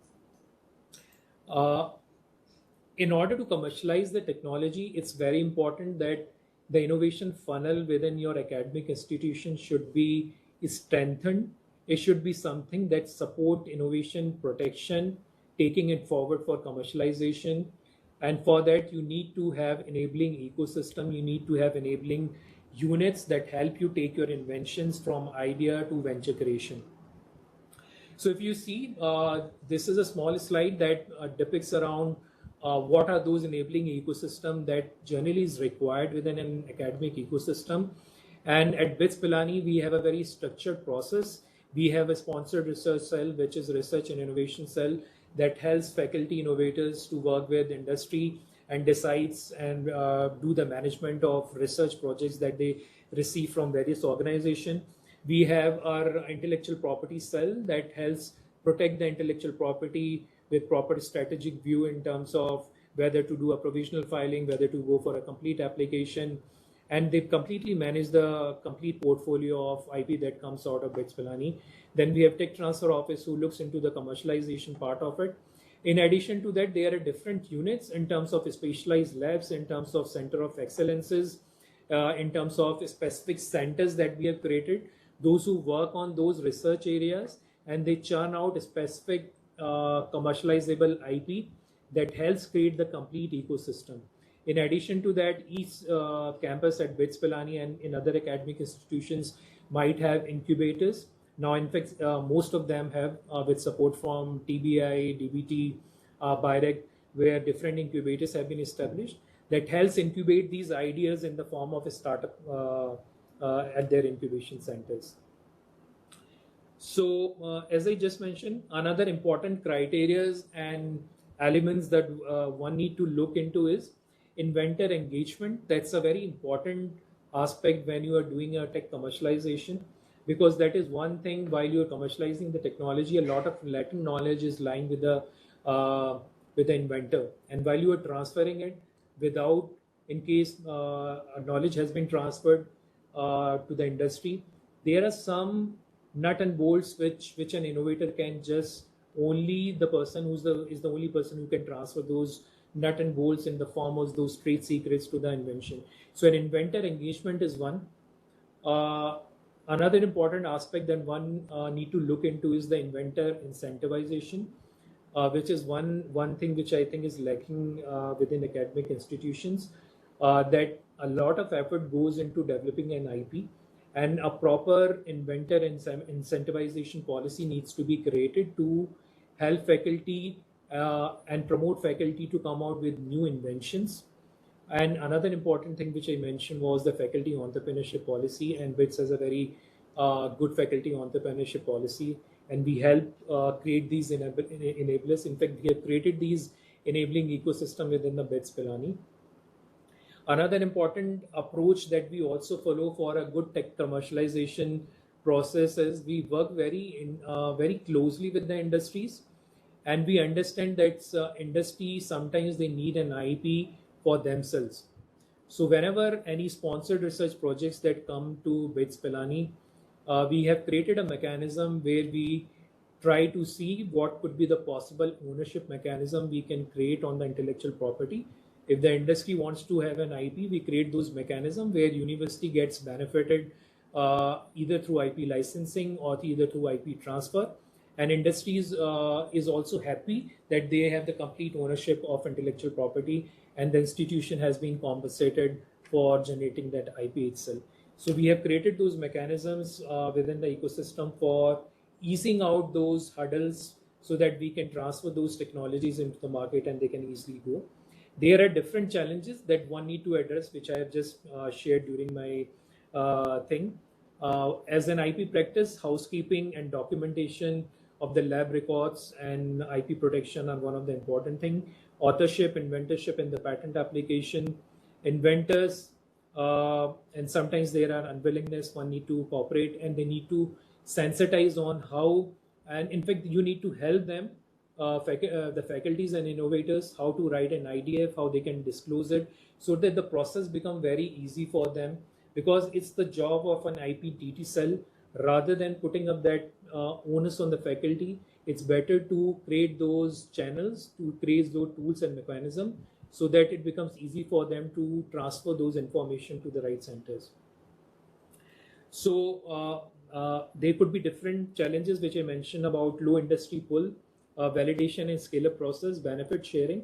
In order to commercialize the technology, it's very important that the innovation funnel within your academic institution should be strengthened. It should be something that support innovation protection, taking it forward for commercialization. And for that, you need to have enabling ecosystem. You need to have enabling units that help you take your inventions from idea to venture creation. So if you see, this is a small slide that depicts around what are those enabling ecosystem that generally is required within an academic ecosystem. And at BITS Pilani, we have a very structured process. We have a sponsored research cell, which is research and innovation cell, that helps faculty innovators to work with industry and decides and do the management of research projects that they receive from various organizations. We have our intellectual property cell that helps protect the intellectual property with proper strategic view in terms of whether to do a provisional filing, whether to go for a complete application. And they completely manage the complete portfolio of IP that comes out of BITS Pilani. Then we have Tech Transfer Office who looks into the commercialization part of it. In addition to that, there are different units in terms of specialized labs, in terms of center of excellences, in terms of specific centers that we have created, those who work on those research areas, and they churn out specific commercializable IP that helps create the complete ecosystem. In addition to that, each campus at BITS Pilani and in other academic institutions might have incubators. Now, in fact, most of them have with support from TBI, DBT, BIREC, where different incubators have been established that helps incubate these ideas in the form of a startup at their incubation centers. So, as I just mentioned, another important criteria and elements that one need to look into is inventor engagement. That's a very important aspect when you are doing a tech commercialization, because that is one thing. While you are commercializing the technology, a lot of latent knowledge is lying with the inventor, and while you are transferring it, without, in case knowledge has been transferred to the industry, there are some nut and bolts which an innovator can just only the person is the only person who can transfer those nut and bolts in the form of those trade secrets to the invention. So an inventor engagement is one. Another important aspect that one need to look into is the inventor incentivization, which is one thing which I think is lacking within academic institutions, that a lot of effort goes into developing an IP, and a proper inventor incentivization policy needs to be created to help faculty and promote faculty to come out with new inventions. And another important thing which I mentioned was the faculty entrepreneurship policy, and BITS has a very good faculty entrepreneurship policy, and we help create these enablers. In fact, we have created these enabling ecosystem within the BITS Pilani. Another important approach that we also follow for a good tech commercialization process is we work very closely with the industries, and we understand that industry sometimes they need an IP for themselves. So whenever any sponsored research projects that come to BITS Pilani, we have created a mechanism where we try to see what could be the possible ownership mechanism we can create on the intellectual property. If the industry wants to have an IP, we create those mechanisms where university gets benefited either through IP licensing or either through IP transfer. And industries is also happy that they have the complete ownership of intellectual property, and the institution has been compensated for generating that IP itself. So we have created those mechanisms within the ecosystem for easing out those hurdles so that we can transfer those technologies into the market and they can easily go. There are different challenges that one need to address, which I have just shared during my thing. As an IP practice, housekeeping and documentation of the lab records and IP protection are one of the important things. Authorship, inventorship in the patent application, inventors, and sometimes there are unwillingness, one need to cooperate and they need to sensitize on how, and in fact, you need to help them, the faculties and innovators, how to write an IDF, how they can disclose it, so that the process become very easy for them, because it's the job of an IP DT cell. Rather than putting up that onus on the faculty, it's better to create those channels, to create those tools and mechanism, so that it becomes easy for them to transfer those information to the right centers. So there could be different challenges which I mentioned about low industry pull, validation and scale-up process, benefit sharing.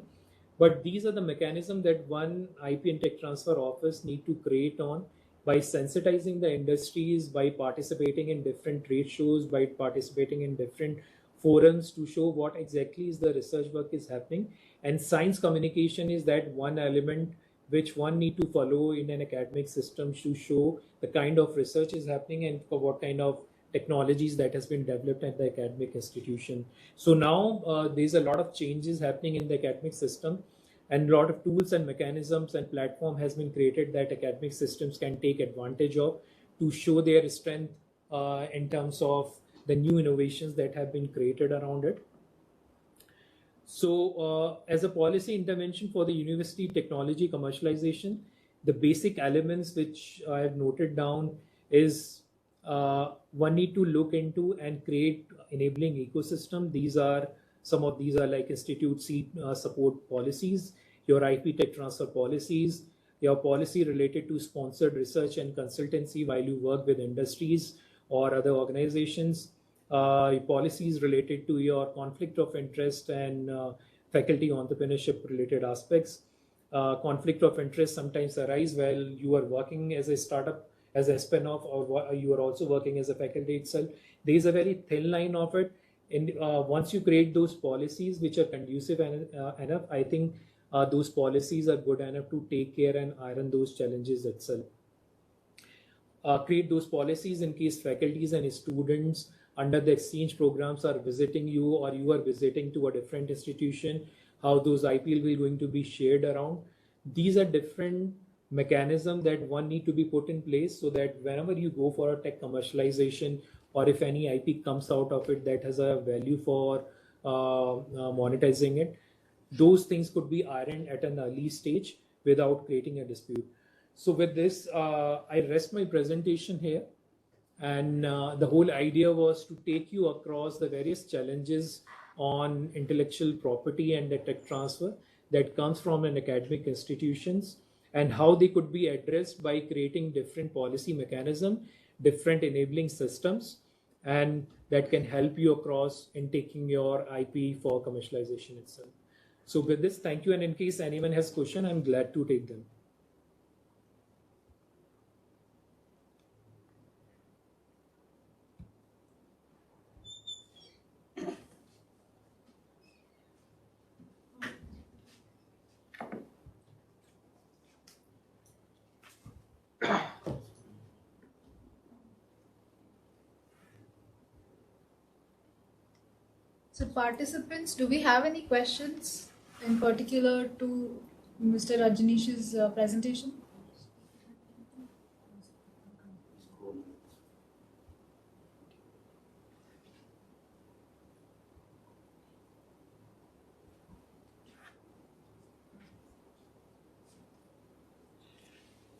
But these are the mechanisms that one IP and tech transfer office need to create on, by sensitizing the industries, by participating in different trade shows, by participating in different forums to show what exactly is the research work is happening. And science communication is that one element which one need to follow in an academic system to show the kind of research is happening and for what kind of technologies that has been developed at the academic institution. So now there's a lot of changes happening in the academic system, and a lot of tools and mechanisms and platform has been created that academic systems can take advantage of to show their strength in terms of the new innovations that have been created around it. So as a policy intervention for the university technology commercialization, the basic elements which I have noted down is one need to look into and create enabling ecosystem. Some of these are like institute seat support policies, your IP tech transfer policies, your policy related to sponsored research and consultancy while you work with industries or other organizations, policies related to your conflict of interest and faculty entrepreneurship related aspects. Conflict of interest sometimes arise while you are working as a startup, as a spin-off, or you are also working as a faculty itself. There is a very thin line of it. And once you create those policies which are conducive enough, I think those policies are good enough to take care and iron those challenges itself. Create those policies in case faculties and students under the exchange programs are visiting you, or you are visiting to a different institution, how those IP will going to be shared around. These are different mechanisms that one need to be put in place so that whenever you go for a tech commercialization, or if any IP comes out of it that has a value for monetizing it, those things could be ironed at an early stage without creating a dispute. So with this, I rest my presentation here. And the whole idea was to take you across the various challenges on intellectual property and the tech transfer that comes from an academic institutions, and how they could be addressed by creating different policy mechanism, different enabling systems, and that can help you across in taking your IP for commercialization itself. So with this, thank you. And in case anyone has question, I'm glad to take them. So participants, do we have any questions in particular to Mr. Rajneesh's presentation?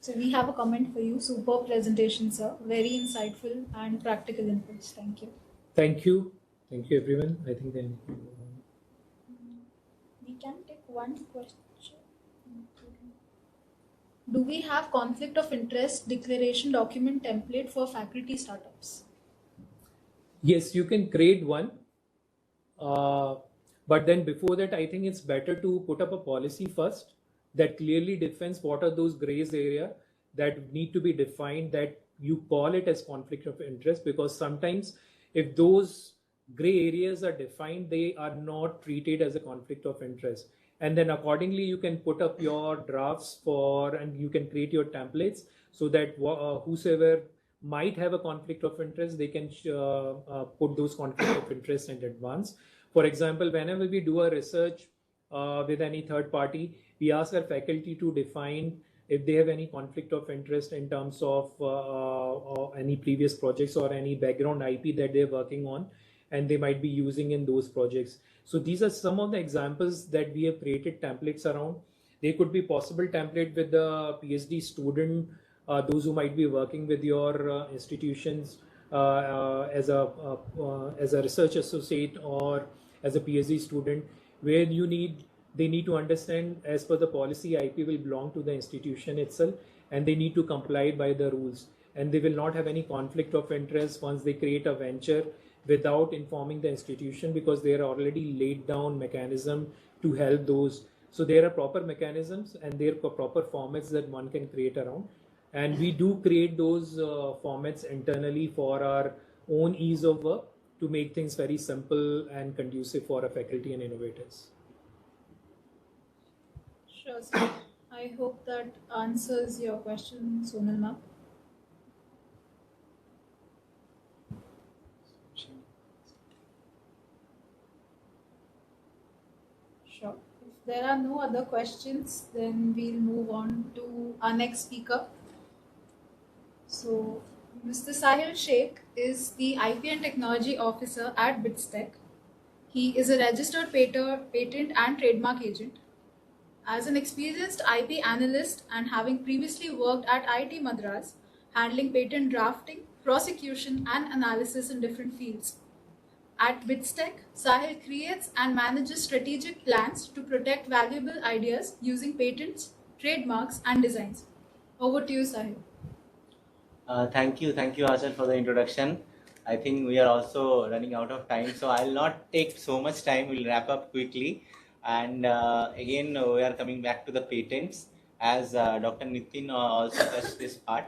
So we have a comment for you. Superb presentation, sir. Very insightful and practical inputs. Thank you. Thank you. Thank you, everyone. I think then We can take one question. Do we have conflict of interest declaration document template for faculty startups? yes, you can create one. But then before that, I think it's better to put up a policy first that clearly defines what are those grays area that need to be defined, that you call it as conflict of interest, because sometimes if those gray areas are defined, they are not treated as a conflict of interest. And then accordingly, you can put up your drafts and you can create your templates so that whosoever might have a conflict of interest, they can put those conflict of interest in advance. For example, whenever we do a research with any third party, we ask our faculty to define if they have any conflict of interest in terms of any previous projects or any background IP that they're working on and they might be using in those projects. So these are some of the examples that we have created templates around. They could be possible template with the PhD student, those who might be working with your institutions as a research associate or as a PhD student, where they need to understand, as per the policy, IP will belong to the institution itself, and they need to comply by the rules. And they will not have any conflict of interest once they create a venture without informing the institution, because there are already laid down mechanism to help those. So there are proper mechanisms and there are proper formats that one can create around. And we do create those formats internally for our own ease of work to make things very simple and conducive for our faculty and innovators. Sure, sir. I hope that answers your question, Sonal ma'am. Sure. If there are no other questions, then we'll move on to our next speaker. So, Mr. Sahil Sheikh is the IP and Technology Officer at BITSTEC. He is a registered patent and trademark agent. As an experienced IP analyst and having previously worked at IIT Madras, handling patent drafting, prosecution, and analysis in different fields. At BITSTEC, Sahil creates and manages strategic plans to protect valuable ideas using patents, trademarks, and designs. Over to you, Sahil. Thank you, Achal, for the introduction. I think we are also running out of time, so I'll not take so much time. We'll wrap up quickly. And again, we are coming back to the patents, as Dr. Nitin also touched this part.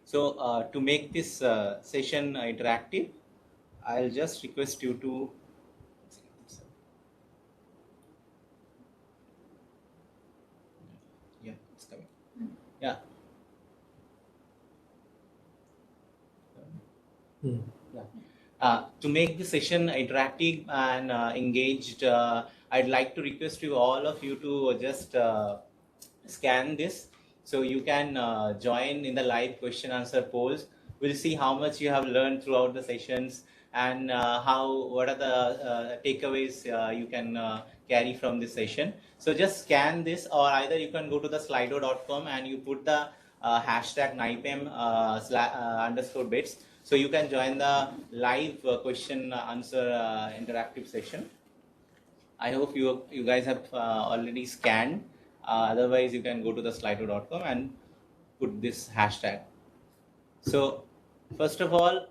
So to make this session interactive, I'll just request you to it's coming. Yeah. To make the session interactive and engaged, I'd like to request you, all of you, to just scan this, so you can join in the live question answer polls. We'll see how much you have learned throughout the sessions and what are the takeaways you can carry from this session. So just scan this, or either you can go to the slido.com and you put the hashtag NIPAM _ bits. So you can join the live question answer interactive session. I hope you guys have already scanned. Otherwise, you can go to the slido.com and put this hashtag. So first of all,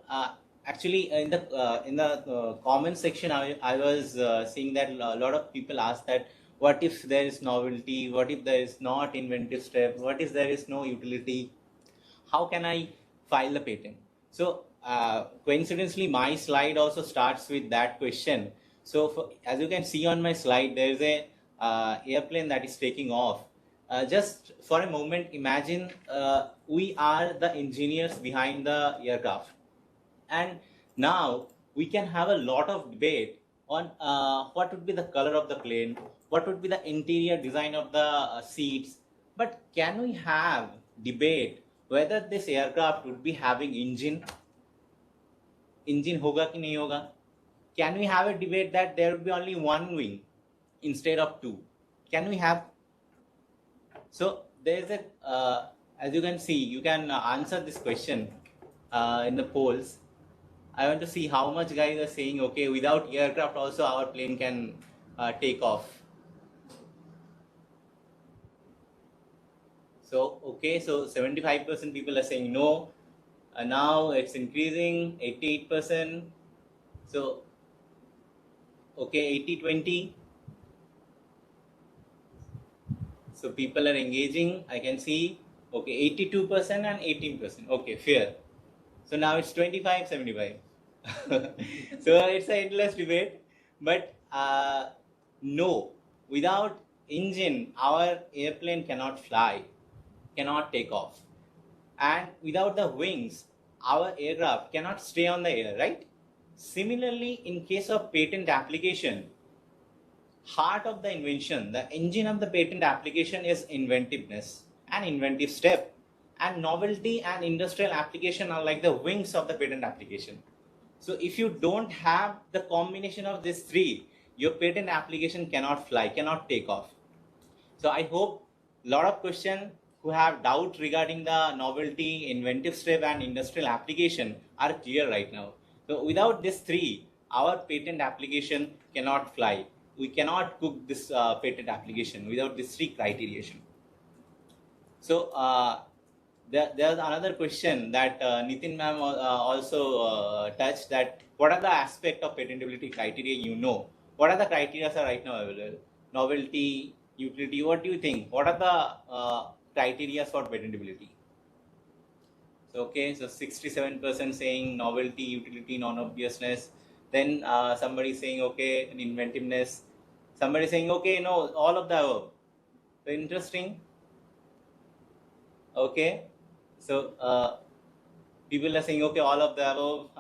actually in the comment section, I was seeing that a lot of people ask that, what if there is novelty? What if there is not inventive step? What if there is no utility? How can I file the patent? So coincidentally, my slide also starts with that question. So as you can see on my slide, there is a airplane that is taking off. Just for a moment, imagine we are the engineers behind the aircraft. And now we can have a lot of debate on what would be the color of the plane, what would be the interior design of the seats. But can we have debate whether this aircraft would be having engine hoga ki nahi hoga? Can we have a debate that there would be only one wing instead of two? Can we have? So there's a, as you can see, you can answer this question in the polls. I want to see how much guys are saying, okay, without aircraft also our plane can take off. So, okay, so 75% people are saying no. Now it's increasing, 88%. So, okay, 80-20. So people are engaging, I can see. Okay, 82% and 18%. Okay, fair. So now it's 25-75. So it's an endless debate. But no, without engine, our airplane cannot fly, cannot take off. And without the wings, our aircraft cannot stay on the air, right? Similarly, in case of patent application, heart of the invention, the engine of the patent application is inventiveness and inventive step. And novelty and industrial application are like the wings of the patent application. So if you don't have the combination of these three, your patent application cannot fly, cannot take off. So I hope a lot of questions who have doubt regarding the novelty, inventive step and industrial application are clear right now. So without these three, our patent application cannot fly. We cannot cook this patent application without these three criteria. So there's another question that Nitin ma'am also touched, that what are the aspect of patentability criteria you know? What are the criteria are right now available? Novelty, utility, what do you think? What are the criteria for patentability? So, okay, so 67% saying novelty, utility, non-obviousness. Then somebody saying, okay, inventiveness. Somebody saying, okay, no, all of the above. So interesting. Okay, so people are saying, okay, all of the above,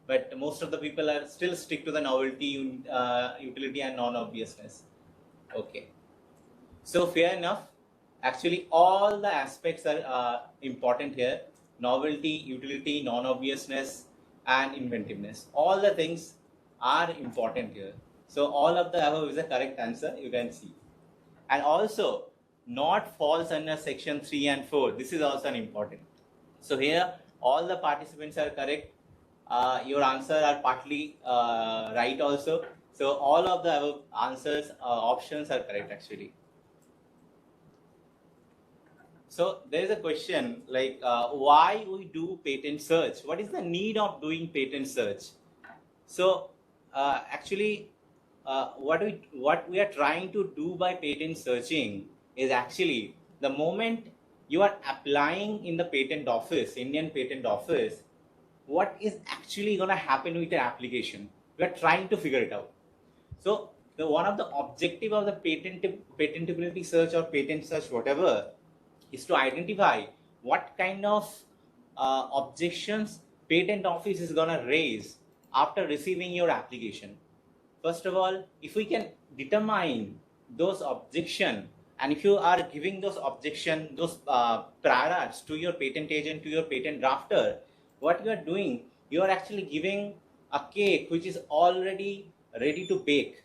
but most of the people are still stick to the novelty, utility and non-obviousness. Okay, so fair enough. Actually, all the aspects are important here: novelty, utility, non-obviousness and inventiveness. All the things are important here. So all of the above is the correct answer, you can see. And also not falls under section 3 and 4. This is also an important. So here all the participants are correct. Your answer are partly right also. So all of the above answers, options are correct actually. So there is a question like why we do patent search? What is the need of doing patent search? So actually what we are trying to do by patent searching is actually the moment you are applying in the patent office, Indian Patent Office, what is actually going to happen with your application? We are trying to figure it out. So the one of the objective of the patentability search or patent search, whatever, is to identify what kind of objections patent office is going to raise after receiving your application. First of all, if we can determine those objections, and if you are giving those objections, those prior arts to your patent agent, to your patent drafter, what you are doing, you are actually giving a cake which is already ready to bake,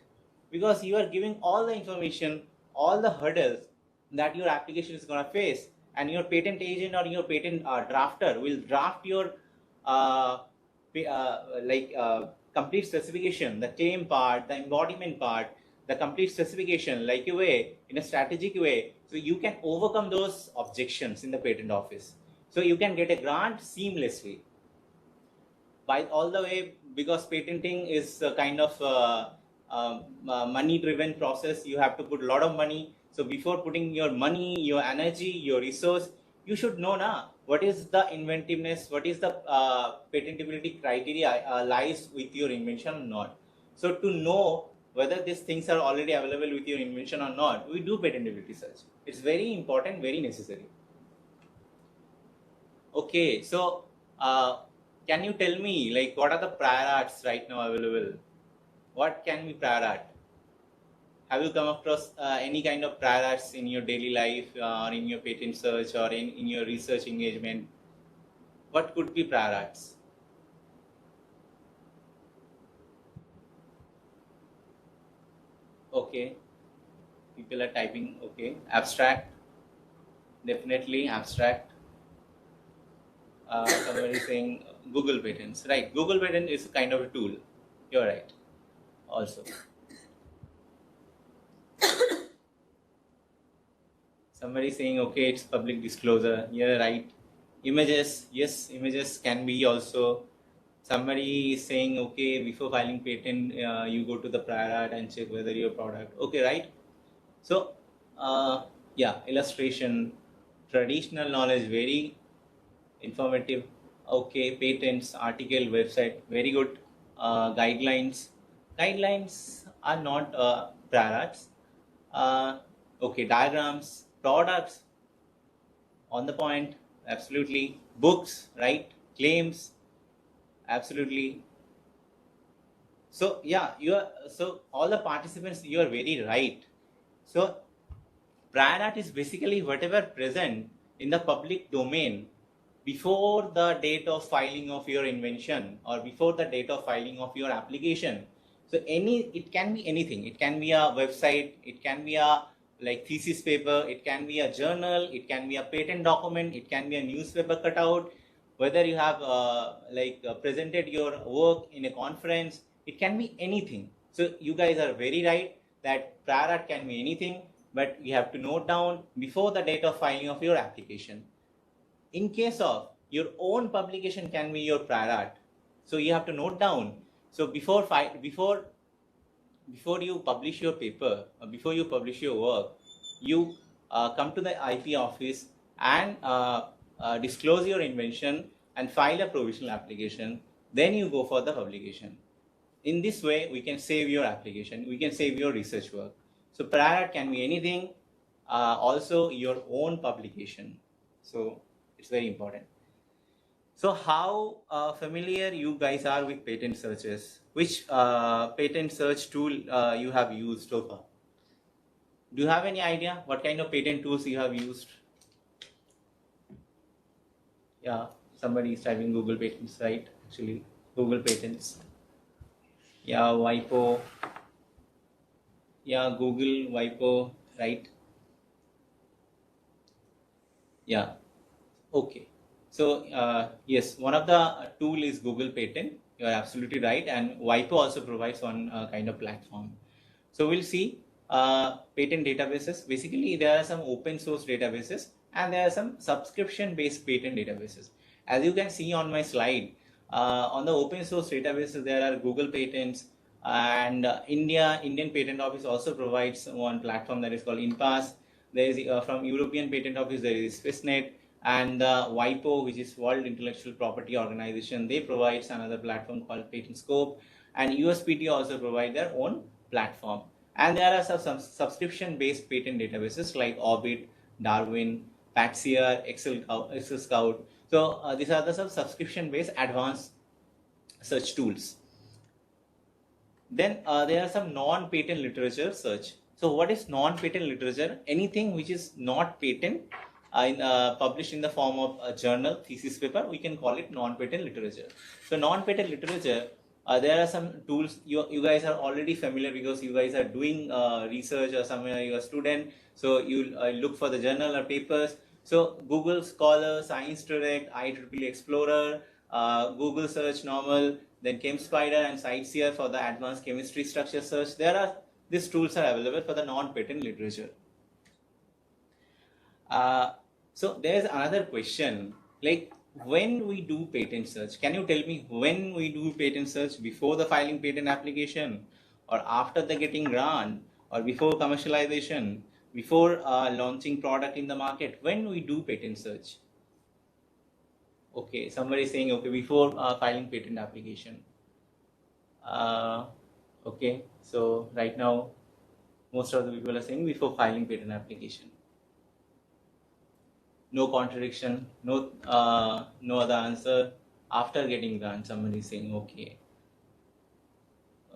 because you are giving all the information, all the hurdles that your application is going to face, and your patent agent or your patent drafter will draft your complete specification, the claim part, the embodiment part, the complete specification, like a way, in a strategic way, so you can overcome those objections in the patent office. So you can get a grant seamlessly. By all the way, because patenting is a kind of money-driven process, you have to put a lot of money. So before putting your money, your energy, your resource, you should know now what is the inventiveness, what is the patentability criteria lies with your invention or not. So to know whether these things are already available with your invention or not, we do patentability search. It's very important, very necessary. Okay, so can you tell me, like, what are the prior arts right now available? What can be prior art? Have you come across any kind of prior arts in your daily life or in your patent search or in your research engagement? What could be prior arts? Okay, people are typing. Okay, abstract, definitely abstract. Somebody saying Google patents, right? Google patent is kind of a tool. You're right. Also, somebody saying, okay, it's public disclosure. You're right. Images, yes, images can be also. Somebody is saying, okay, before filing patent, you go to the prior art and check whether your product, okay, right? So, yeah, illustration, traditional knowledge, very informative. Okay, patents, article, website, very good. Guidelines. Guidelines are not prior arts. Okay, diagrams, products, on the point, absolutely. Books, right? Claims, absolutely. So yeah, so all the participants, you are very right. So prior art is basically whatever present in the public domain before the date of filing of your invention or before the date of filing of your application. So it can be anything. It can be a website, it can be a like thesis paper, it can be a journal, it can be a patent document, it can be a newspaper cutout, whether you have presented your work in a conference, it can be anything. So you guys are very right that prior art can be anything, but you have to note down before the date of filing of your application. In case of your own publication can be your prior art. So you have to note down. So before you publish your paper, or before you publish your work, you come to the IP office and disclose your invention and file a provisional application. Then you go for the publication. In this way, we can save your application. We can save your research work. So prior art can be anything, also your own publication. So it's very important. So how familiar you guys are with patent searches? Which patent search tool you have used so far? Do you have any idea what kind of patent tools you have used? Yeah, somebody is typing Google Patents, right? Actually, Google Patents. Yeah, WIPO. Yeah, Google, WIPO, right? Yeah, okay. So yes, one of the tool is Google Patent. You are absolutely right, and WIPO also provides one kind of platform. So we'll see patent databases. Basically, there are some open source databases and there are some subscription based patent databases. As you can see on my slide, on the open source databases, there are Google Patents, and Indian Patent Office also provides one platform that is called INPAS. There is from European Patent Office, there is SwissNet, and WIPO, which is World Intellectual Property Organization. They provide another platform called Patent Scope, and USPT also provide their own platform. And there are some subscription-based patent databases like Orbit, Darwin, PatSIR, Excel Scout. So these are the subscription-based advanced search tools. Then there are some non-patent literature search. So what is non-patent literature? Anything which is not patent, published in the form of a journal, thesis paper, we can call it non-patent literature. So non-patent literature, there are some tools you guys are already familiar because you guys are doing research or somewhere you're a student. So you look for the journal or papers. So Google Scholar, Science Direct, IEEE Explorer, Google Search Normal, then ChemSpider and CSIR for the advanced chemistry structure search. These tools are available for the non-patent literature. So there's another question, like when we do patent search, can you tell me when we do patent search? Before the filing patent application, or after the getting grant, or before commercialization, before launching product in the market? When we do patent search? Okay, somebody is saying okay, before filing patent application. Okay, so right now most of the people are saying before filing patent application. No contradiction, no other answer. After getting grant, somebody is saying okay.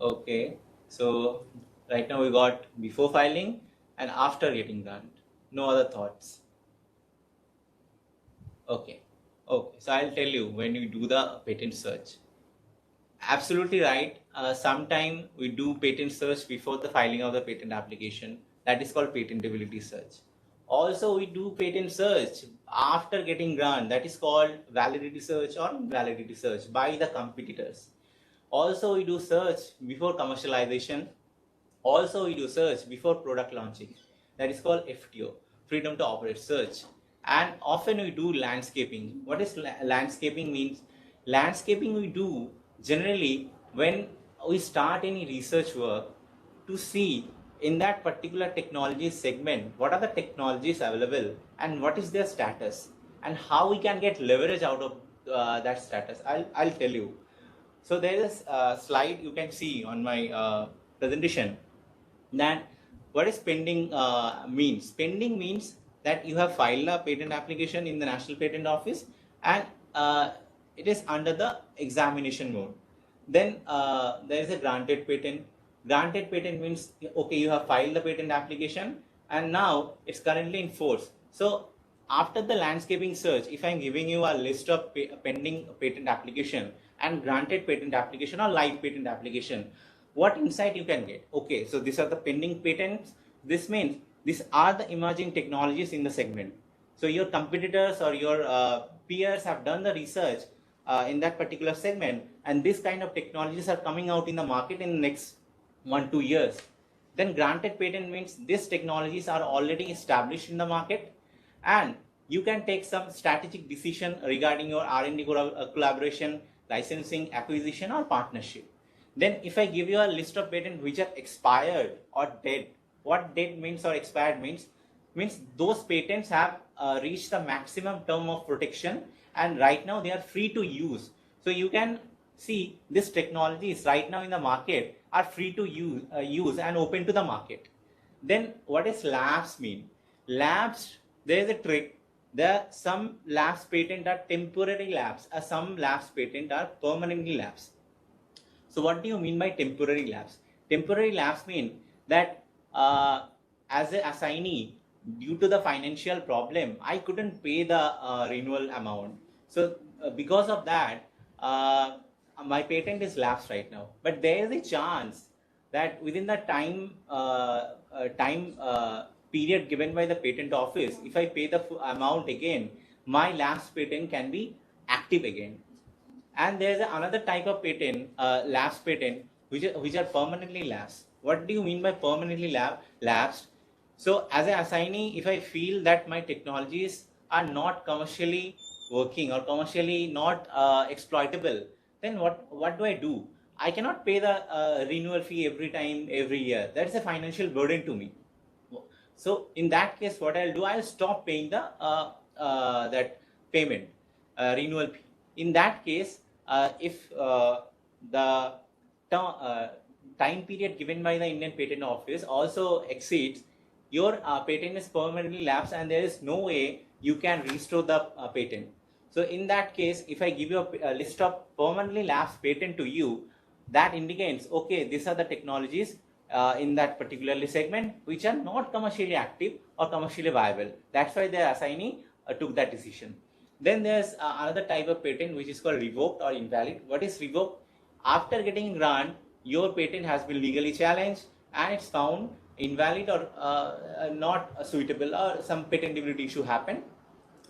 Okay, so right now we got before filing and after getting grant. No other thoughts. Okay, so I'll tell you when you do the patent search. Absolutely right. Sometime we do patent search before the filing of the patent application. That is called patentability search. Also, we do patent search after getting grant. That is called validity search or invalidity search by the competitors. Also, we do search before commercialization. Also, we do search before product launching. That is called FTO, freedom to operate search. And often we do landscaping. What is landscaping means? Landscaping we do generally when we start any research work to see in that particular technology segment what are the technologies available and what is their status, and how we can get leverage out of that status. I'll tell you. So there is a slide you can see on my presentation, that what is pending means. Pending means that you have filed a patent application in the National Patent Office, and it is under the examination mode. Then there is a granted patent. Granted patent means, okay, you have filed the patent application and now it's currently in force. So after the landscaping search, if I'm giving you a list of pending patent application and granted patent application or live patent application, what insight you can get? Okay, so these are the pending patents. This means these are the emerging technologies in the segment. So your competitors or your peers have done the research in that particular segment, and this kind of technologies are coming out in the market in the next 1-2 years. Then granted patent means these technologies are already established in the market, and you can take some strategic decision regarding your R&D collaboration, licensing, acquisition, or partnership. Then if I give you a list of patents which are expired or dead, what dead means or expired means those patents have reached the maximum term of protection, and right now they are free to use. So you can see this technologies right now in the market are free to use and open to the market. Then what does lapse mean? Lapse, there is a trick. There are some lapse patent are temporary lapse, some lapse patent are permanently lapse. So what do you mean by temporary lapse? Temporary lapse mean that as an assignee, due to the financial problem, I couldn't pay the renewal amount. So because of that, my patent is lapsed right now. But there is a chance that within the time period given by the patent office, if I pay the amount again, my lapsed patent can be active again. And there's another type of patent, lapsed patent, which are permanently lapsed. What do you mean by permanently lapsed? So as an assignee, if I feel that my technologies are not commercially working or commercially not exploitable, then what do I do? I cannot pay the renewal fee every year. That's a financial burden to me. So in that case, what I'll do, I'll stop paying the that payment, renewal fee. In that case, if the time period given by the Indian Patent Office also exceeds, your patent is permanently lapsed and there is no way you can restore the patent. So in that case, if I give you a list of permanently lapsed patent to you, that indicates, okay, these are the technologies in that particularly segment which are not commercially active or commercially viable. That's why the assignee took that decision. Then there's another type of patent which is called revoked or invalid. What is revoked? After getting grant, your patent has been legally challenged and it's found invalid or not suitable, or some patentability issue happened,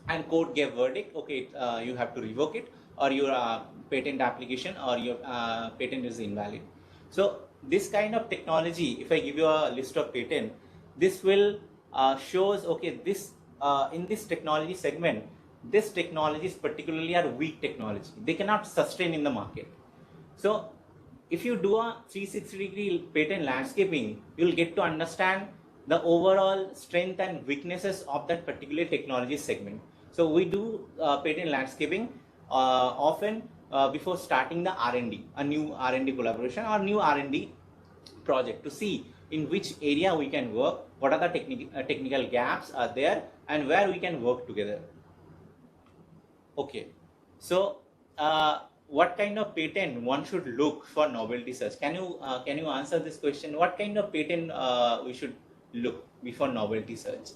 and court gave verdict, okay, you have to revoke it, or your patent application or your patent is invalid. So this kind of technology, if I give you a list of patent, this will shows, okay, this in this technology segment, this technologies particularly are weak technology. They cannot sustain in the market. So if you do a 360-degree patent landscaping, you'll get to understand the overall strength and weaknesses of that particular technology segment. So we do patent landscaping often before starting the R&D, a new R&D collaboration or new R&D project, to see in which area we can work, what are the technical gaps are there, and where we can work together. Okay, so what kind of patent one should look for novelty search? Can you answer this question? What kind of patent we should look before novelty search?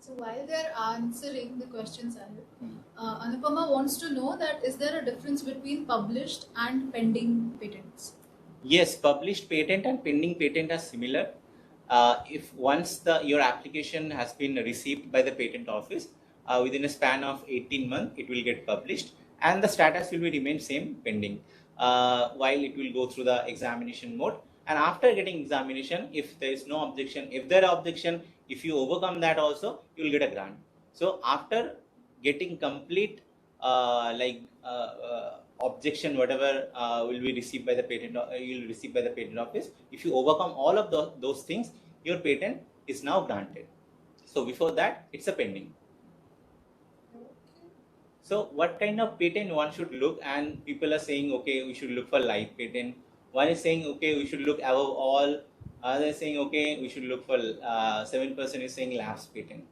So while they're answering the questions, Anupama wants to know that is there a difference between published and pending patents? Yes, published patent and pending patent are similar. If once your application has been received by the patent office, within a span of 18 months, it will get published, and the status will remain same, pending, while it will go through the examination mode. And after getting examination, if there is no objection, if there are objection, if you overcome that also, you will get a grant. So after getting complete objection, whatever will be received by the patent, you will receive by the patent office. If you overcome all of those things, your patent is now granted. So before that, it's a pending. So what kind of patent one should look? And people are saying, okay, we should look for live patent. One is saying, okay, we should look above all. Other is saying, okay, we should look for 7% is saying lapse patent.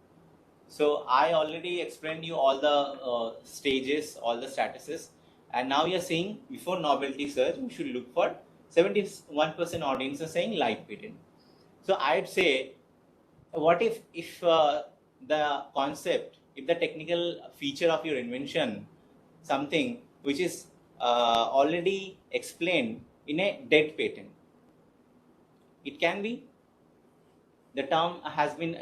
So I already explained you all the stages, all the statuses, and now you're saying before novelty search, we should look for 71% audience are saying live patent. So I'd say, what if the concept, if the technical feature of your invention, something which is already explained in a dead patent? It can be. The term has been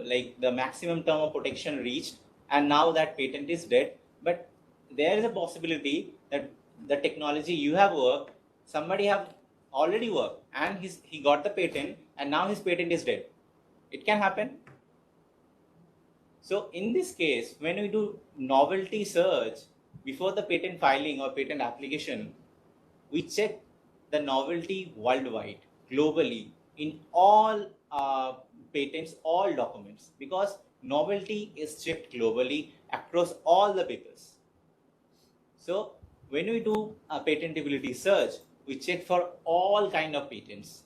like the maximum term of protection reached, and now that patent is dead. But there is a possibility that the technology you have worked, somebody have already worked, and he got the patent, and now his patent is dead. It can happen. So in this case, when we do novelty search before the patent filing or patent application, we check the novelty worldwide, globally, in all patents, all documents, because novelty is checked globally across all the papers. So when we do a patentability search, we check for all kind of patents.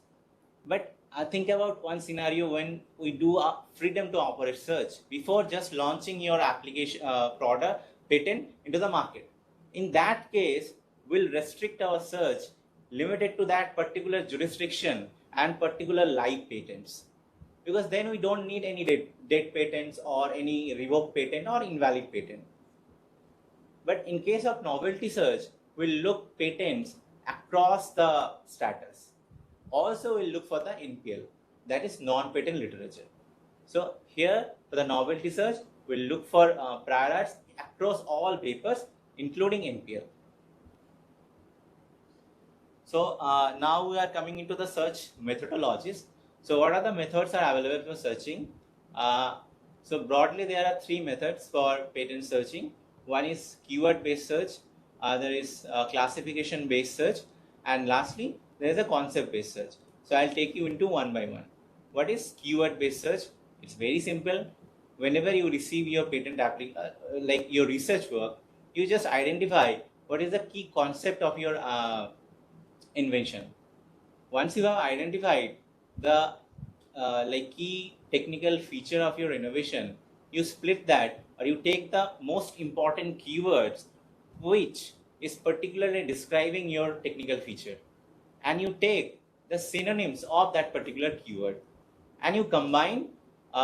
But think about one scenario when we do a freedom to operate search before just launching your application product patent into the market. In that case, we'll restrict our search limited to that particular jurisdiction and particular live patents, because then we don't need any dead patents or any revoked patent or invalid patent. But in case of novelty search, we'll look patents across the status. Also, we'll look for the NPL, that is non-patent literature. So here for the novelty search, we'll look for prior arts across all papers, including NPL. So now we are coming into the search methodologies. So what are the methods are available for searching? So broadly, there are three methods for patent searching. One is keyword-based search, other is classification-based search, and lastly, there is a concept-based search. So I'll take you into one by one. What is keyword-based search? It's very simple. Whenever you receive your patent like your research work, you just identify what is the key concept of your invention. Once you have identified the key technical feature of your innovation, you split that, or you take the most important keywords which is particularly describing your technical feature, and you take the synonyms of that particular keyword, and you combine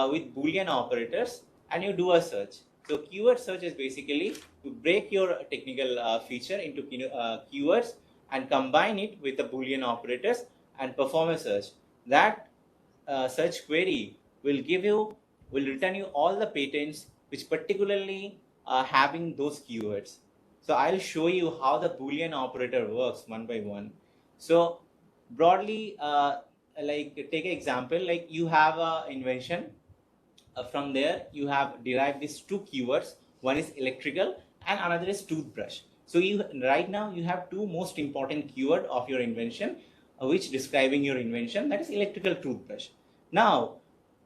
with Boolean operators, and you do a search. So keyword search is basically to break your technical feature into keywords and combine it with the Boolean operators and perform a search. That search query will return you all the patents which particularly are having those keywords. So I'll show you how the Boolean operator works one by one. So broadly, take an example, like you have an invention. From there, you have derived these two keywords. One is electrical and another is toothbrush. So right now you have two most important keyword of your invention, which describing your invention, that is electrical toothbrush. Now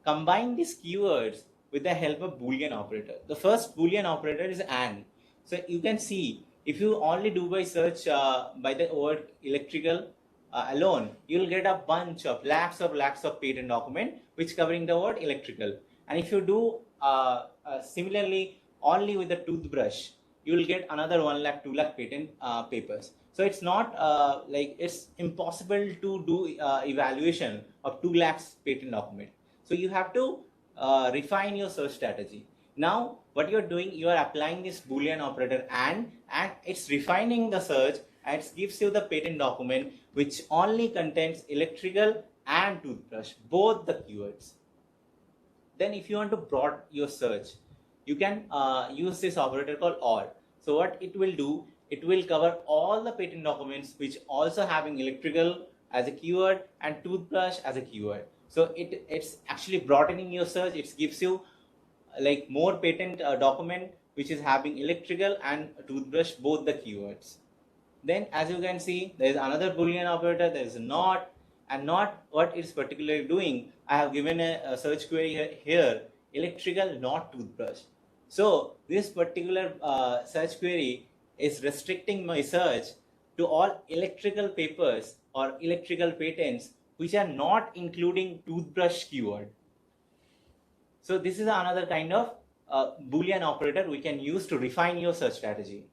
combine these keywords with the help of Boolean operator. The first Boolean operator is AND. So you can see, if you only do by search by the word electrical alone, you will get a bunch of lakhs of patent document which covering the word electrical. And if you do similarly only with the toothbrush, you will get another 1 lakh, 2 lakh patent papers. So it's not it's impossible to do evaluation of 2 lakhs patent document. So you have to refine your search strategy. Now what you're doing, you are applying this Boolean operator and it's refining the search, and it gives you the patent document which only contains electrical and toothbrush, both the keywords. Then if you want to broaden your search, you can use this operator called OR. So what it will do, it will cover all the patent documents which also having electrical as a keyword and toothbrush as a keyword. So it's actually broadening your search. It gives you like more patent document which is having electrical and toothbrush, both the keywords. Then as you can see, there is another Boolean operator, there is not, and not what it's particularly doing. I have given a search query here, electrical, not toothbrush. So this particular search query is restricting my search to all electrical papers or electrical patents which are not including toothbrush keyword. So this is another kind of Boolean operator we can use to refine your search strategy.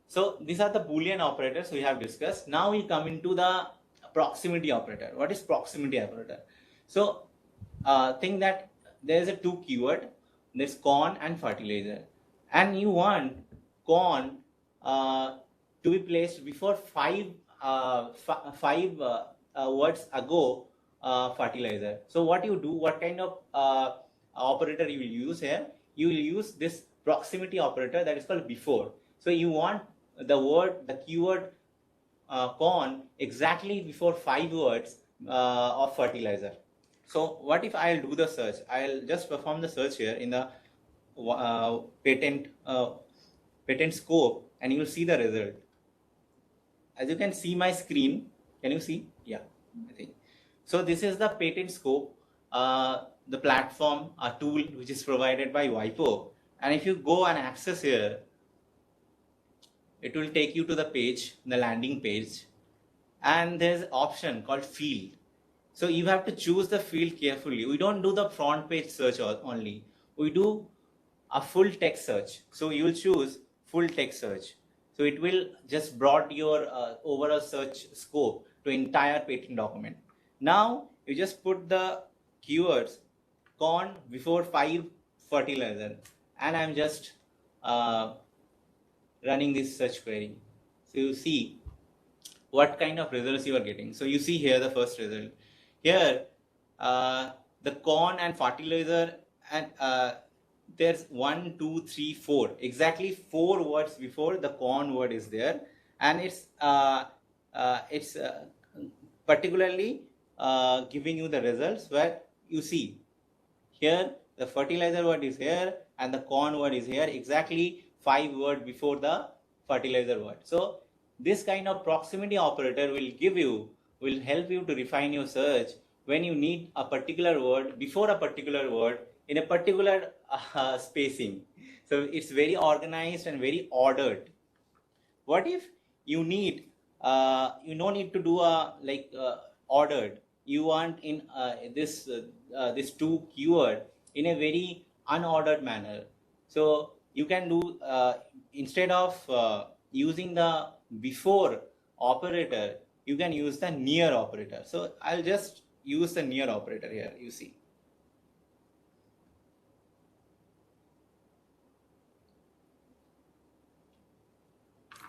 So these are the Boolean operators we have discussed. Now we come into the proximity operator. What is proximity operator? So think that there is a two keyword, there's corn and fertilizer, and you want corn to be placed before five words ago fertilizer. So what you do, what kind of operator you will use here? You will use this proximity operator that is called before. So you want the keyword corn exactly before 5 words of fertilizer. So what if I'll do the search? I'll just perform the search here in the patent scope, and you will see the result. As you can see my screen, can you see? Yeah, I think. So this is the patent scope, the platform, a tool which is provided by WIPO. And if you go and access here, it will take you to the page, the landing page, and there's an option called field. So you have to choose the field carefully. We don't do the front page search only. We do a full text search. So you will choose full text search. So it will just broaden your overall search scope to entire patent document. Now you just put the keywords corn before 5 fertilizer, and I'm just running this search query. So you see what kind of results you are getting. So you see here the first result. Here the corn and fertilizer, and there's 1, 2, 3, 4. Exactly 4 words before the corn word is there, and it's particularly giving you the results where you see here the fertilizer word is here and the corn word is here, exactly 5 words before the fertilizer word. So this kind of proximity operator will help you to refine your search when you need a particular word before a particular word in a particular spacing. So it's very organized and very ordered. What if you need you don't need to do a ordered, you want in this 2 keyword in a very unordered manner. So you can do instead of using the before operator, you can use the near operator. So I'll just use the near operator here, you see.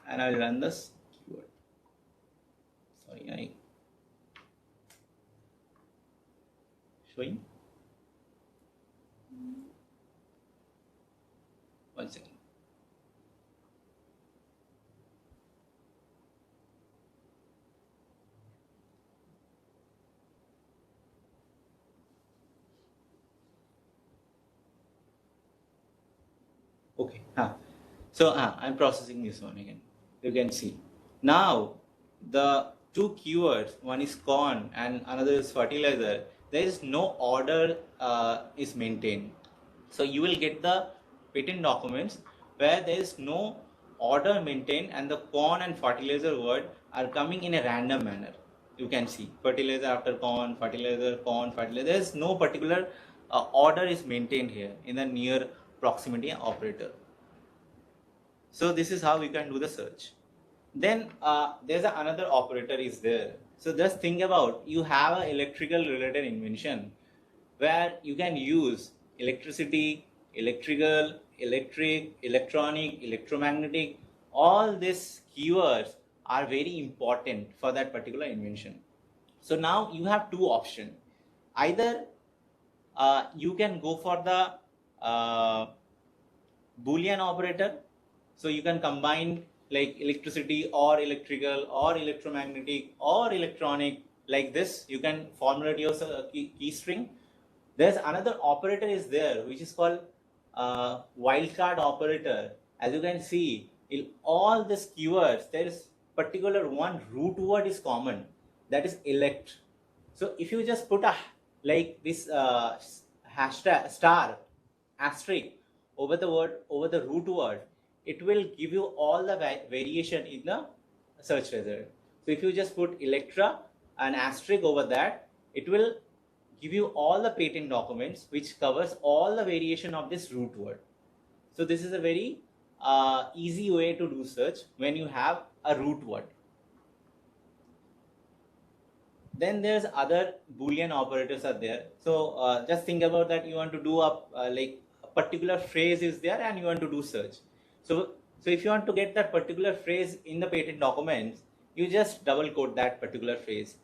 And I'll run this keyword. Sorry, showing. 1 second. Okay. So I'm processing this one again. You can see. Now the 2 keywords, one is corn and another is fertilizer. There is no order is maintained. So you will get the patent documents where there is no order maintained and the corn and fertilizer word are coming in a random manner. You can see fertilizer after corn, fertilizer, corn, fertilizer. There is no particular order is maintained here in the near proximity operator. So this is how we can do the search. Then there's another operator is there. So just think about, you have an electrical related invention where you can use electricity, electrical, electric, electronic, electromagnetic. All these keywords are very important for that particular invention. So now you have 2 options. Either you can go for the Boolean operator. So you can combine like electricity or electrical or electromagnetic or electronic like this. You can formulate your key string. There's another operator is there, which is called wildcard operator. As you can see, in all these keywords, there is particular one root word is common, that is elect. So if you just put a like this hashtag star asterisk over the word, over the root word, it will give you all the variation in the search result. So if you just put Electra and asterisk over that, it will give you all the patent documents which covers all the variation of this root word. So this is a very easy way to do search when you have a root word. Then there's other Boolean operators are there. So just think about that. You want to do a like a particular phrase is there and you want to do search. So if you want to get that particular phrase in the patent documents, you just double quote that particular phrase.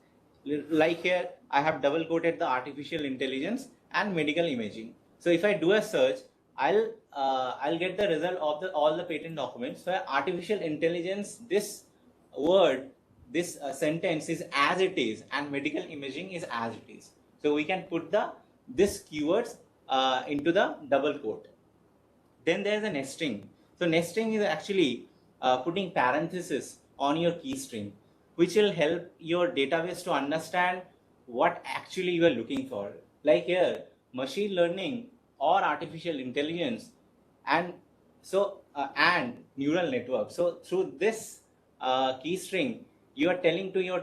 Like here, I have double quoted the artificial intelligence and medical imaging. So if I do a search, I'll get the result of all the patent documents. So artificial intelligence, this word, this sentence is as it is, and medical imaging is as it is. So we can put this keywords into the double quote. Then there's a nesting. So nesting is actually putting parenthesis on your key string, which will help your database to understand what actually you are looking for. Like here, machine learning or artificial intelligence, and neural network. So through this key string, you are telling to your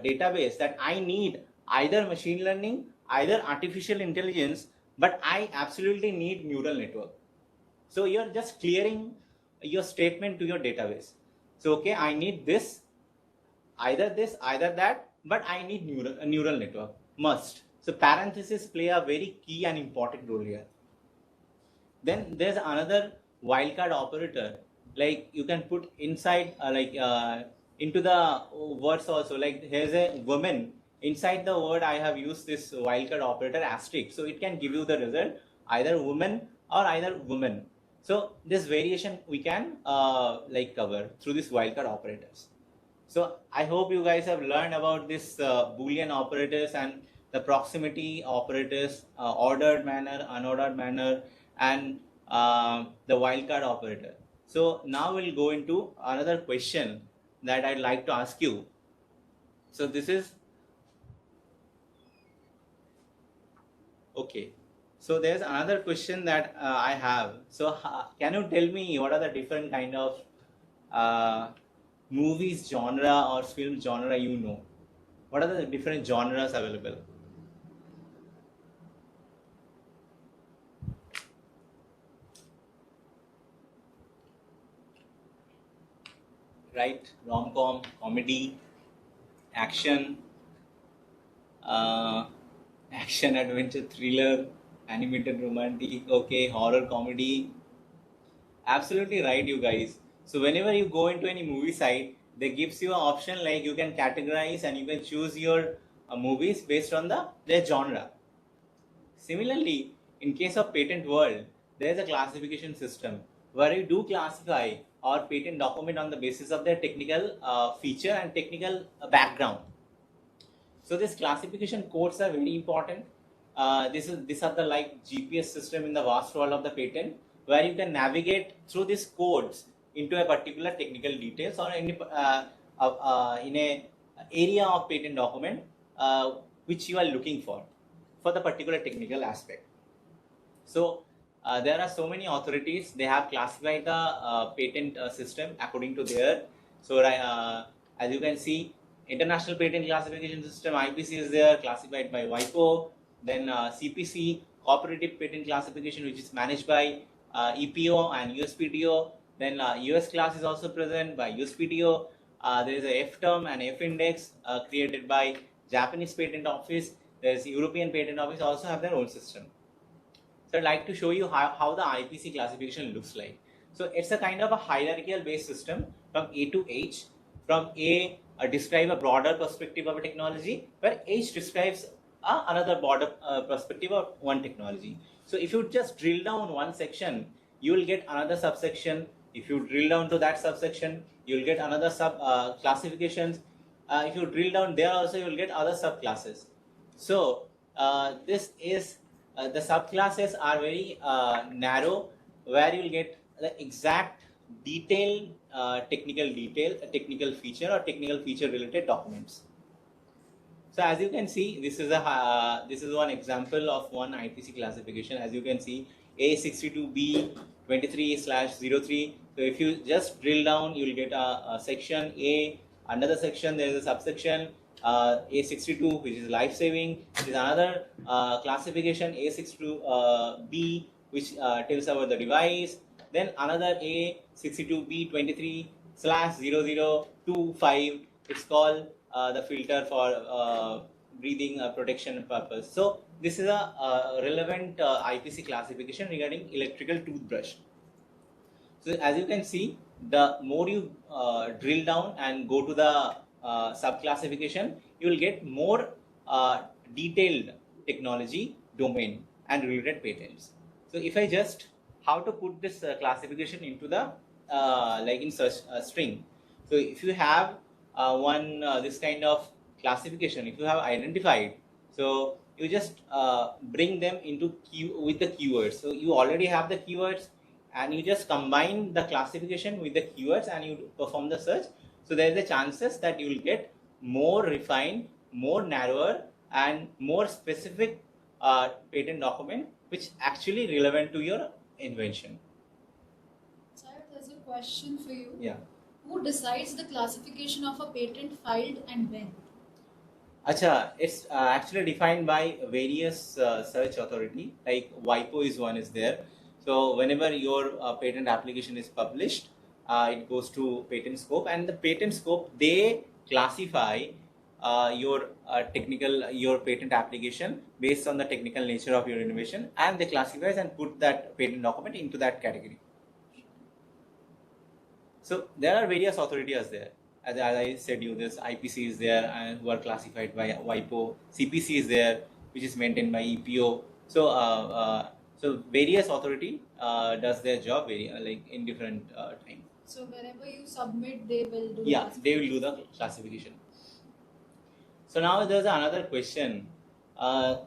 database that I need either machine learning, either artificial intelligence, but I absolutely need neural network. So you're just clearing your statement to your database. So okay, I need this, either that, but I need neural network, must. So parentheses play a very key and important role here. Then there's another wildcard operator, like you can put inside into the words also. Like here's a woman, inside the word I have used this wildcard operator asterisk, so it can give you the result either woman or either woman. So this variation we can cover through these wildcard operators. So I hope you guys have learned about this Boolean operators and the proximity operators, ordered manner, unordered manner, and the wildcard operator. So now we'll go into another question that I'd like to ask you. So this is okay. So there's another question that I have. So can you tell me what are the different kind of movies genre or film genre you know? What are the different genres available? Right? Rom-com, comedy, action, action, adventure, thriller, animated, romantic, okay, horror, comedy. Absolutely right, you guys. So whenever you go into any movie site, they gives you an option like you can categorize and you can choose your movies based on their genre. Similarly, in case of patent world, there is a classification system where you do classify or patent document on the basis of their technical feature and technical background. So this classification codes are very important. These are the like GPS system in the vast world of the patent, where you can navigate through these codes into a particular technical details or in a area of patent document which you are looking for the particular technical aspect. So there are so many authorities, they have classified the patent system according to their. So as you can see, International Patent Classification System, IPC, is there, classified by WIPO. Then CPC, Cooperative Patent Classification, which is managed by EPO and USPTO. Then US class is also present by USPTO. There is a F term and F index created by Japanese Patent Office. There's European Patent Office also have their own system. So I'd like to show you how the IPC classification looks like. So it's a kind of a hierarchical based system from A to H. From A, describe a broader perspective of a technology, where H describes another broader perspective of one technology. So if you just drill down one section, you will get another subsection. If you drill down to that subsection, you will get another sub classifications. If you drill down there also, you will get other subclasses. So this is the subclasses are very narrow, where you'll get the exact technical feature or technical feature related documents. So as you can see, this is one example of one IPC classification. As you can see, A62B23/03. So if you just drill down, you will get a section A. Under the section, there is a subsection A62, which is life saving. There is another classification A62B, which tells about the device. Then another A62B23/0025. It's called the filter for breathing protection purpose. So this is a relevant IPC classification regarding electrical toothbrush. So as you can see, the more you drill down and go to the sub-classification, you will get more detailed technology domain and related patents. So if I just how to put this classification into the like in search string. So if you have this kind of classification, if you have identified, so you just bring them into with the keywords. So you already have the keywords, and you just combine the classification with the keywords and you perform the search. So there is a chances that you will get more refined, more narrower, and more specific patent document which actually relevant to your invention. Sir, there's a question for you. Yeah. Who decides the classification of a patent filed and when? Acha, it's actually defined by various search authority, like WIPO is there. So whenever your patent application is published, it goes to patent scope, and the patent scope, they classify your patent application based on the technical nature of your innovation, and they classify and put that patent document into that category. So there are various authorities there. As I said, this IPC is there, and who are classified by WIPO. CPC is there, which is maintained by EPO. So so various authority does their job like in different time. So wherever you submit, they will do. Yeah, they will do the classification. So now there's another question.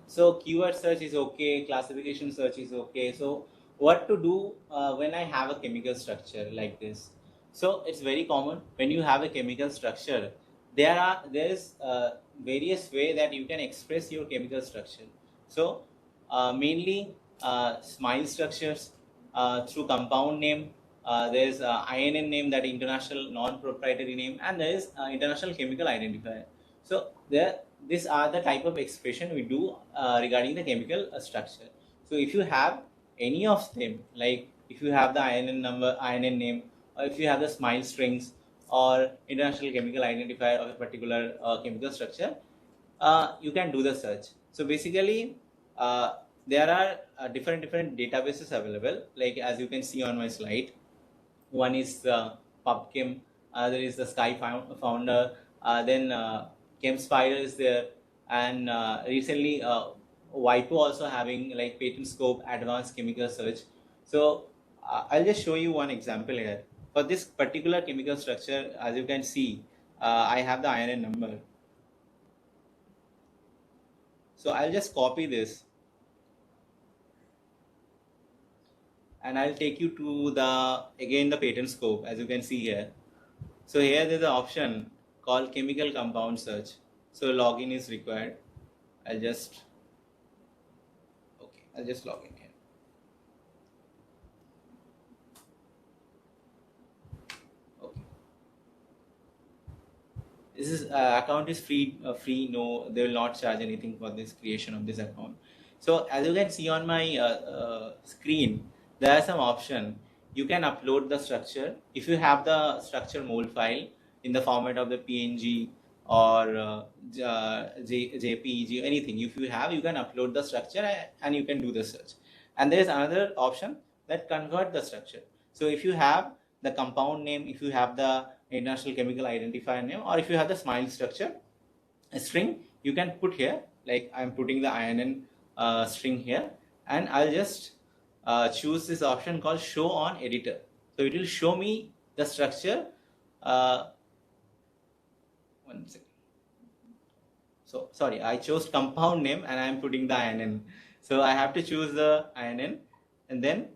So keyword search is okay, classification search is okay. So what to do when I have a chemical structure like this? So it's very common when you have a chemical structure. There is various way that you can express your chemical structure. So mainly SMILE structures through compound name. There's INN name, that international non-proprietary name, and there is international chemical identifier. So these are the type of expression we do regarding the chemical structure. So if you have any of them, like if you have the INN number, INN name, or if you have the SMILE strings or international chemical identifier of a particular chemical structure, you can do the search. So basically, there are different databases available. Like as you can see on my slide, one is PubChem, there is the Sky Founder, then ChemSpider is there, and recently WIPO also having like patent scope advanced chemical search. So I'll just show you one example here. For this particular chemical structure, as you can see, I have the INN number. So I'll just copy this, and I'll take you to the patent scope, as you can see here. So here there's an option called chemical compound search. So login is required. I'll just log in here. Okay. This is account is free. No, they will not charge anything for this creation of this account. So as you can see on my screen, there are some option. You can upload the structure. If you have the structure mold file in the format of the PNG or JPEG, anything. If you have, you can upload the structure and you can do the search. And there is another option that convert the structure. So if you have the compound name, if you have the international chemical identifier name, or if you have the SMILE structure string, you can put here, like I'm putting the INN string here, and I'll just choose this option called show on editor. So it will show me the structure. One second. So sorry, I chose compound name and I'm putting the INN. So I have to choose the INN, and then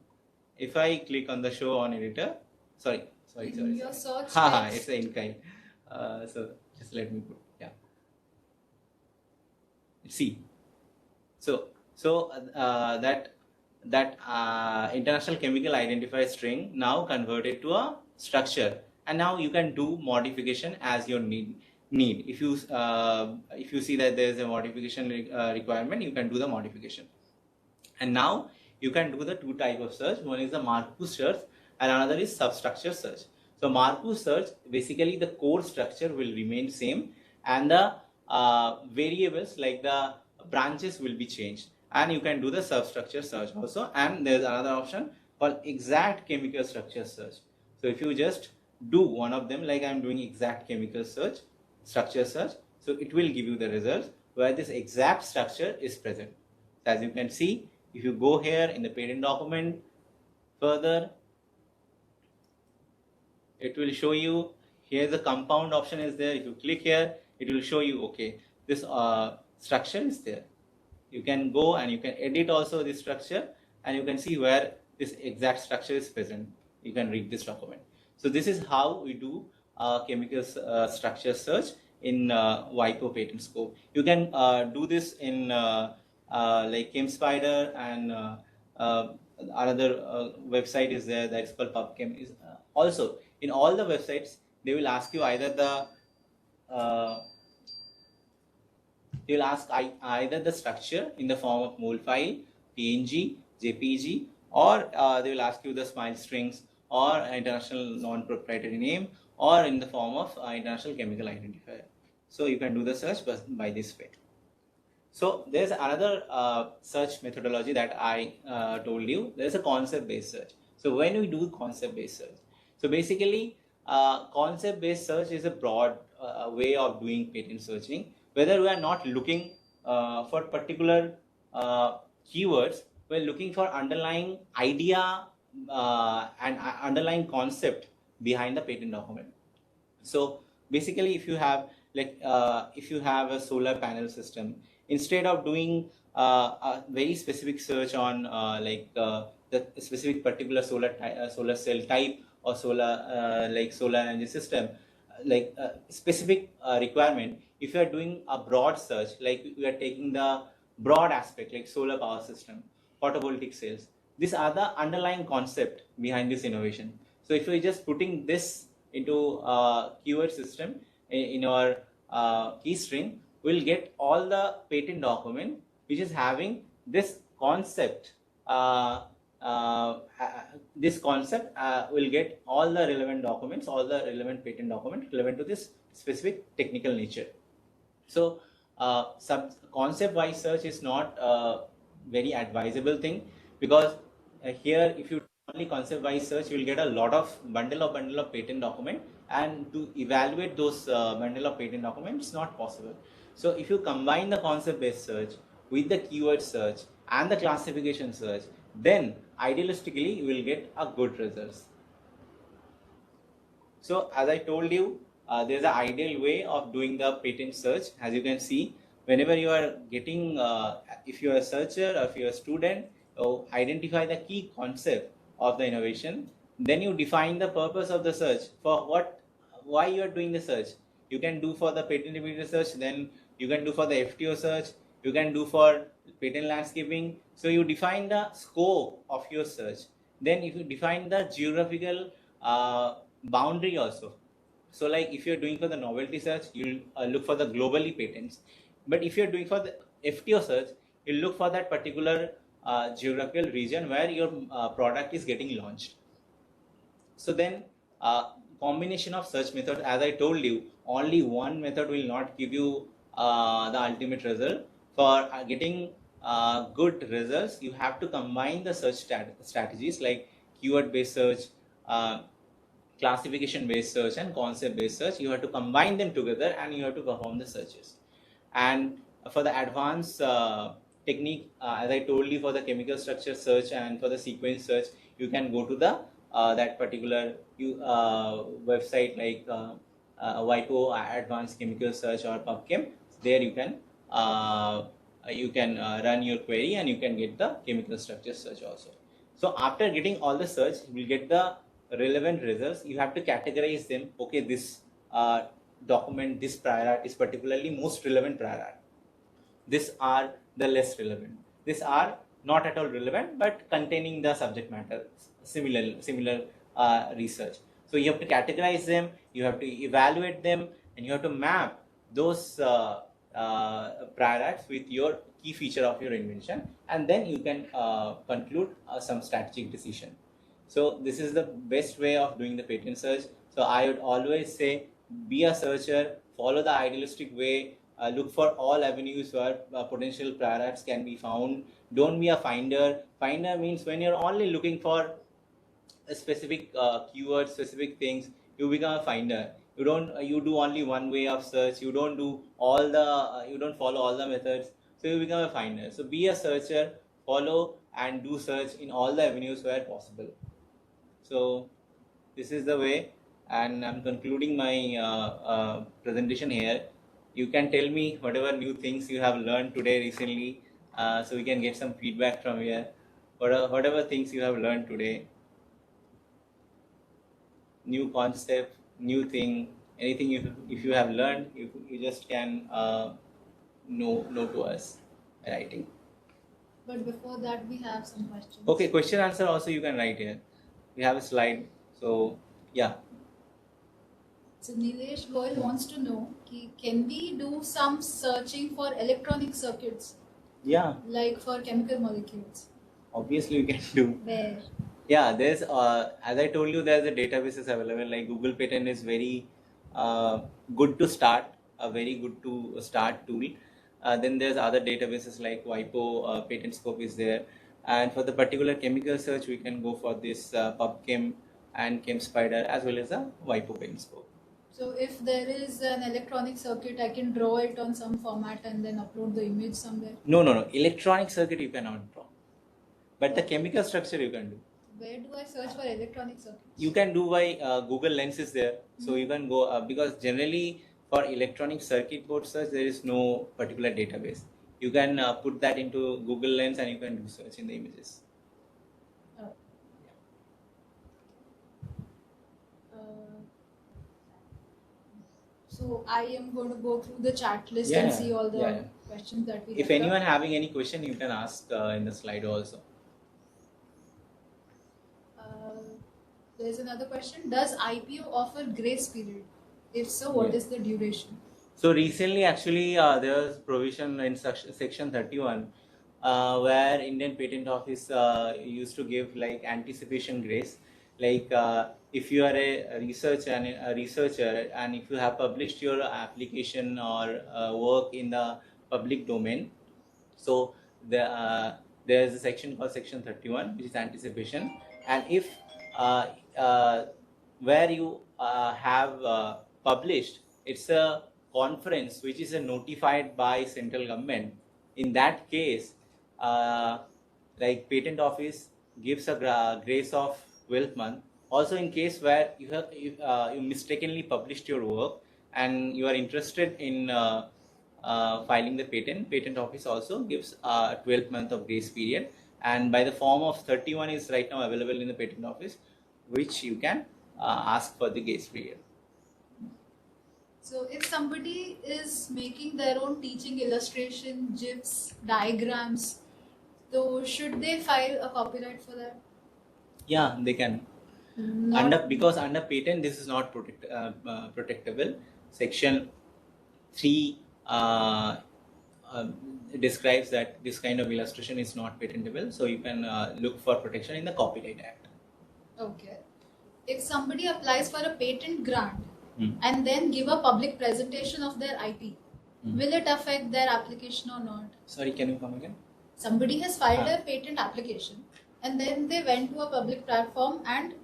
if I click on the show on editor, sorry. Your search Haha, text. it's the in kind. So just let me put, yeah. See, so that international chemical identifier string now converted to a structure, and now you can do modification as your need. If you see that there is a modification requirement, you can do the modification. And now you can do the two type of search. One is the Marcus search and another is substructure search. So Marcus search, basically the core structure will remain same, and the variables like the branches will be changed, and you can do the substructure search also. And there's another option called exact chemical structure search. So if you just do one of them, like I'm doing exact chemical search, structure search, so it will give you the results where this exact structure is present. As you can see, if you go here in the patent document further, it will show you here the compound option is there. If you click here, it will show you, okay, this structure is there. You can go and you can edit also this structure, and you can see where this exact structure is present. You can read this document. So this is how we do chemical structure search in WIPO patent scope. You can do this in like ChemSpider, and another website is there that is called PubChem. Also, in all the websites, they will ask you either the they will ask either the structure in the form of mole file, PNG, JPG, or they will ask you the smile strings or international non-proprietary name, or in the form of international chemical identifier. So you can do the search by this way. So there's another search methodology that I told you. There's a concept-based search. So when we do concept-based search, so basically concept-based search is a broad way of doing patent searching. Whether we are not looking for particular keywords, we're looking for underlying idea and underlying concept behind the patent document. So basically, if you have if you have a solar panel system, instead of doing a very specific search on the specific particular solar cell type or solar energy system, specific requirement, if you are doing a broad search, like we are taking the broad aspect like solar power system, photovoltaic cells, these are the underlying concept behind this innovation. So if you're just putting this into a keyword system in our key string, we'll get all the patent document which is having this concept. This concept will get all the relevant documents, all the relevant patent documents relevant to this specific technical nature. So concept-wise search is not a very advisable thing, because here if you do only concept-wise search, you will get a lot of bundle of patent document, and to evaluate those bundle of patent documents is not possible. So if you combine the concept-based search with the keyword search and the classification search, then idealistically you will get a good results. So as I told you, there's an ideal way of doing the patent search. As you can see, whenever you are getting, if you are a searcher or if you are a student, identify the key concept of the innovation. Then you define the purpose of the search, for why you are doing the search. You can do for the patentability search, then you can do for the FTO search, you can do for patent landscaping. So you define the scope of your search. Then if you define the geographical boundary also. So like if you're doing for the novelty search, you'll look for the globally patents. But if you're doing for the FTO search, you'll look for that particular geographical region where your product is getting launched. So then combination of search method, as I told you, only one method will not give you the ultimate result. For getting good results, you have to combine the search strategies like keyword based search, classification based search, and concept based search. You have to combine them together and you have to perform the searches. And for the advanced technique, as I told you, for the chemical structure search and for the sequence search, you can go to the that particular website like WIPO Advanced Chemical Search or PubChem. There you can you can run your query and you can get the chemical structure search also. So after getting all the search, you will get the relevant results. You have to categorize them. Okay, this document, this prior art is particularly most relevant prior art. These are the less relevant. These are not at all relevant, but containing the subject matter, similar research. So you have to categorize them, you have to evaluate them, and you have to map those prior arts with your key feature of your invention, and then you can conclude some strategic decision. So this is the best way of doing the patent search. So I would always say, be a searcher, follow the idealistic way, look for all avenues where potential prior arts can be found. Don't be a finder. Finder means when you're only looking for a specific keyword, specific things, you become a finder. You do only one way of search. You don't do all the you don't follow all the methods. So you become a finder. So be a searcher, follow and do search in all the avenues where possible. So this is the way, and I'm concluding my presentation here. You can tell me whatever new things you have learned today recently, so we can get some feedback from here. Whatever things you have learned today, new concept, new thing, anything if you have learned, you just can know to us writing. But before that, we have some questions. Okay, question answer also you can write here. We have a slide. So yeah. So Nilesh Goyal wants to know, can we do some searching for electronic circuits? Yeah. Like for chemical molecules? Obviously you can do. Where? Yeah, there's as I told you, there's a databases available. Like Google Patent is very good to start, a very good to start tool. Then there's other databases like WIPO, Patent Scope is there. And for the particular chemical search, we can go for this PubChem and ChemSpider as well as a WIPO Patent Scope. So if there is an electronic circuit, I can draw it on some format and then upload the image somewhere? No. Electronic circuit you cannot draw. But the chemical structure you can do. Where do I search for electronic circuits? You can do by Google Lens is there. So you can go, because generally for electronic circuit board search, there is no particular database. You can put that into Google Lens and you can do search in the images. So I am going to go through the chat list and see all the questions that we have. If anyone having any question, you can ask in the slide also. There's another question. Does IPO offer grace period? If so, what is the duration? So recently, actually, there was provision in section 31 where Indian Patent Office used to give like anticipation grace. Like if you are a researcher and if you have published your application or work in the public domain, so there is a section called section 31, which is anticipation. And if where you have published, it's a conference which is notified by central government. In that case, like Patent Office gives a grace of 12 months. Also, in case where you mistakenly published your work and you are interested in filing the Patent Office also gives 12 months of grace period. And by the form of 31 is right now available in the Patent Office, which you can ask for the grace period. So if somebody is making their own teaching illustration, GIFs, diagrams, so should they file a copyright for that? Yeah, they can. Because under patent, this is not protectable. Section 3 describes that this kind of illustration is not patentable. So you can look for protection in the Copyright Act. Okay. If somebody applies for a patent grant and then give a public presentation of their IP, will it affect their application or not? Sorry, can you come again? Somebody has filed a patent application and then they went to a public platform and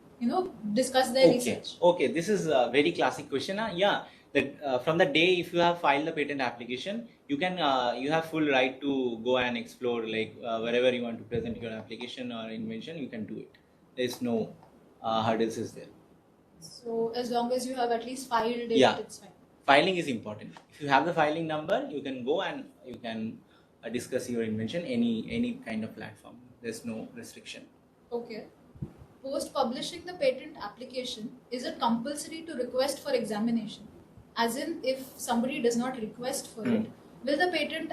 discuss their research. Okay, this is a very classic question. That from the day if you have filed the patent application, you have full right to go and explore, like wherever you want to present your application or invention, you can do it. There is no hurdles is there. So as long as you have at least filed it, it's fine. Filing is important. If you have the filing number, you can go and you can discuss your invention any kind of platform. There's no restriction. Okay. Post publishing the patent application, is it compulsory to request for examination? As in, if somebody does not request for it, will the patent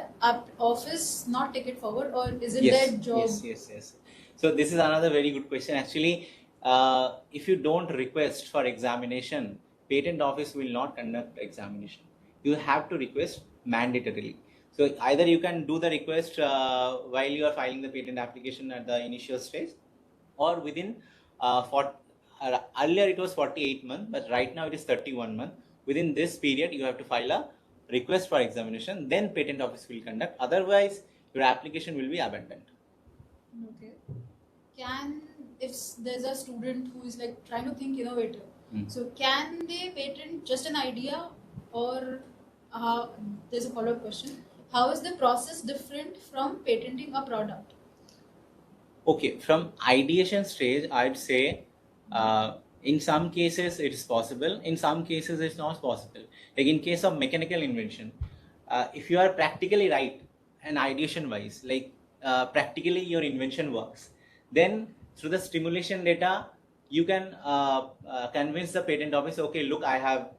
office not take it forward, or is it their job? Yes. So this is another very good question. Actually, if you don't request for examination, patent office will not conduct examination. You have to request mandatorily. So either you can do the request while you are filing the patent application at the initial stage, or within earlier it was 48 months, but right now it is 31 months. Within this period, you have to file a request for examination. Then patent office will conduct. Otherwise, your application will be abandoned. Okay. If there's a student who is like trying to think innovative, so can they patent just an idea, or there's a follow-up question. How is the process different from patenting a product? Okay, from ideation stage, I'd say in some cases it is possible, in some cases it's not possible. Like in case of mechanical invention, if you are practically right and ideation wise, like practically your invention works, then through the stimulation data, you can convince the patent office, okay, look, I have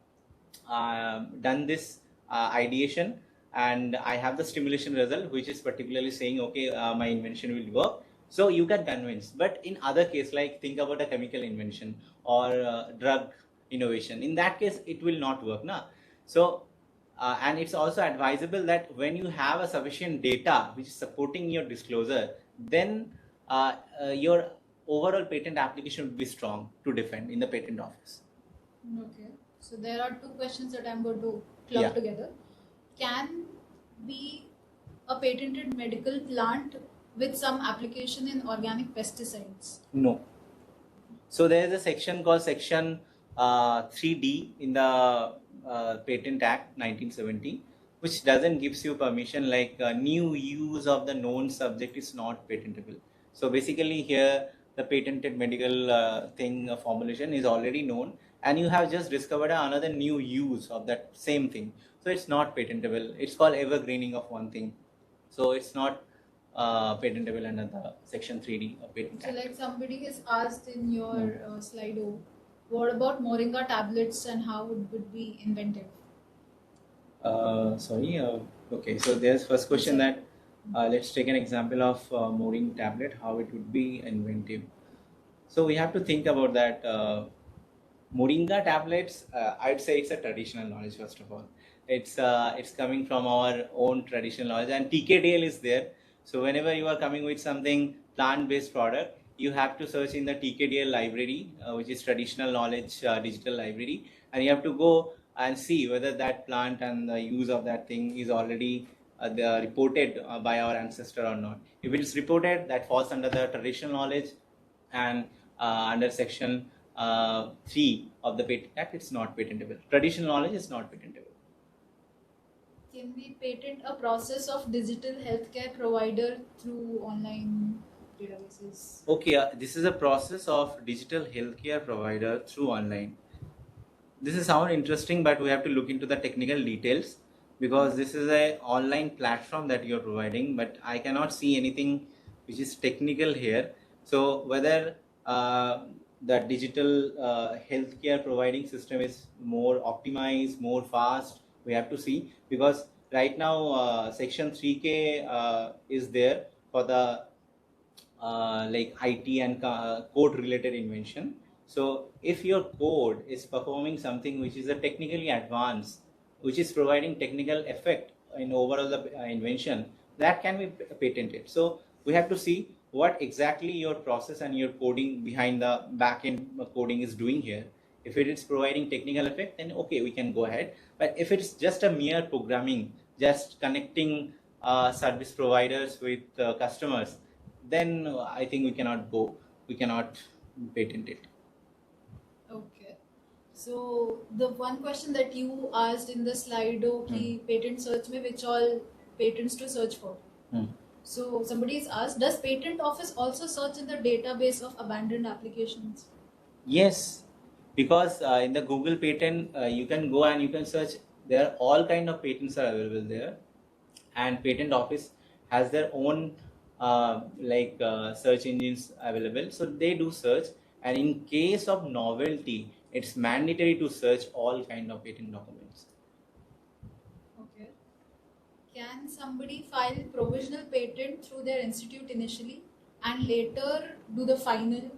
done this ideation and I have the stimulation result, which is particularly saying, okay, my invention will work. So you can convince. But in other case, like think about a chemical invention or drug innovation, in that case, it will not work. Na? So, and it's also advisable that when you have a sufficient data which is supporting your disclosure, then your overall patent application will be strong to defend in the patent office. Okay. So there are two questions that I'm going to club together. Can be a patented medical plant with some application in organic pesticides? No. So there is a section called section 3D in the Patent Act 1970, which doesn't gives you permission, like new use of the known subject is not patentable. So basically here the patented medical formulation is already known, and you have just discovered another new use of that same thing. So it's not patentable. It's called evergreening of one thing. So it's not patentable under the section 3D of Patent Act. So like somebody has asked in your Slido, what about Moringa tablets and how it would be inventive? Okay, so there's first question that let's take an example of Moringa tablet, how it would be inventive. So we have to think about that. Moringa tablets, I'd say it's a traditional knowledge first of all. It's coming from our own traditional knowledge, and TKDL is there. So whenever you are coming with something plant-based product, you have to search in the TKDL library, which is traditional knowledge digital library, and you have to go and see whether that plant and the use of that thing is already reported by our ancestor or not. If it is reported, that falls under the traditional knowledge, and under section 3 of the Patent Act, it's not patentable. Traditional knowledge is not patentable. Can we patent a process of digital healthcare provider through online databases? Okay, this is a process of digital healthcare provider through online. This is sound interesting, but we have to look into the technical details, because this is an online platform that you're providing, but I cannot see anything which is technical here. So whether the digital healthcare providing system is more optimized, more fast, we have to see, because right now section 3K is there for the like IT and code related invention. So if your code is performing something which is a technically advanced, which is providing technical effect in overall the invention, that can be patented. So we have to see what exactly your process and your coding behind the backend coding is doing here. If it is providing technical effect, then okay, we can go ahead. But if it's just a mere programming, just connecting service providers with customers, then I think we cannot patent it. Okay. So the one question that you asked in the Slido, patent search mein which all patents to search for. So somebody has asked, does patent office also search in the database of abandoned applications? Yes, because in the Google patent, you can go and you can search. There are all kind of patents are available there, and patent office has their own search engines available. So they do search, and in case of novelty, it's mandatory to search all kind of patent documents. Okay. Can somebody file provisional patent through their institute initially and later do the final,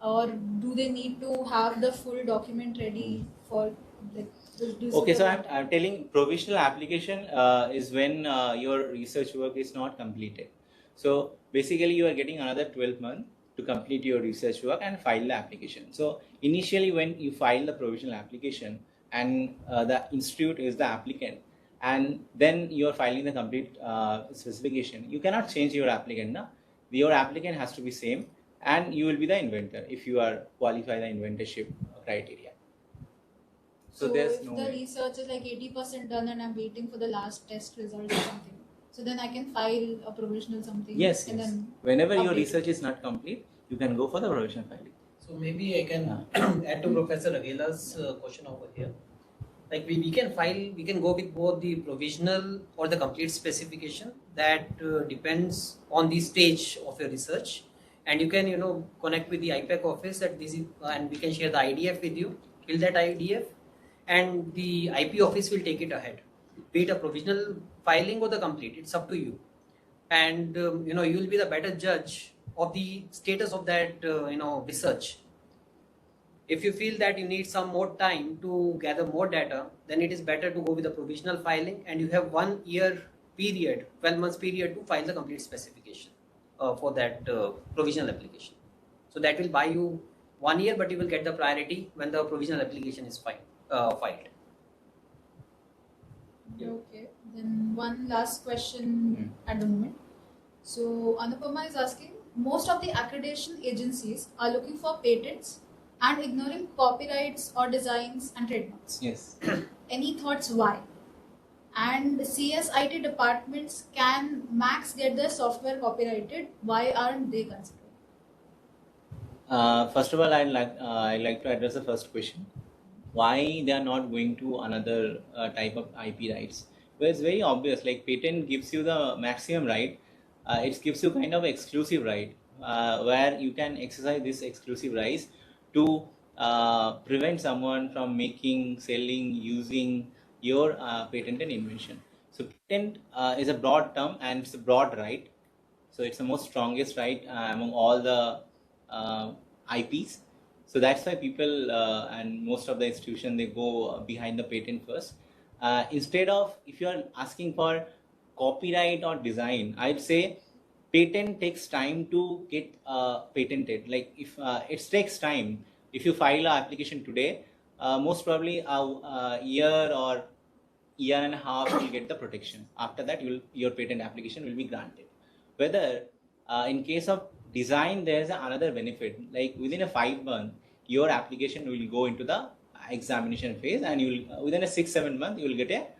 or do they need to have the full document ready for like this? Okay, so I'm telling provisional application is when your research work is not completed. So basically you are getting another 12 months to complete your research work and file the application. So initially when you file the provisional application and the institute is the applicant, and then you are filing the complete specification, you cannot change your applicant. Na? Your applicant has to be same, and you will be the inventor if you are qualify the inventorship criteria. So there's if no the way. research is like 80% done and I'm waiting for the last test result or something, so then I can file a provisional something. Yes, and yes. then Whenever your update research is not complete, you can go for the provisional filing. So maybe I can add to Professor Agela's question over here. Like we can file, we can go with both the provisional or the complete specification. That depends on the stage of your research, and you can connect with the IPAC office at this, and we can share the IDF with you. Fill that IDF, and the IP office will take it ahead. Be it a provisional filing or the complete, it's up to you. And you will be the better judge of the status of that research. If you feel that you need some more time to gather more data, then it is better to go with the provisional filing, and you have 1 year period, 12 months period to file the complete specification for that provisional application. So that will buy you 1 year, but you will get the priority when the provisional application is filed. Okay, then one last question at the moment. So Anupama is asking, most of the accreditation agencies are looking for patents and ignoring copyrights or designs and trademarks. Yes. Any thoughts why? And CSIT departments can max get their software copyrighted. Why aren't they considered? First of all, I'd like to address the first question. Why they are not going to another type of IP rights? Well, it's very obvious. Like patent gives you the maximum right. It gives you kind of exclusive right where you can exercise this exclusive rights to prevent someone from making, selling, using your patented invention. So patent is a broad term and it's a broad right. So it's the most strongest right among all the IPs. So that's why people and most of the institutions, they go behind the patent first. Instead of, if you are asking for copyright or design, I'd say patent takes time to get patented. Like if it takes time, if you file an application today, most probably a year or year and a half you'll get the protection. After that, your patent application will be granted. Whether in case of design, there's another benefit. Like within a 5 month, your application will go into the examination phase, and you will within a 6-7 month you will get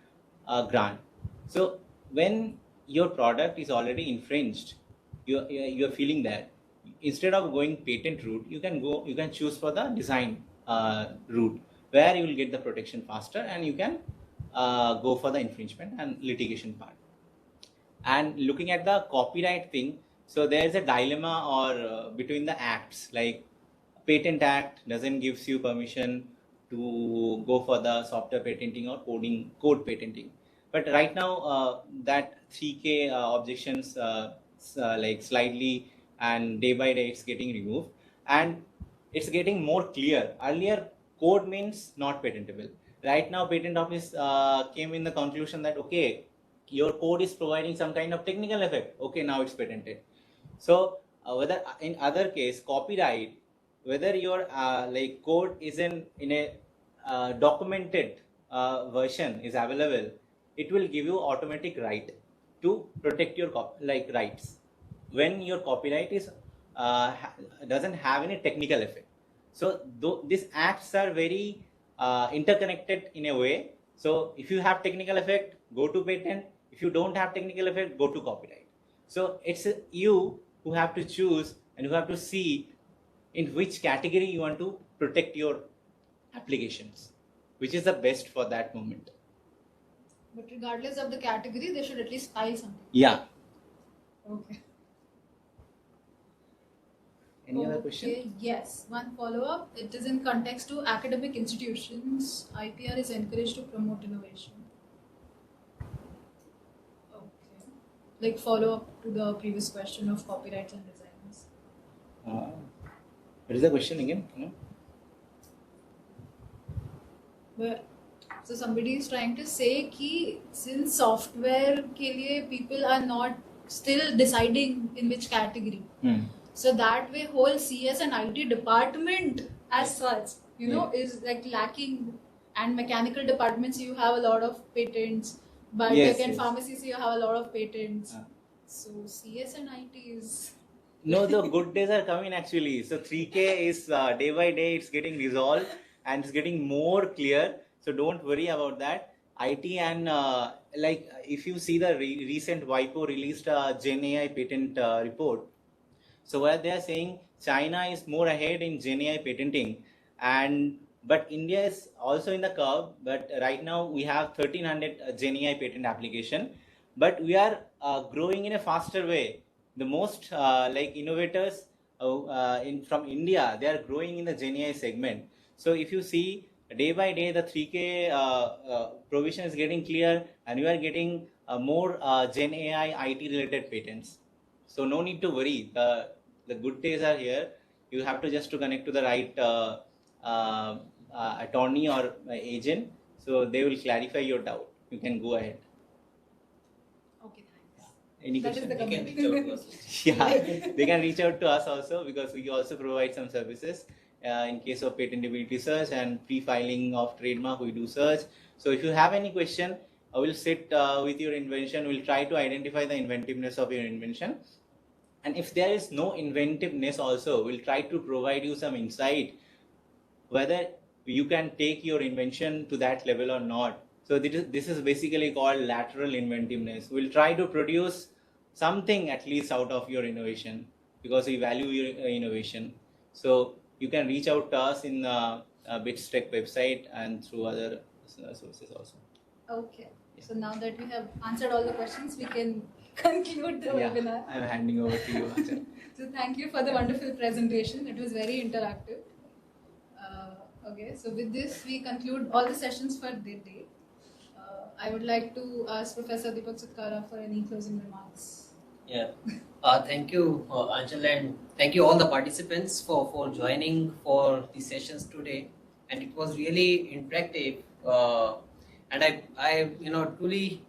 a grant. So when your product is already infringed, you're feeling that instead of going patent route, you can choose for the design route, where you will get the protection faster, and you can go for the infringement and litigation part. And looking at the copyright thing, so there's a dilemma or between the acts. Like Patent Act doesn't gives you permission to go for the software patenting or code patenting. But right now that 3K objections like slightly and day by day it's getting removed, and it's getting more clear. Earlier code means not patentable. Right now patent office came in the conclusion that okay, your code is providing some kind of technical effect, okay, now it's patented. So whether in other case copyright, whether your like code isn't in a documented version is available, it will give you automatic right to protect your rights when your copyright is doesn't have any technical effect. So these acts are very interconnected in a way. So if you have technical effect, go to patent. If you don't have technical effect, go to copyright. So it's you who have to choose and who have to see in which category you want to protect your applications, which is the best for that moment. But regardless of the category, they should at least file something. Yeah. Okay. Any other question? Okay, yes. One follow-up. It is in context to academic institutions. IPR is encouraged to promote innovation. Okay. Like follow-up to the previous question of copyrights and designs. What is the question again? No? But so somebody is trying to say कि since software के लिए people are not still deciding in which category. So that way whole CS and IT department as such, is like lacking, and mechanical departments you have a lot of patents, biotech Yes, and yes. pharmacies you have a lot of patents. So CS and IT is No, the good days are coming actually. So 3K is day by day it's getting resolved and it's getting more clear. So don't worry about that. IT and like if you see the recent WIPO released Gen AI patent report. So what they are saying, China is more ahead in Gen AI patenting, but India is also in the curve. But right now we have 1300 Gen AI patent application, but we are growing in a faster way. The most like innovators from India, they are growing in the Gen AI segment. So if you see day by day, the 3K provision is getting clear, and we are getting more Gen AI IT related patents. So no need to worry. The good days are here. You have to just to connect to the right attorney or agent. So they will clarify your doubt. You can go ahead. okay. Thanks. Any That is question? the They can comment. reach out to us. Yeah, they can reach out to us also, because we also provide some services in case of patentability search and pre-filing of trademark. We do search. So if you have any question, I will sit with your invention. We'll try to identify the inventiveness of your invention. And if there is no inventiveness also, we'll try to provide you some insight whether you can take your invention to that level or not. So this is basically called lateral inventiveness. We'll try to produce something at least out of your innovation, because we value your innovation. So you can reach out to us in Bits Tech website and through other sources also. Okay. So now that we have answered all the questions, we can conclude the webinar. I'm handing over to you, Achal. So thank you for the wonderful presentation. It was very interactive. Okay, so with this, we conclude all the sessions for the day. I would like to ask Professor Deepak Chitkara for any closing remarks. Yeah. Thank you, Anjal, and thank you all the participants for joining for the sessions today. And it was really interactive. And I truly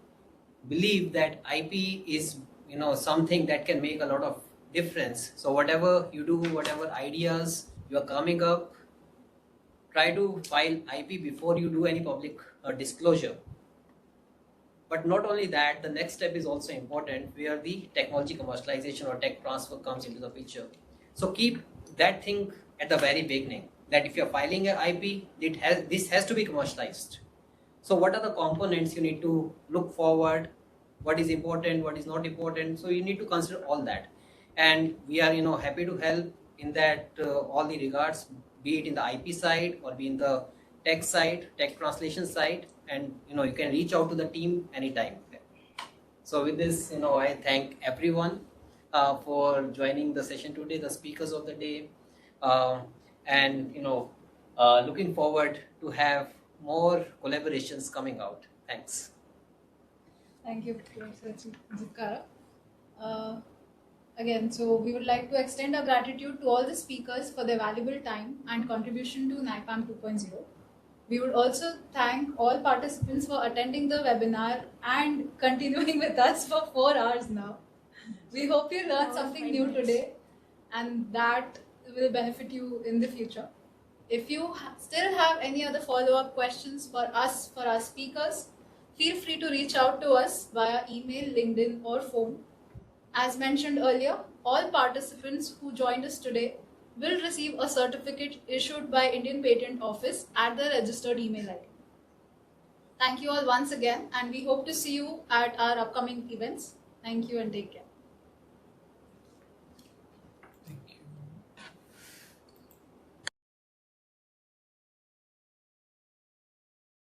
believe that IP is something that can make a lot of difference. So whatever you do, whatever ideas you are coming up, try to file IP before you do any public disclosure. But not only that, the next step is also important, where the technology commercialization or tech transfer comes into the picture. So keep that thing at the very beginning, that if you're filing an IP, this has to be commercialized. So what are the components you need to look forward? What is important? What is not important? So you need to consider all that. And we are happy to help in that all the regards, be it in the IP side or be in the tech side, tech translation side, and you can reach out to the team anytime. So with this, I thank everyone for joining the session today, the speakers of the day, and looking forward to have more collaborations coming out. Thanks. Thank you, Professor Chitkara. Again, so we would like to extend our gratitude to all the speakers for their valuable time and contribution to NIPAM 2.0. We would also thank all participants for attending the webinar and continuing with us for 4 hours now. We hope you learned something new today, and that will benefit you in the future. If you still have any other follow-up questions for us, for our speakers, feel free to reach out to us via email, LinkedIn, or phone. As mentioned earlier, all participants who joined us today will receive a certificate issued by Indian Patent Office at the registered email ID. Thank you all once again, and we hope to see you at our upcoming events. Thank you and take care.